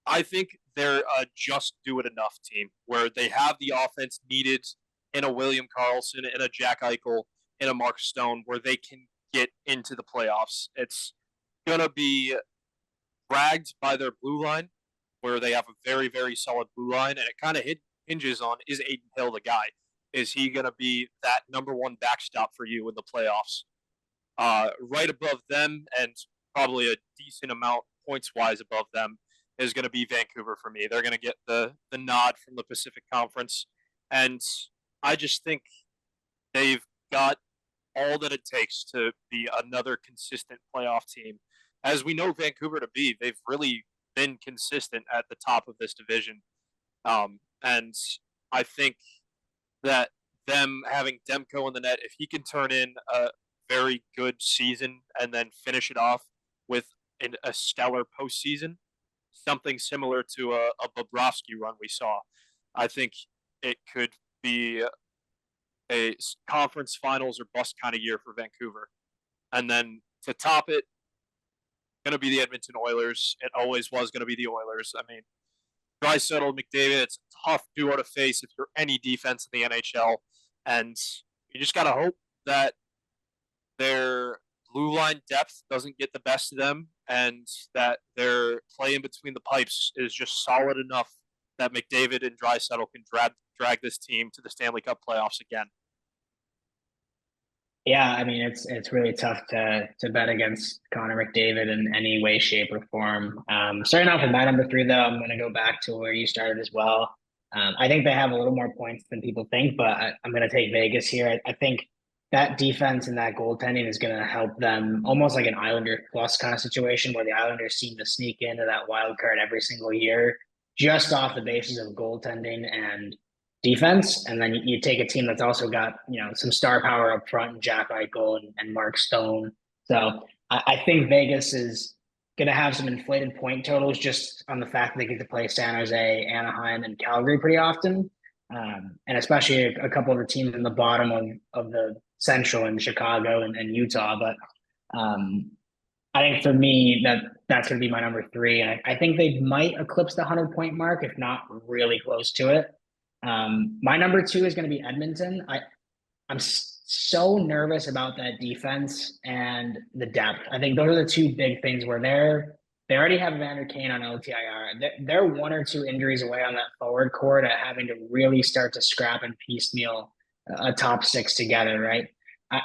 I think they're a just do it enough team where they have the offense needed in a William Karlsson, in a Jack Eichel, in a Mark Stone, where they can get into the playoffs. It's going to be dragged by their blue line, where they have a very, very solid blue line, and it kind of hinges on, is Aiden Hill the guy? Is he going to be that number 1 backstop for you in the playoffs? Right above them, and probably a decent amount points-wise above them, is going to be Vancouver for me. They're going to get the nod from the Pacific Conference, and I just think they've got all that it takes to be another consistent playoff team. As we know Vancouver to be, they've really been consistent at the top of this division. And I think that them having Demko in the net, if he can turn in a very good season and then finish it off with a stellar postseason, something similar to a Bobrovsky run we saw, I think it could be a conference finals or bust kind of year for Vancouver. And then to top it, going to be the Edmonton Oilers. It always was going to be the Oilers. I mean, Draisaitl, McDavid, it's a tough duo to face if you're any defense in the NHL. And you just got to hope that their blue line depth doesn't get the best of them and that their play in between the pipes is just solid enough that McDavid and Draisaitl can drag this team to the Stanley Cup playoffs again. Yeah, I mean it's really tough to bet against Connor McDavid in any way, shape, or form. Starting off with my number 3, though, I'm going to go back to where you started as well. I think they have a little more points than people think, but I'm going to take Vegas here. I think that defense and that goaltending is going to help them, almost like an Islander plus kind of situation where the Islanders seem to sneak into that wild card every single year, just off the basis of goaltending and defense. And then you take a team that's also got, some star power up front, Jack Eichel and Mark Stone. So I think Vegas is going to have some inflated point totals just on the fact that they get to play San Jose, Anaheim, and Calgary pretty often. And especially a couple of the teams in the bottom of the Central in Chicago and Utah. But I think for me that's going to be my number three, and I think they might eclipse the 100 point mark, if not really close to it. My number two is going to be Edmonton. I'm so nervous about that defense and the depth. I think those are the two big things where they already have Vander Kane on LTIR. They're one or two injuries away on that forward core to having to really start to scrap and piecemeal a top six together, right? I,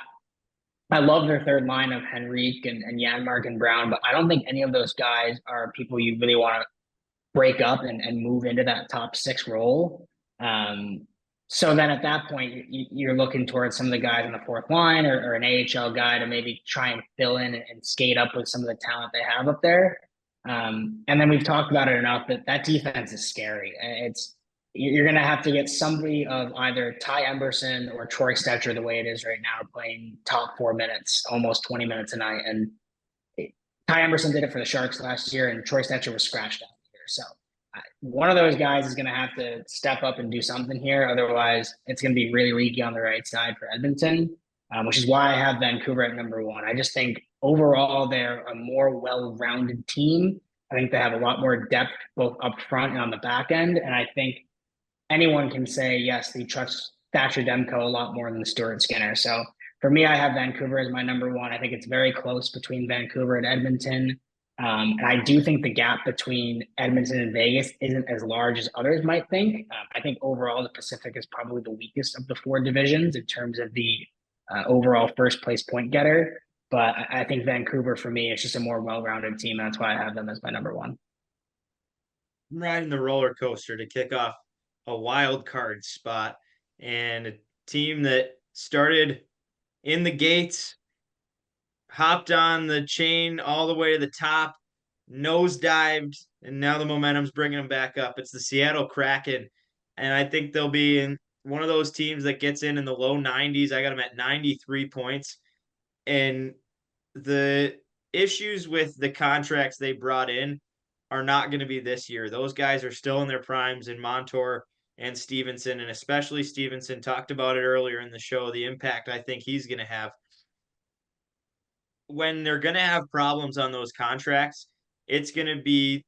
I love their third line of Henrique and Janmark and Brown, but I don't think any of those guys are people you really want to break up and move into that top six role. So then at that point, you're looking towards some of the guys on the fourth line or an AHL guy to maybe try and fill in and skate up with some of the talent they have up there. And then we've talked about it enough that defense is scary. You're going to have to get somebody of either Ty Emberson or Troy Stetcher the way it is right now, playing top 4 minutes, almost 20 minutes a night. And Ty Emberson did it for the Sharks last year, and Troy Stetcher was scratched out here. So one of those guys is going to have to step up and do something here. Otherwise, it's going to be really leaky on the right side for Edmonton, which is why I have Vancouver at number one. I just think overall they're a more well-rounded team. I think they have a lot more depth both up front and on the back end. And I think anyone can say, yes, they trust Thatcher Demko a lot more than Stuart Skinner. So for me, I have Vancouver as my number one. I think it's very close between Vancouver and Edmonton. And I do think the gap between Edmonton and Vegas isn't as large as others might think. I think overall the Pacific is probably the weakest of the four divisions in terms of the overall first place point getter. But I think Vancouver, for me, is just a more well-rounded team. That's why I have them as my number one. I'm riding the roller coaster to kick off a wild card spot, and a team that started in the gates, hopped on the chain all the way to the top, nosedived, and now the momentum's bringing them back up. It's the Seattle Kraken, and I think they'll be in one of those teams that gets in the low 90s. I got them at 93 points, and the issues with the contracts they brought in are not going to be this year. Those guys are still in their primes in Montour and Stevenson, and especially Stevenson. Talked about it earlier in the show, the impact I think he's going to have. When they're going to have problems on those contracts, it's going to be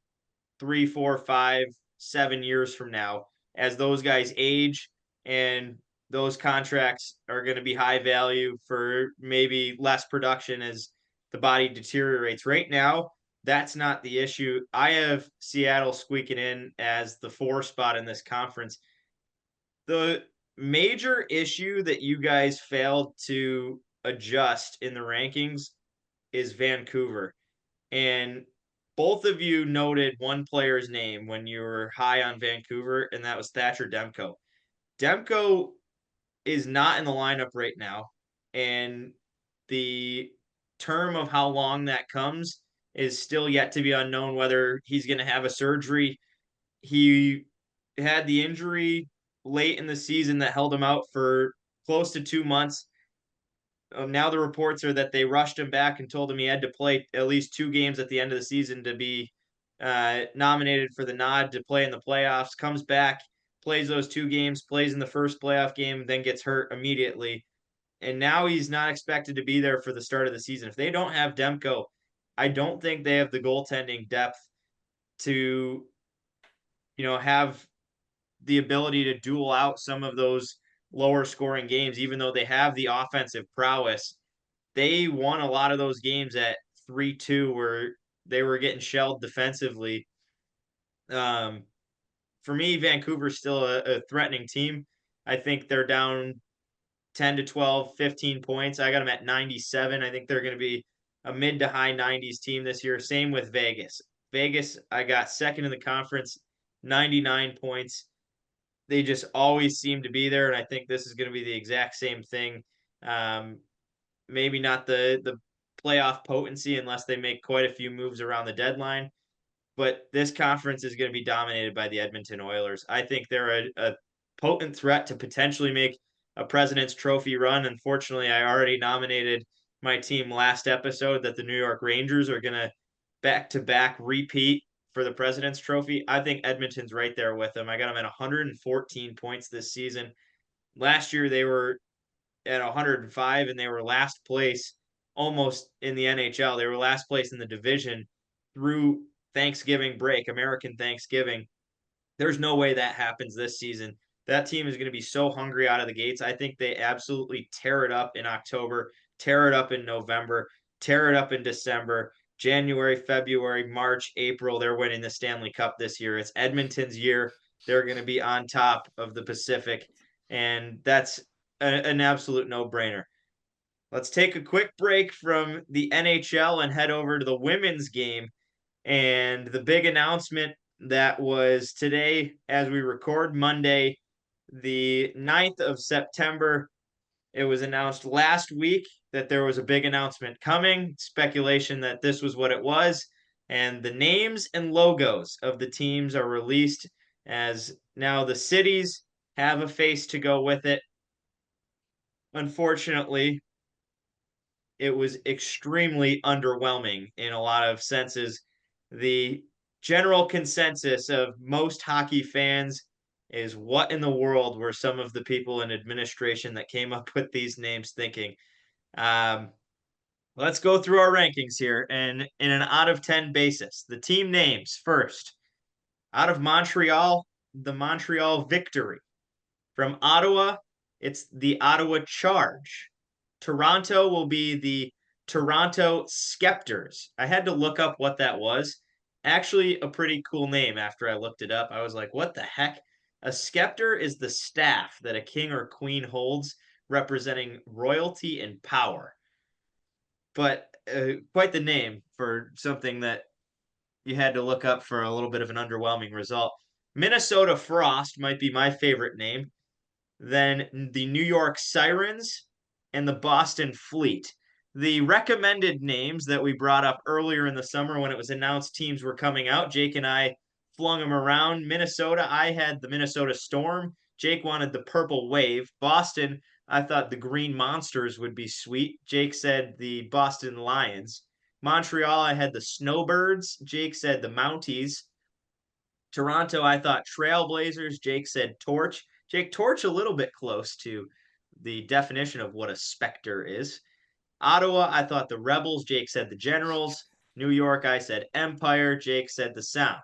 3, 4, 5, 7 years from now as those guys age, and those contracts are going to be high value for maybe less production as the body deteriorates. Right now, that's not the issue. I have Seattle squeaking in as the 4 spot in this conference. The major issue that you guys failed to adjust in the rankings is Vancouver. And both of you noted one player's name when you were high on Vancouver, and that was Thatcher Demko. Demko is not in the lineup right now, and the term of how long that comes is still yet to be unknown, whether he's going to have a surgery. He had the injury late in the season that held him out for close to 2 months. Now the reports are that they rushed him back and told him he had to play at least 2 games at the end of the season to be nominated for the nod to play in the playoffs. Comes back, plays those 2 games, plays in the first playoff game, then gets hurt immediately. And now he's not expected to be there for the start of the season. If they don't have Demko, I don't think they have the goaltending depth to, have the ability to duel out some of those lower scoring games, even though they have the offensive prowess. They won a lot of those games at 3-2 where they were getting shelled defensively. For me, Vancouver's still a threatening team. I think they're down 10 to 12, 15 points. I got them at 97. I think they're going to be a mid to high 90s team this year. Same with Vegas. Vegas, I got second in the conference, 99 points. They just always seem to be there, and I think this is going to be the exact same thing. Maybe not the playoff potency unless they make quite a few moves around the deadline, but this conference is going to be dominated by the Edmonton Oilers. I think they're a potent threat to potentially make a President's Trophy run. Unfortunately, I already nominated my team last episode that the New York Rangers are going to back-to-back repeat for the President's Trophy. I think Edmonton's right there with them. I got them at 114 points this season. Last year, they were at 105, and they were last place almost in the NHL. They were last place in the division through Thanksgiving break, American Thanksgiving. There's no way that happens this season. That team is going to be so hungry out of the gates. I think they absolutely tear it up in October, tear it up in November, tear it up in December, January, February, March, April. They're winning the Stanley Cup this year. It's Edmonton's year. They're going to be on top of the Pacific, and that's an absolute no-brainer. Let's take a quick break from the NHL and head over to the women's game. And the big announcement that was today, as we record Monday, the 9th of September. It was announced last week that there was a big announcement coming, speculation that this was what it was. And the names and logos of the teams are released, as now the cities have a face to go with it. Unfortunately, it was extremely underwhelming in a lot of senses. The general consensus of most hockey fans is, what in the world were some of the people in administration that came up with these names thinking? Let's go through our rankings here, and in an out of 10 basis. The team names first. Out of Montreal, the Montreal Victory. From Ottawa, it's the Ottawa Charge. Toronto will be the Toronto Skepters. I had to look up what that was. Actually, a pretty cool name after I looked it up. I was like, what the heck? A scepter is the staff that a king or queen holds, representing royalty and power. But quite the name for something that you had to look up for a little bit of an underwhelming result. Minnesota Frost might be my favorite name. Then the New York Sirens and the Boston Fleet. The recommended names that we brought up earlier in the summer when it was announced teams were coming out, Jake and I flung them around. Minnesota, I had the Minnesota Storm. Jake wanted the Purple Wave. Boston, I thought the Green Monsters would be sweet. Jake said the Boston Lions. Montreal, I had the Snowbirds. Jake said the Mounties. Toronto, I thought Trailblazers. Jake said Torch. Jake, Torch a little bit close to the definition of what a specter is. Ottawa, I thought the Rebels. Jake said the Generals. New York, I said Empire. Jake said the Sound.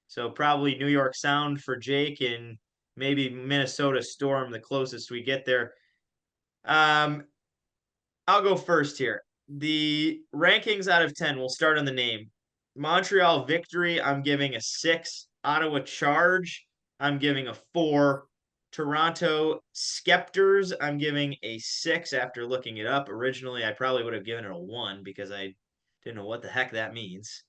So probably New York Sound for Jake, and maybe Minnesota Storm, the closest we get there. I'll go first here. The rankings out of 10, we'll start on the name. Montreal Victory, I'm giving a 6. Ottawa Charge, I'm giving a 4. Toronto Skepters, I'm giving a 6 after looking it up. Originally, I probably would have given it a 1 because I didn't know what the heck that means.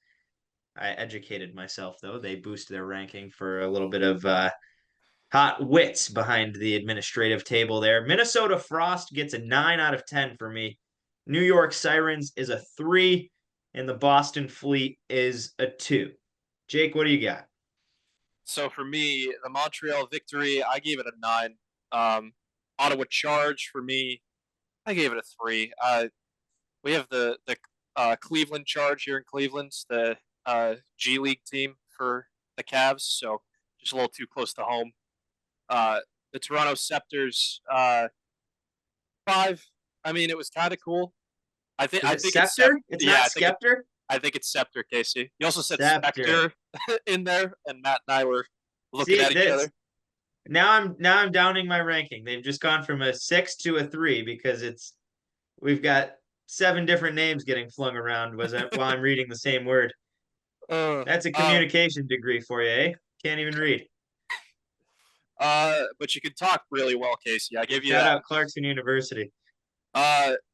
I educated myself, though. They boost their ranking for a little bit of hot wits behind the administrative table there. Minnesota Frost gets a 9 out of 10 for me. New York Sirens is a 3, and the Boston Fleet is a 2. Jake, what do you got? So for me, the Montreal Victory, I gave it a 9. Ottawa Charge, for me, I gave it a 3. We have the Cleveland Charge here in Cleveland, the G League team for the Cavs, so just a little too close to home. The Toronto Scepters, 5. I mean, it was kind of cool. I think Scepter? It's not Skepter? I think it's Scepter, Casey. You also said Scepter. Spectre in there, and Matt and I were looking at each other. Now I'm downing my ranking. They've just gone from a 6 to a 3 because we've got 7 different names getting flung around while I'm reading the same word. That's a communication degree for you, eh? Can't even read. But you can talk really well, Casey. I gave you Shout out Clarkson University.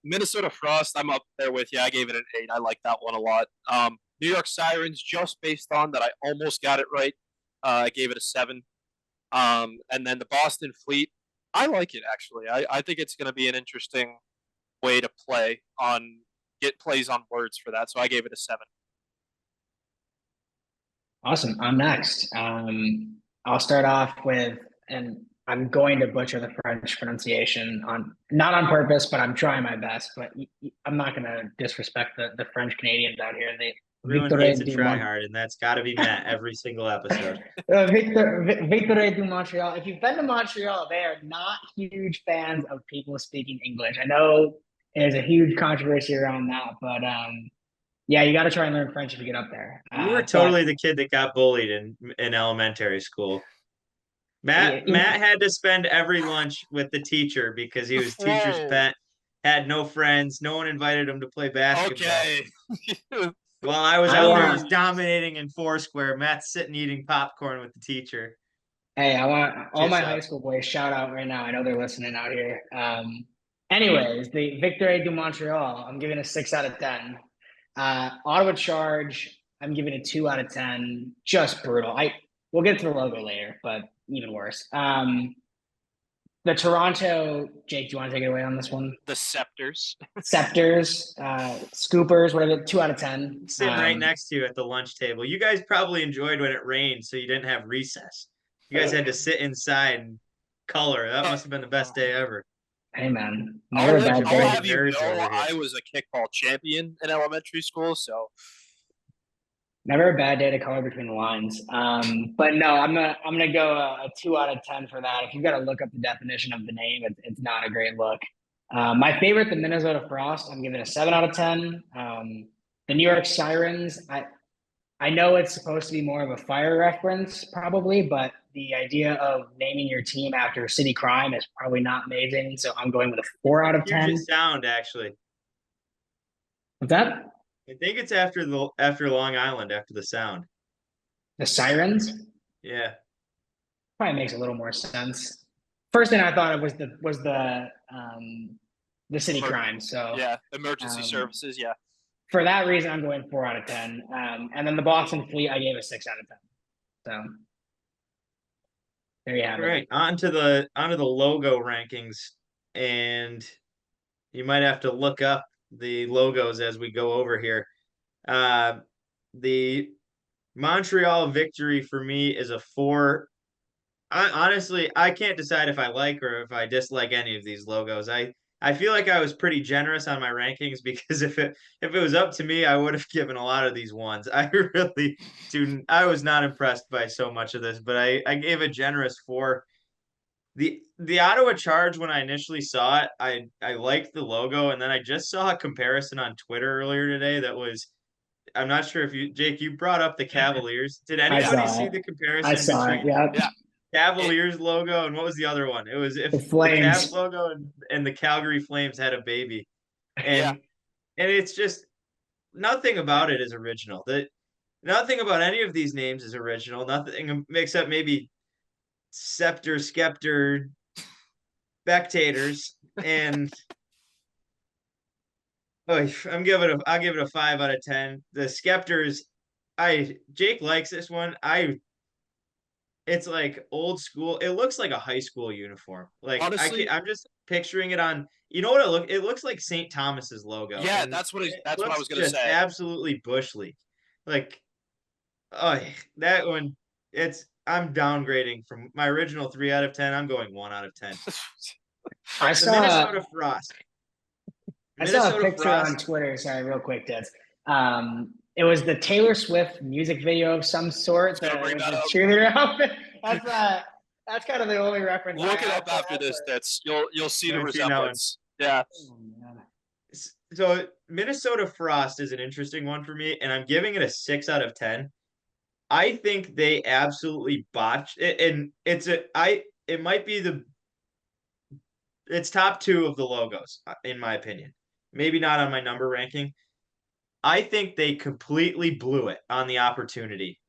Minnesota Frost, I'm up there with you. I gave it an 8. I like that one a lot. New York Sirens, just based on that I almost got it right, I gave it a 7. And then the Boston Fleet, I like it, actually. I think it's going to be an interesting way to get plays on words for that, so I gave it a 7. Awesome. I'm next. I'll start off with, and I'm going to butcher the French pronunciation not on purpose, but I'm trying my best. But I'm not going to disrespect the French Canadians out here. Everyone needs to try hard, and that's got to be Matt every single episode. Victory du Montreal. If you've been to Montreal, they are not huge fans of people speaking English. I know there's a huge controversy around that. But yeah, you got to try and learn French if you get up there. You were totally the kid that got bullied in elementary school. Matt had to spend every lunch with the teacher because he was teacher's pet, had no friends, no one invited him to play basketball. Okay. While I was out there just dominating in Foursquare, Matt's sitting eating popcorn with the teacher. Hey, I want all my high school boys shout out right now. I know they're listening out here. Anyways, the Victoire du Montreal, I'm giving a 6 out of 10. Ottawa Charge, I'm giving a 2 out of 10. Just brutal. We'll get to the logo later, but even worse. The Toronto, Jake, do you want to take it away on this one? The Scepters. Scepters, Scoopers, whatever, 2 out of 10. Sitting right next to you at the lunch table. You guys probably enjoyed when it rained, so you didn't have recess. You guys had to sit inside and color. That must have been the best day ever. Hey, man. I'll have you know I was a kickball champion in elementary school, so. Never a bad day to color between the lines. But no, I'm gonna go a 2 out of 10 for that. If you've got to look up the definition of the name, it's not a great look. My favorite, the Minnesota Frost, I'm giving a 7 out of 10. The New York Sirens, I know it's supposed to be more of a fire reference, probably, but the idea of naming your team after a city crime is probably not amazing. So I'm going with a 4 out of 10. Puget Sound, actually. What's that? I think it's after Long Island, after the Sound. The Sirens? Yeah. Probably makes a little more sense. First thing I thought of was the city crime. So yeah, emergency services. Yeah. For that reason, I'm going 4 out of 10. And then the Boston Fleet, I gave a 6 out of 10. So there you have it. All right, onto the logo rankings, and you might have to look up the logos as we go over here. The Montreal victory for me is a 4. Honestly, I can't decide if I like or if I dislike any of these logos. I feel like I was pretty generous on my rankings because if it was up to me, I would have given a lot of these ones. I was not impressed by so much of this, but I gave a generous 4. The Ottawa Charge, when I initially saw it, I liked the logo, and then I just saw a comparison on Twitter earlier today that was, I'm not sure if Jake, you brought up the Cavaliers. Did anybody see the comparison? I saw it, yeah. Cavaliers logo, and what was the other one? It was if the Cavs logo and the Calgary Flames had a baby. And it's just, nothing about it is original. Nothing about any of these names is original. Nothing except maybe Scepter, Skepter, Spectators, and I'll give it a 5 out of 10. The Skepters, Jake likes this one. It's like old school. It looks like a high school uniform. Like, honestly, I'm just picturing it on. You know what it looks like St. Thomas's logo. Yeah, that's what I was going to say. Absolutely bush league. Like, that one. I'm downgrading from my original 3 out of 10. I'm going 1 out of 10. I saw Minnesota Frost. I saw a picture on Twitter. Sorry, real quick, Dad. It was the Taylor Swift music video of some sort. That was a cheerleader outfit. That's kind of the only reference. Look it up after this. You'll see the resemblance. Yeah. So Minnesota Frost is an interesting one for me, and I'm giving it a 6 out of 10. I think they absolutely botched it, and it might be it's top 2 of the logos in my opinion. Maybe not on my number ranking. I think they completely blew it on the opportunity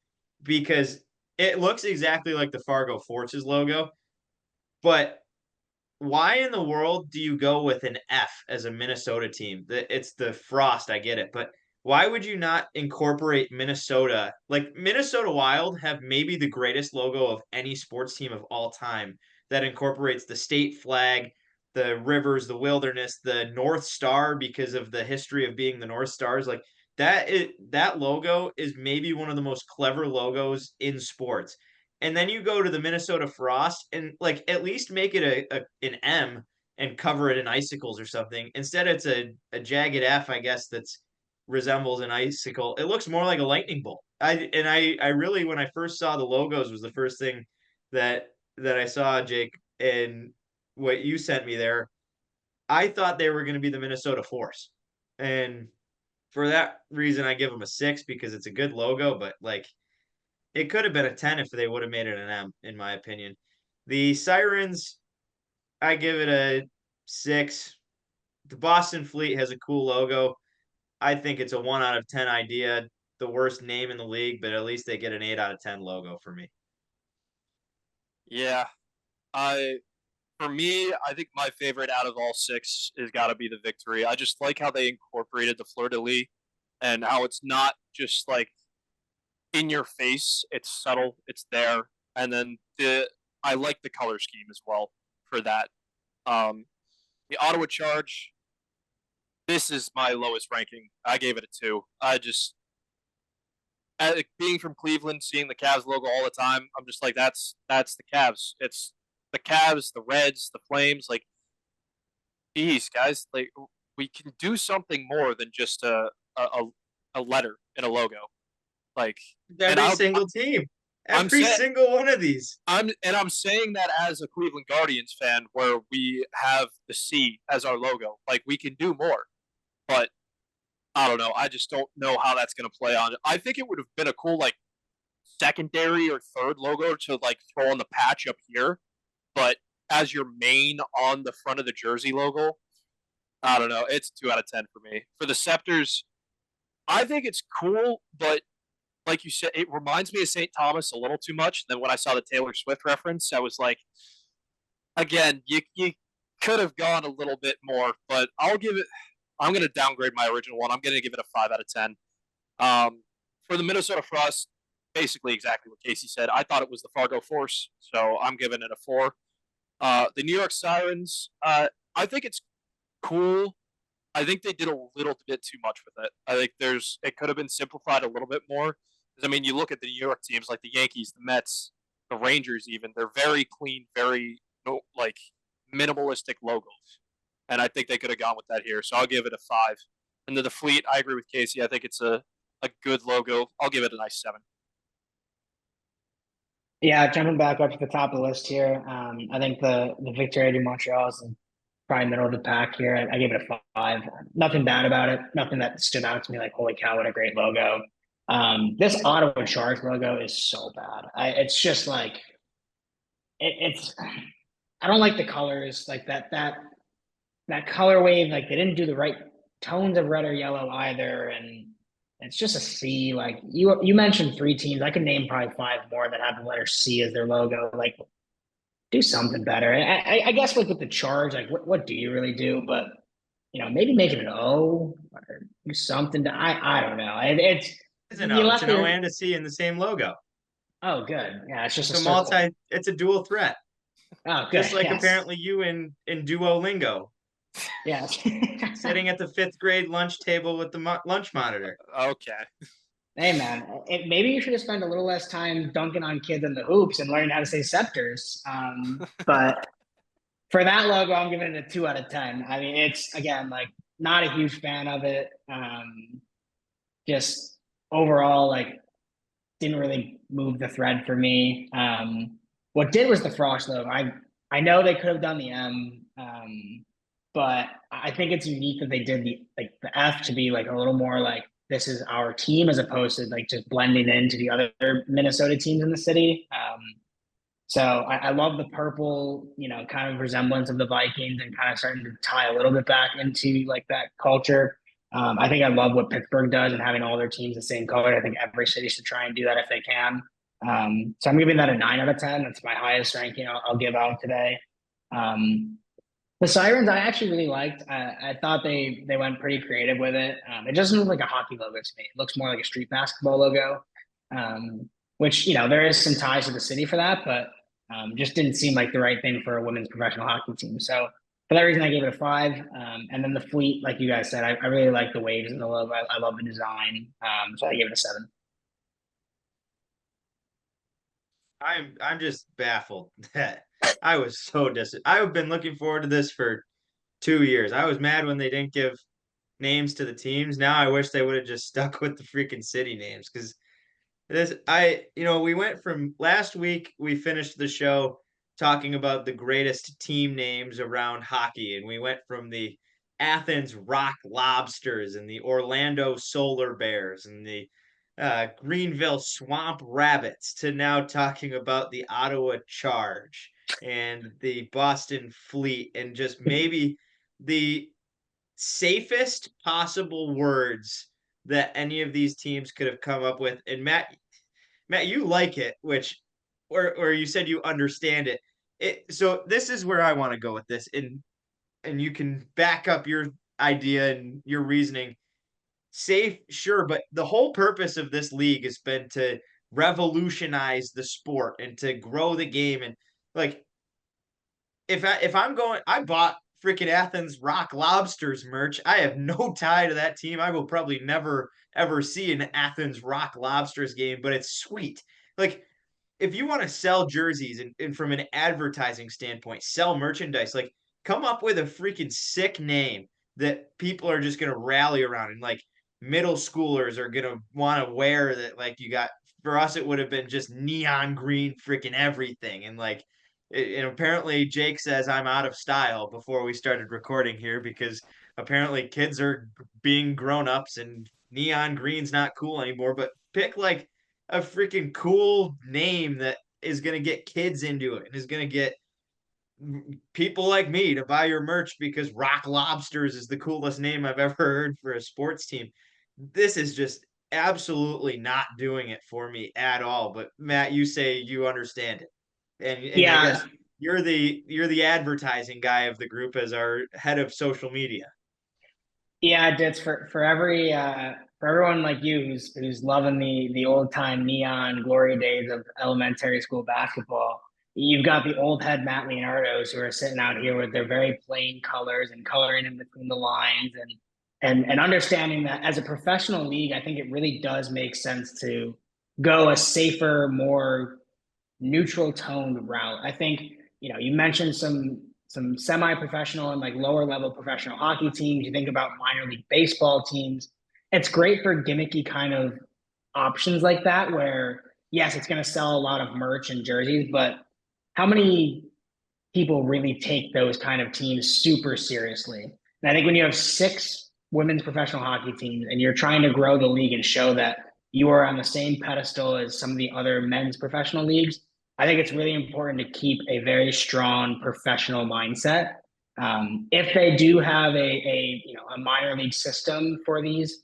because it looks exactly like the Fargo Forces logo, but why in the world do you go with an F as a Minnesota team? It's the Frost, I get it, but why would you not incorporate Minnesota? Like, Minnesota Wild have maybe the greatest logo of any sports team of all time that incorporates the state flag, the rivers, the wilderness, the North Star because of the history of being the North Stars. Like, that logo is maybe one of the most clever logos in sports. And then you go to the Minnesota Frost and, like, at least make it an M and cover it in icicles or something. Instead, it's a jagged F, I guess, that's resembles an icicle. It looks more like a lightning bolt. I really, when I first saw the logos, was the first thing that I saw, Jake, and what you sent me there. I thought they were going to be the Minnesota Force. And for that reason, I give them a 6 because it's a good logo, but like it could have been a 10 if they would have made it an M, in my opinion. The Sirens, I give it a 6. The Boston Fleet has a cool logo. I think it's a 1 out of 10 idea. The worst name in the league, but at least they get an 8 out of 10 logo for me. Yeah, for me, I think my favorite out of all 6 is got to be the Victory. I just like how they incorporated the fleur de lis and how it's not just like in your face. It's subtle. It's there. And then I like the color scheme as well for that. The Ottawa Charge, this is my lowest ranking. I gave it a 2. Being from Cleveland, seeing the Cavs logo all the time, I'm just like, that's the Cavs. It's the Cavs, the Reds, the Flames. Like, geez, guys, like we can do something more than just a letter in a logo. Like every single team, every single one of these. I'm saying that as a Cleveland Guardians fan, where we have the C as our logo. Like, we can do more, but I don't know. I just don't know how that's going to play on. I think it would have been a cool like secondary or third logo to like throw on the patch up here, but as your main on the front of the jersey logo, I don't know. It's 2 out of 10 for me. For the Scepters, I think it's cool, but like you said, it reminds me of St. Thomas a little too much. Then when I saw the Taylor Swift reference, I was like, again, you could have gone a little bit more, but I'm going to downgrade my original one. I'm going to give it a 5 out of 10. For the Minnesota Frost, basically exactly what Casey said. I thought it was the Fargo Force, so I'm giving it a 4. The New York Sirens, I think it's cool. I think they did a little bit too much with it. I think it could have been simplified a little bit more. Because, I mean, you look at the New York teams like the Yankees, the Mets, the Rangers even. They're very clean, very, like, minimalistic logos. And I think they could have gone with that here. So I'll give it a 5. And then the Fleet, I agree with Casey. I think it's a good logo. I'll give it a nice 7. Yeah, jumping back up to the top of the list here. I think the Victoria du Montreal is probably middle of the pack here. I gave it a 5. Nothing bad about it. Nothing that stood out to me like, holy cow, what a great logo. This Ottawa Sharks logo is so bad. It's just like it's. I don't like the colors like that color wave. Like they didn't do the right tones of red or yellow either, and it's just a C. Like you mentioned 3 teams. I could name probably 5 more that have the letter C as their logo. Like, do something better. I guess with the Charge, like what do you really do? But maybe make it an O or do something. I don't know. It's an O. It's an O and a C in the same logo. Oh, good. Yeah, it's just It's a dual threat. Oh, good. Just like apparently you in Duolingo. Yeah. Sitting at the 5th grade lunch table with the lunch monitor. Okay. Hey, man, maybe you should have spent a little less time dunking on kids in the hoops and learning how to say Scepters. But for that logo, I'm giving it a 2 out of 10. I mean, it's, again, like, not a huge fan of it. Just overall, like, didn't really move the thread for me. What did was the Frost logo. I know they could have done the M, but I think it's unique that they did the F to be like a little more like, this is our team as opposed to like just blending into the other Minnesota teams in the city. So I love the purple, kind of resemblance of the Vikings and kind of starting to tie a little bit back into like that culture. I think I love what Pittsburgh does and having all their teams the same color. I think every city should try and do that if they can. So I'm giving that a 9 out of 10. That's my highest ranking I'll give out today. The Sirens, I actually really liked. I thought they went pretty creative with it. It doesn't look like a hockey logo to me. It looks more like a street basketball logo, which, there is some ties to the city for that, but just didn't seem like the right thing for a women's professional hockey team. So for that reason, I gave it a 5. And then the Fleet, like you guys said, I really like the waves in the logo. I love the design. So I gave it a 7. I'm just baffled that I was so I've been looking forward to this for 2 years. I was mad when they didn't give names to the teams. Now I wish they would have just stuck with the freaking city names because we went from last week, we finished the show talking about the greatest team names around hockey, and we went from the Athens Rock Lobsters and the Orlando Solar Bears and the Greenville Swamp Rabbits to now talking about the Ottawa Charge and the Boston Fleet, and just maybe the safest possible words that any of these teams could have come up with. And Matt, you like it, or you said you understand it. So this is where I want to go with this, and you can back up your idea and your reasoning. Safe, sure, but the whole purpose of this league has been to revolutionize the sport and to grow the game. And like, if I'm going, I bought freaking Athens Rock Lobsters merch. I have no tie to that team. I will probably never ever see an Athens Rock Lobsters game, but it's sweet. Like, if you want to sell jerseys and from an advertising standpoint, sell merchandise, like, come up with a freaking sick name that people are just going to rally around, and like middle schoolers are going to want to wear that. Like, you got, for us, it would have been just neon green freaking everything. And like, and apparently Jake says I'm out of style before we started recording here, because apparently kids are being grown ups and neon green's not cool anymore. But pick like a freaking cool name that is going to get kids into it and is going to get people like me to buy your merch, because Rock Lobsters is the coolest name I've ever heard for a sports team. This is just absolutely not doing it for me at all. But Matt, you say you understand it. And Yeah. I guess you're the advertising guy of the group as our head of social media. Yeah, it's for everyone like you who's loving the old time neon glory days of elementary school basketball. You've got the old head Matt Leonardos who are sitting out here with their very plain colors and coloring in between the lines, and understanding that as a professional league, I think it really does make sense to go a safer, more neutral toned route. I think, you mentioned some semi-professional and like lower level professional hockey teams. You think about minor league baseball teams. It's great for gimmicky kind of options like that, where yes, it's going to sell a lot of merch and jerseys, but how many people really take those kind of teams super seriously? And I think when you have 6 women's professional hockey teams and you're trying to grow the league and show that you are on the same pedestal as some of the other men's professional leagues, I think it's really important to keep a very strong professional mindset. If they do have a minor league system for these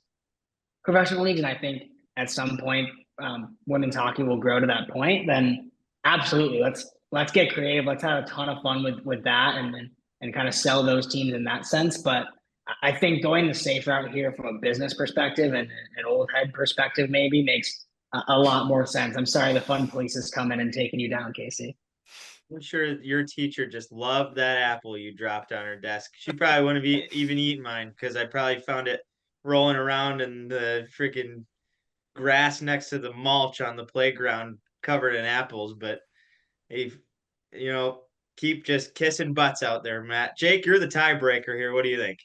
professional leagues, and I think at some point women's hockey will grow to that point, then absolutely let's get creative. Let's have a ton of fun with that, and kind of sell those teams in that sense. But I think going the safe route here from a business perspective and an old head perspective maybe makes a lot more sense. I'm sorry the fun police is coming and taking you down, Casey. I'm sure your teacher just loved that apple you dropped on her desk. She probably wouldn't have even eaten mine, because I probably found it rolling around in the freaking grass next to the mulch on the playground covered in apples. But if keep just kissing butts out there, Matt. Jake, you're the tiebreaker here. What do you think?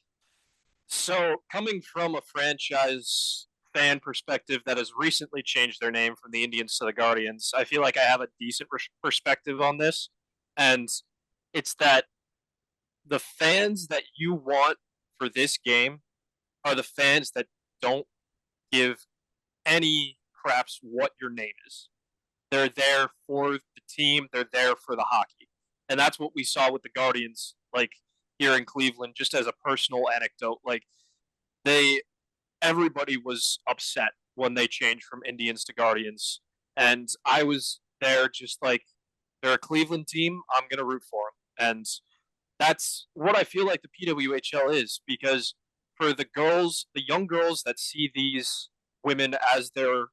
So, coming from a franchise fan perspective that has recently changed their name from the Indians to the Guardians, I feel like I have a decent perspective on this. And it's that the fans that you want for this game are the fans that don't give any craps what your name is. They're there for the team. They're there for the hockey. And that's what we saw with the Guardians, like here in Cleveland, just as a personal anecdote. Like, everybody was upset when they changed from Indians to Guardians. And I was there just like, they're a Cleveland team. I'm going to root for them. And that's what I feel like the PWHL is, because for the girls, the young girls that see these women as their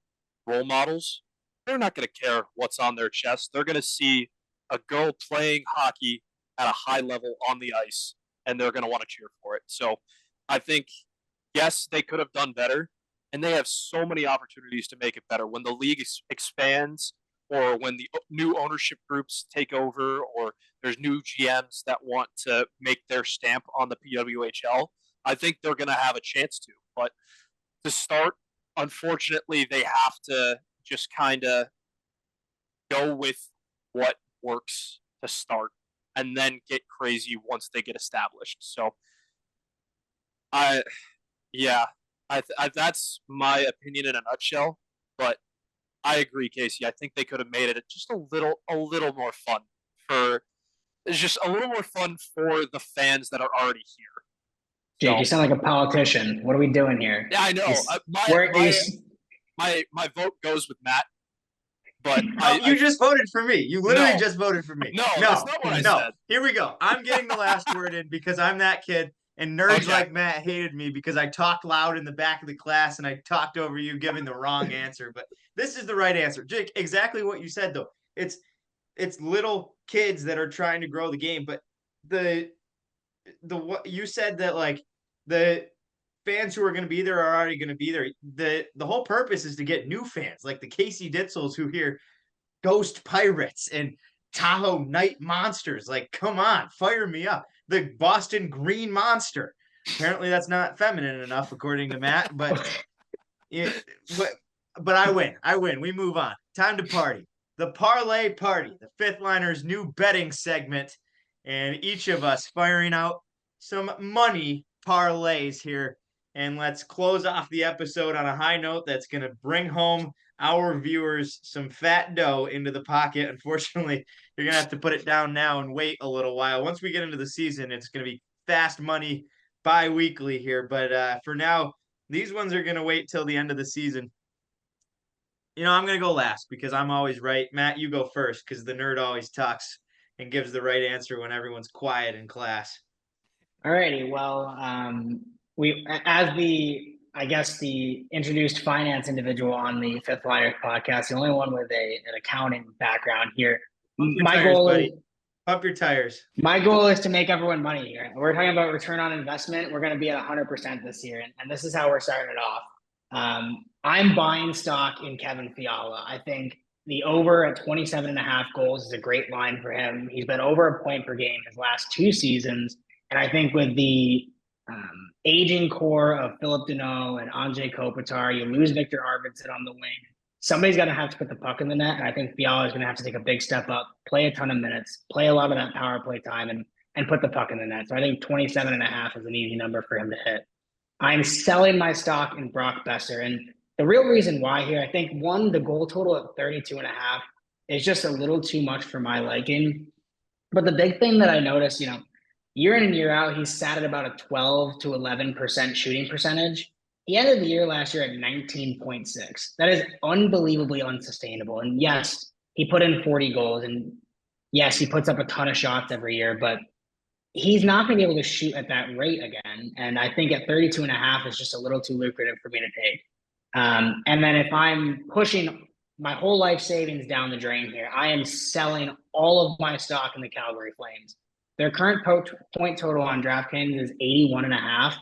role models, they're not going to care what's on their chest. They're going to see a girl playing hockey at a high level on the ice, and they're going to want to cheer for it. So I think, yes, they could have done better, and they have so many opportunities to make it better. When the league expands, or when the new ownership groups take over, or there's new GMs that want to make their stamp on the PWHL, I think they're going to have a chance to. But to start, unfortunately, they have to just kind of go with what works to start and then get crazy once they get established. So that's my opinion in a nutshell, but I agree, Casey. I think they could have made it just a little more fun it's just a little more fun for the fans that are already here. Jake, So, you sound like a politician. What are we doing here? yeah, I know. My vote goes with Matt, but you just voted for me. You literally just voted for me. No, that's not what I said. Here we go. I'm getting the last word in because I'm that kid, and nerds like Matt hated me because I talked loud in the back of the class and I talked over you giving the wrong answer. But this is the right answer. Jake, exactly what you said, though. It's little kids that are trying to grow the game, but what you said that like the fans who are going to be there are already going to be there. The whole purpose is to get new fans, like the Casey Ditzels who hear Ghost Pirates and Tahoe Night Monsters. Like, come on, fire me up. The Boston Green Monster. Apparently, that's not feminine enough, according to Matt. But I win. I win. We move on. Time to party. The Parlay Party, the Fifth Liners' new betting segment, and each of us firing out some money parlays here. And let's close off the episode on a high note that's going to bring home our viewers some fat dough into the pocket. Unfortunately, you're going to have to put it down now and wait a little while. Once we get into the season, it's going to be fast money bi-weekly here. But for now, these ones are going to wait till the end of the season. I'm going to go last because I'm always right. Matt, you go first because the nerd always talks and gives the right answer when everyone's quiet in class. All righty. Well, as the introduced finance individual on the Fifth Liners podcast, the only one with an accounting background here. Pump your tires. My goal is to make everyone money here. We're talking about return on investment. We're going to be at 100% this year, and this is how we're starting it off. I'm buying stock in Kevin Fiala. I think the over at 27.5 goals is a great line for him. He's been over a point per game his last 2 seasons. And I think with the aging core of Philip Deneau and Anze Kopitar, you lose Victor Arvidsson on the wing. Somebody's going to have to put the puck in the net. And I think Fiala is going to have to take a big step up, play a ton of minutes, play a lot of that power play time, and put the puck in the net. So I think 27.5 is an easy number for him to hit. I'm selling my stock in Brock Besser. And the real reason why here, I think, one, the goal total at 32.5 is just a little too much for my liking. But the big thing that I noticed, year in and year out, he's sat at about a 12 to 11% shooting percentage. He ended the year last year at 19.6. That is unbelievably unsustainable. And yes, he put in 40 goals. And yes, he puts up a ton of shots every year, but he's not going to be able to shoot at that rate again. And I think at 32.5 is just a little too lucrative for me to take. And then if I'm pushing my whole life savings down the drain here, I am selling all of my stock in the Calgary Flames. Their current point total on DraftKings is 81.5.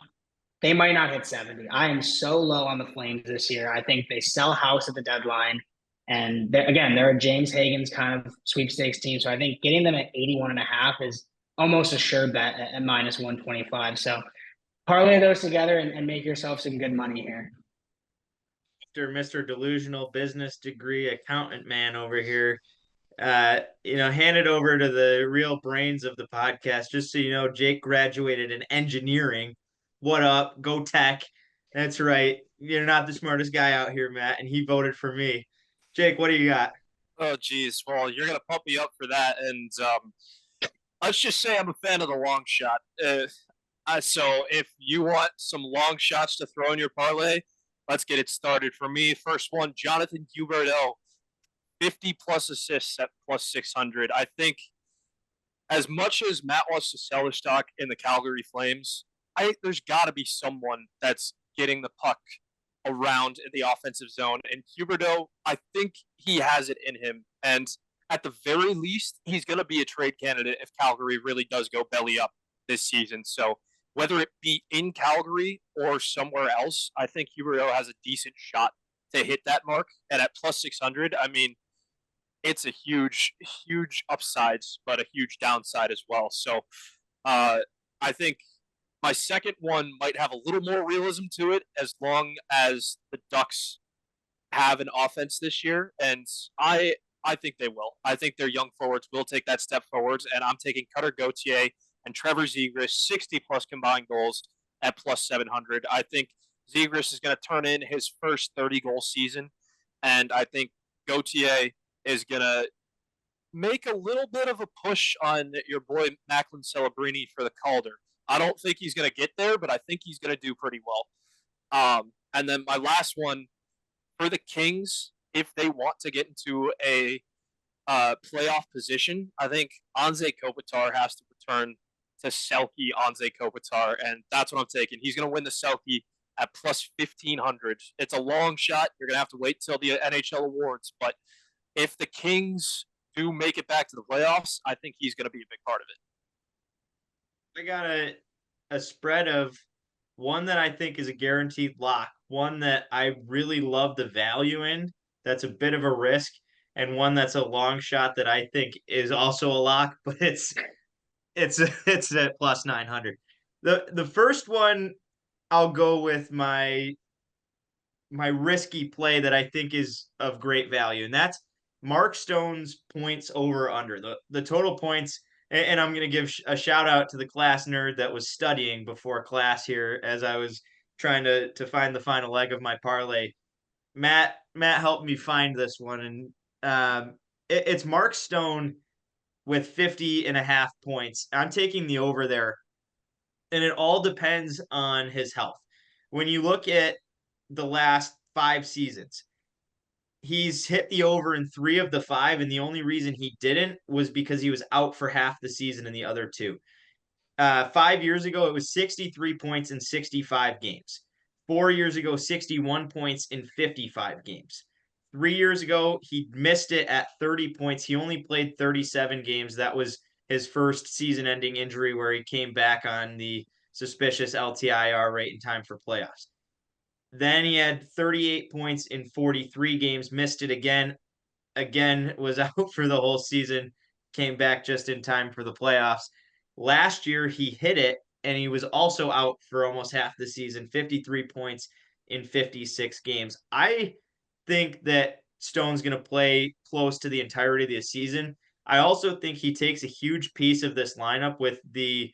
They might not hit 70. I am so low on the Flames this year. I think they sell house at the deadline. And they're a James Hagen's kind of sweepstakes team. So I think getting them at 81.5 is almost a sure bet at minus 125. So parlay those together and make yourself some good money here. Mr. Delusional Business Degree Accountant Man over here. Hand it over to the real brains of the podcast. Just so you know, Jake graduated in engineering. What up? Go Tech. That's right. You're not the smartest guy out here, Matt, and he voted for me. Jake, what do you got? Oh, geez. Well, you're going to pump me up for that. And let's just say I'm a fan of the long shot. So if you want some long shots to throw in your parlay, let's get it started. For me, first one, Jonathan Huberdeau, 50-plus assists at plus 600. I think as much as Matt wants to sell his stock in the Calgary Flames, there's got to be someone that's getting the puck around in the offensive zone. And Huberdeau, I think he has it in him. And at the very least, he's going to be a trade candidate if Calgary really does go belly up this season. So whether it be in Calgary or somewhere else, I think Huberdeau has a decent shot to hit that mark. And at plus 600, I mean, it's a huge, huge upside, but a huge downside as well. So I think my second one might have a little more realism to it as long as the Ducks have an offense this year. And I I think they will. I think their young forwards will take that step forwards, and I'm taking Cutter Gauthier and Trevor Zegras 60-plus combined goals at plus 700. I think Zegras is going to turn in his first 30-goal season, and I think Gauthier is going to make a little bit of a push on your boy Macklin Celebrini for the Calder. I don't think he's going to get there, but I think he's going to do pretty well. And then my last one for the Kings, if they want to get into a playoff position, I think Anze Kopitar has to return to Selke Anze Kopitar, and that's what I'm taking. He's going to win the Selke at plus 1,500. It's a long shot. You're going to have to wait till the NHL awards, but if the Kings do make it back to the playoffs, I think he's going to be a big part of it. I got a spread of one that I think is a guaranteed lock, one that I really love the value in, that's a bit of a risk, and one that's a long shot that I think is also a lock, but it's at plus 900. The first one, I'll go with my risky play that I think is of great value, and that's Mark Stone's points over under. The total points, and I'm going to give a shout out to the class nerd that was studying before class here as I was trying to find the final leg of my parlay. Matt helped me find this one, and it's Mark Stone with 50.5 points. I'm taking the over there, and it all depends on his health. When you look at the last 5 seasons, he's hit the over in 3 of the 5, and the only reason he didn't was because he was out for half the season in the other 2. 5 years ago, it was 63 points in 65 games. 4 years ago, 61 points in 55 games. 3 years ago, he missed it at 30 points. He only played 37 games. That was his first season-ending injury where he came back on the suspicious LTIR rate in time for playoffs. Then he had 38 points in 43 games, missed it again, was out for the whole season, came back just in time for the playoffs. Last year, he hit it, and he was also out for almost half the season, 53 points in 56 games. I think that Stone's going to play close to the entirety of the season. I also think he takes a huge piece of this lineup with the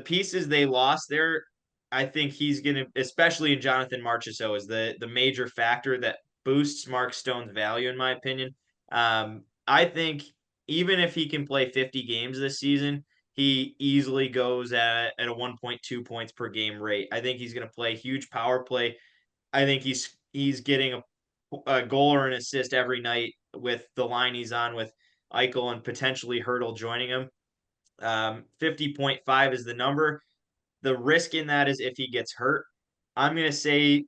pieces they lost there. I think he's going to, especially in Jonathan Marchessault, is the major factor that boosts Mark Stone's value, in my opinion. I think even if he can play 50 games this season, he easily goes at a 1.2 points per game rate. I think he's going to play huge power play. I think he's getting a goal or an assist every night with the line he's on with Eichel and potentially Hertl joining him. 50.5 is the number. The risk in that is if he gets hurt. I'm going to say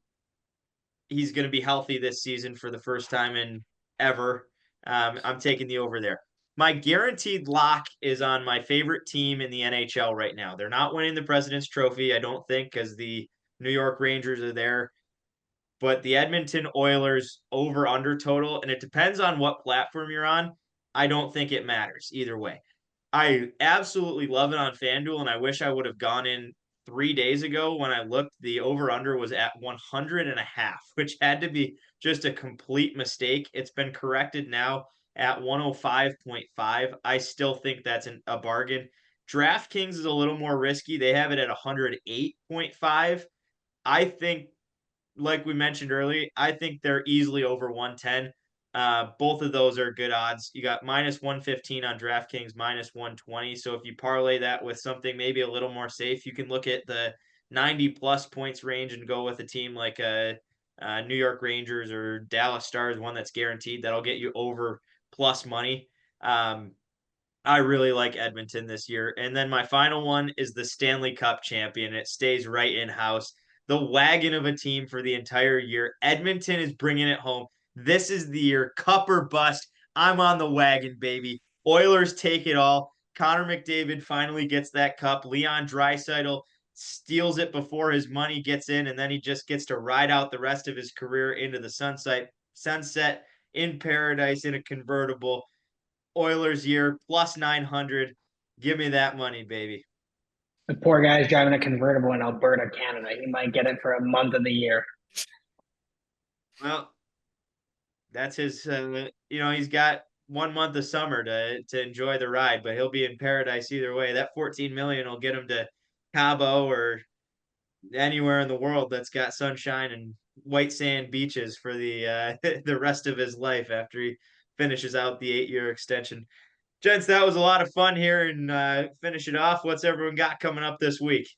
he's going to be healthy this season for the first time in ever. I'm taking the over there. My guaranteed lock is on my favorite team in the NHL right now. They're not winning the President's Trophy, I don't think, because the New York Rangers are there. But the Edmonton Oilers over-under total, and it depends on what platform you're on. I don't think it matters either way. I absolutely love it on FanDuel, and I wish I would have gone in 3 days ago. When I looked, the over-under was at 100.5, which had to be just a complete mistake. It's been corrected now at 105.5. I still think that's a bargain. DraftKings is a little more risky. They have it at 108.5. I think, like we mentioned earlier, I think they're easily over 110. Both of those are good odds. You got minus 115 on DraftKings, minus 120. So if you parlay that with something maybe a little more safe, you can look at the 90-plus points range and go with a team like New York Rangers or Dallas Stars, one that's guaranteed. That'll get you over plus money. I really like Edmonton this year. And then my final one is the Stanley Cup champion. It stays right in-house. The wagon of a team for the entire year. Edmonton is bringing it home. This is the year. Cup or bust. I'm on the wagon, baby. Oilers take it all. Connor McDavid finally gets that cup. Leon Draisaitl steals it before his money gets in, and then he just gets to ride out the rest of his career into the sunset in paradise in a convertible. Oilers year, plus 900. Give me that money, baby. The poor guy's driving a convertible in Alberta, Canada. He might get it for a month of the year. Well, that's his. He's got 1 month of summer to enjoy the ride, but he'll be in paradise either way. That 14 million will get him to Cabo or anywhere in the world that's got sunshine and white sand beaches for the the rest of his life after he finishes out the 8-year extension. Gents, that was a lot of fun here, and finish it off. What's everyone got coming up this week?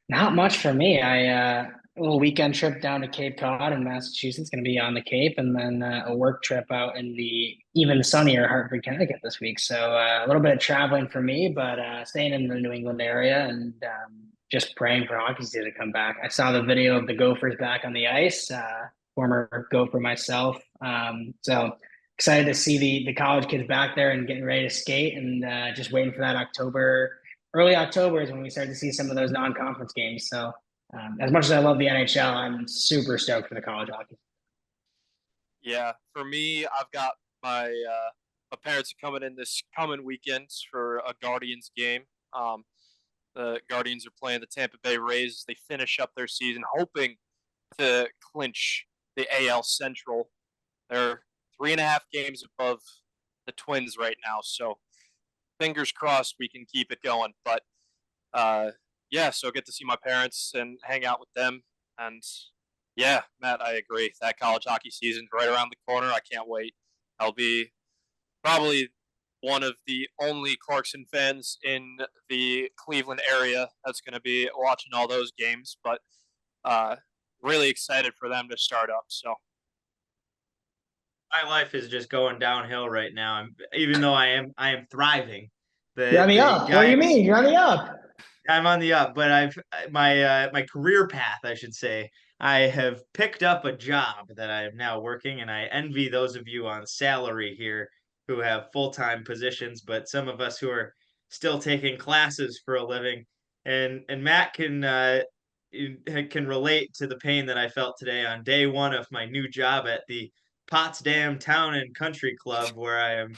Not much for me. A little weekend trip down to Cape Cod in Massachusetts, going to be on the Cape, and then a work trip out in the even sunnier Hartford, Connecticut this week. So a little bit of traveling for me, but staying in the New England area and just praying for hockey season to come back. I saw the video of the Gophers back on the ice. Former Gopher myself, so excited to see the college kids back there and getting ready to skate, and just waiting for that October. Early October is when we start to see some of those non-conference games. So as much as I love the NHL, I'm super stoked for the college hockey. Yeah, for me, I've got my parents are coming in this coming weekend for a Guardians game. The Guardians are playing the Tampa Bay Rays as they finish up their season, hoping to clinch the AL Central. They're 3.5 games above the Twins right now, so fingers crossed we can keep it going. But yeah, so get to see my parents and hang out with them. And yeah, Matt, I agree. That college hockey season's right around the corner. I can't wait. I'll be probably one of the only Clarkson fans in the Cleveland area that's going to be watching all those games. But really excited for them to start up. So My life is just going downhill right now. Even though I am thriving. You're on the up. What do you mean? You're on the up. I'm on the up, but my career path, I should say. I have picked up a job that I am now working, and I envy those of you on salary here who have full-time positions, but some of us who are still taking classes for a living, and Matt can relate to the pain that I felt today on day one of my new job at the Potsdam Town and Country Club, where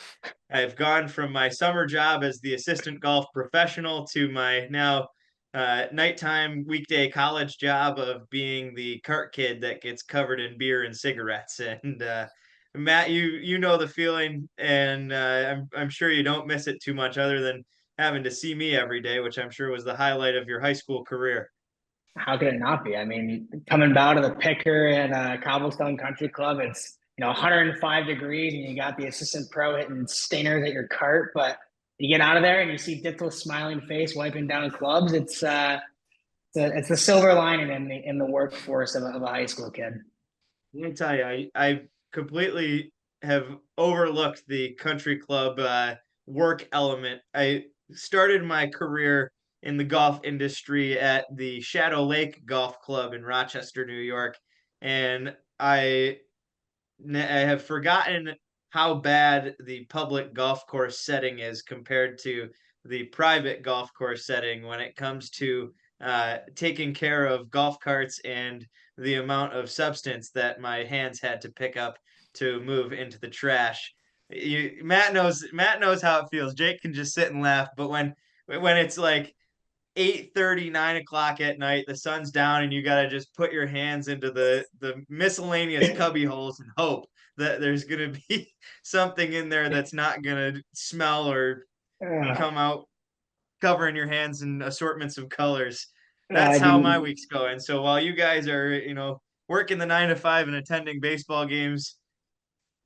I've gone from my summer job as the assistant golf professional to my now nighttime weekday college job of being the cart kid that gets covered in beer and cigarettes. And Matt, you know the feeling, and I'm sure you don't miss it too much, other than having to see me every day, which I'm sure was the highlight of your high school career. How could it not be? I mean, coming out of the picker at Cobblestone Country Club, it's 105 degrees, and you got the assistant pro hitting stingers at your cart, but you get out of there and you see Dittel's smiling face wiping down clubs. It's the silver lining in the workforce of a high school kid. Let me tell you, I completely have overlooked the country club work element. I started my career in the golf industry at the Shadow Lake Golf Club in Rochester, New York, and I have forgotten how bad the public golf course setting is compared to the private golf course setting when it comes to taking care of golf carts and the amount of substance that my hands had to pick up to move into the trash. Matt knows how it feels. Jake can just sit and laugh, but when it's like 8:30, 9 o'clock at night, the sun's down, and you got to just put your hands into the miscellaneous cubby holes and hope that there's going to be something in there that's not going to smell or come out covering your hands in assortments of colors. That's how my week's going. So while you guys are, working the 9 to 5 and attending baseball games,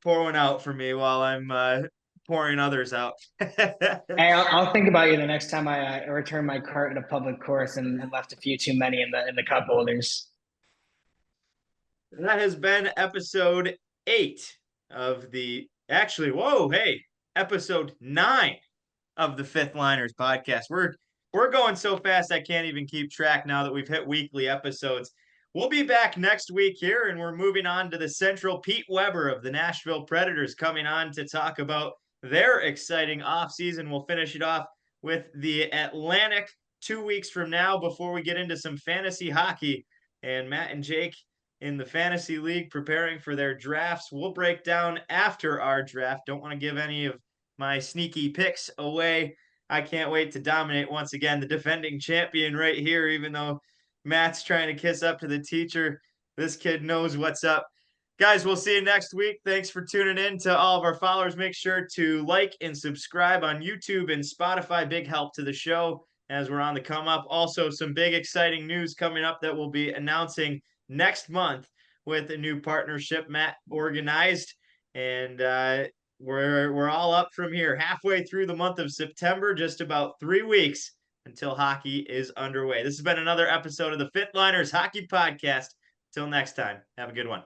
pour one out for me while I'm pouring others out. Hey, I'll think about you the next time I return my cart in a public course and left a few too many in the cup holders. That has been episode 8 of episode 9 of the Fifth Liners podcast. We're going so fast I can't even keep track now that we've hit weekly episodes. We'll be back next week here, and we're moving on to the Central. Pete Weber of the Nashville Predators coming on to talk about their exciting offseason. We'll finish it off with the Atlantic 2 weeks from now before we get into some fantasy hockey. And Matt and Jake in the fantasy league preparing for their drafts. We'll break down after our draft. Don't want to give any of my sneaky picks away. I can't wait to dominate once again. The defending champion right here, even though Matt's trying to kiss up to the teacher. This kid knows what's up. Guys, we'll see you next week. Thanks for tuning in. To all of our followers, make sure to like and subscribe on YouTube and Spotify. Big help to the show as we're on the come up. Also, some big exciting news coming up that we'll be announcing next month with a new partnership Matt organized. And we're all up from here. Halfway through the month of September, just about 3 weeks until hockey is underway. This has been another episode of the Fifth Liners Hockey Podcast. Till next time, have a good one.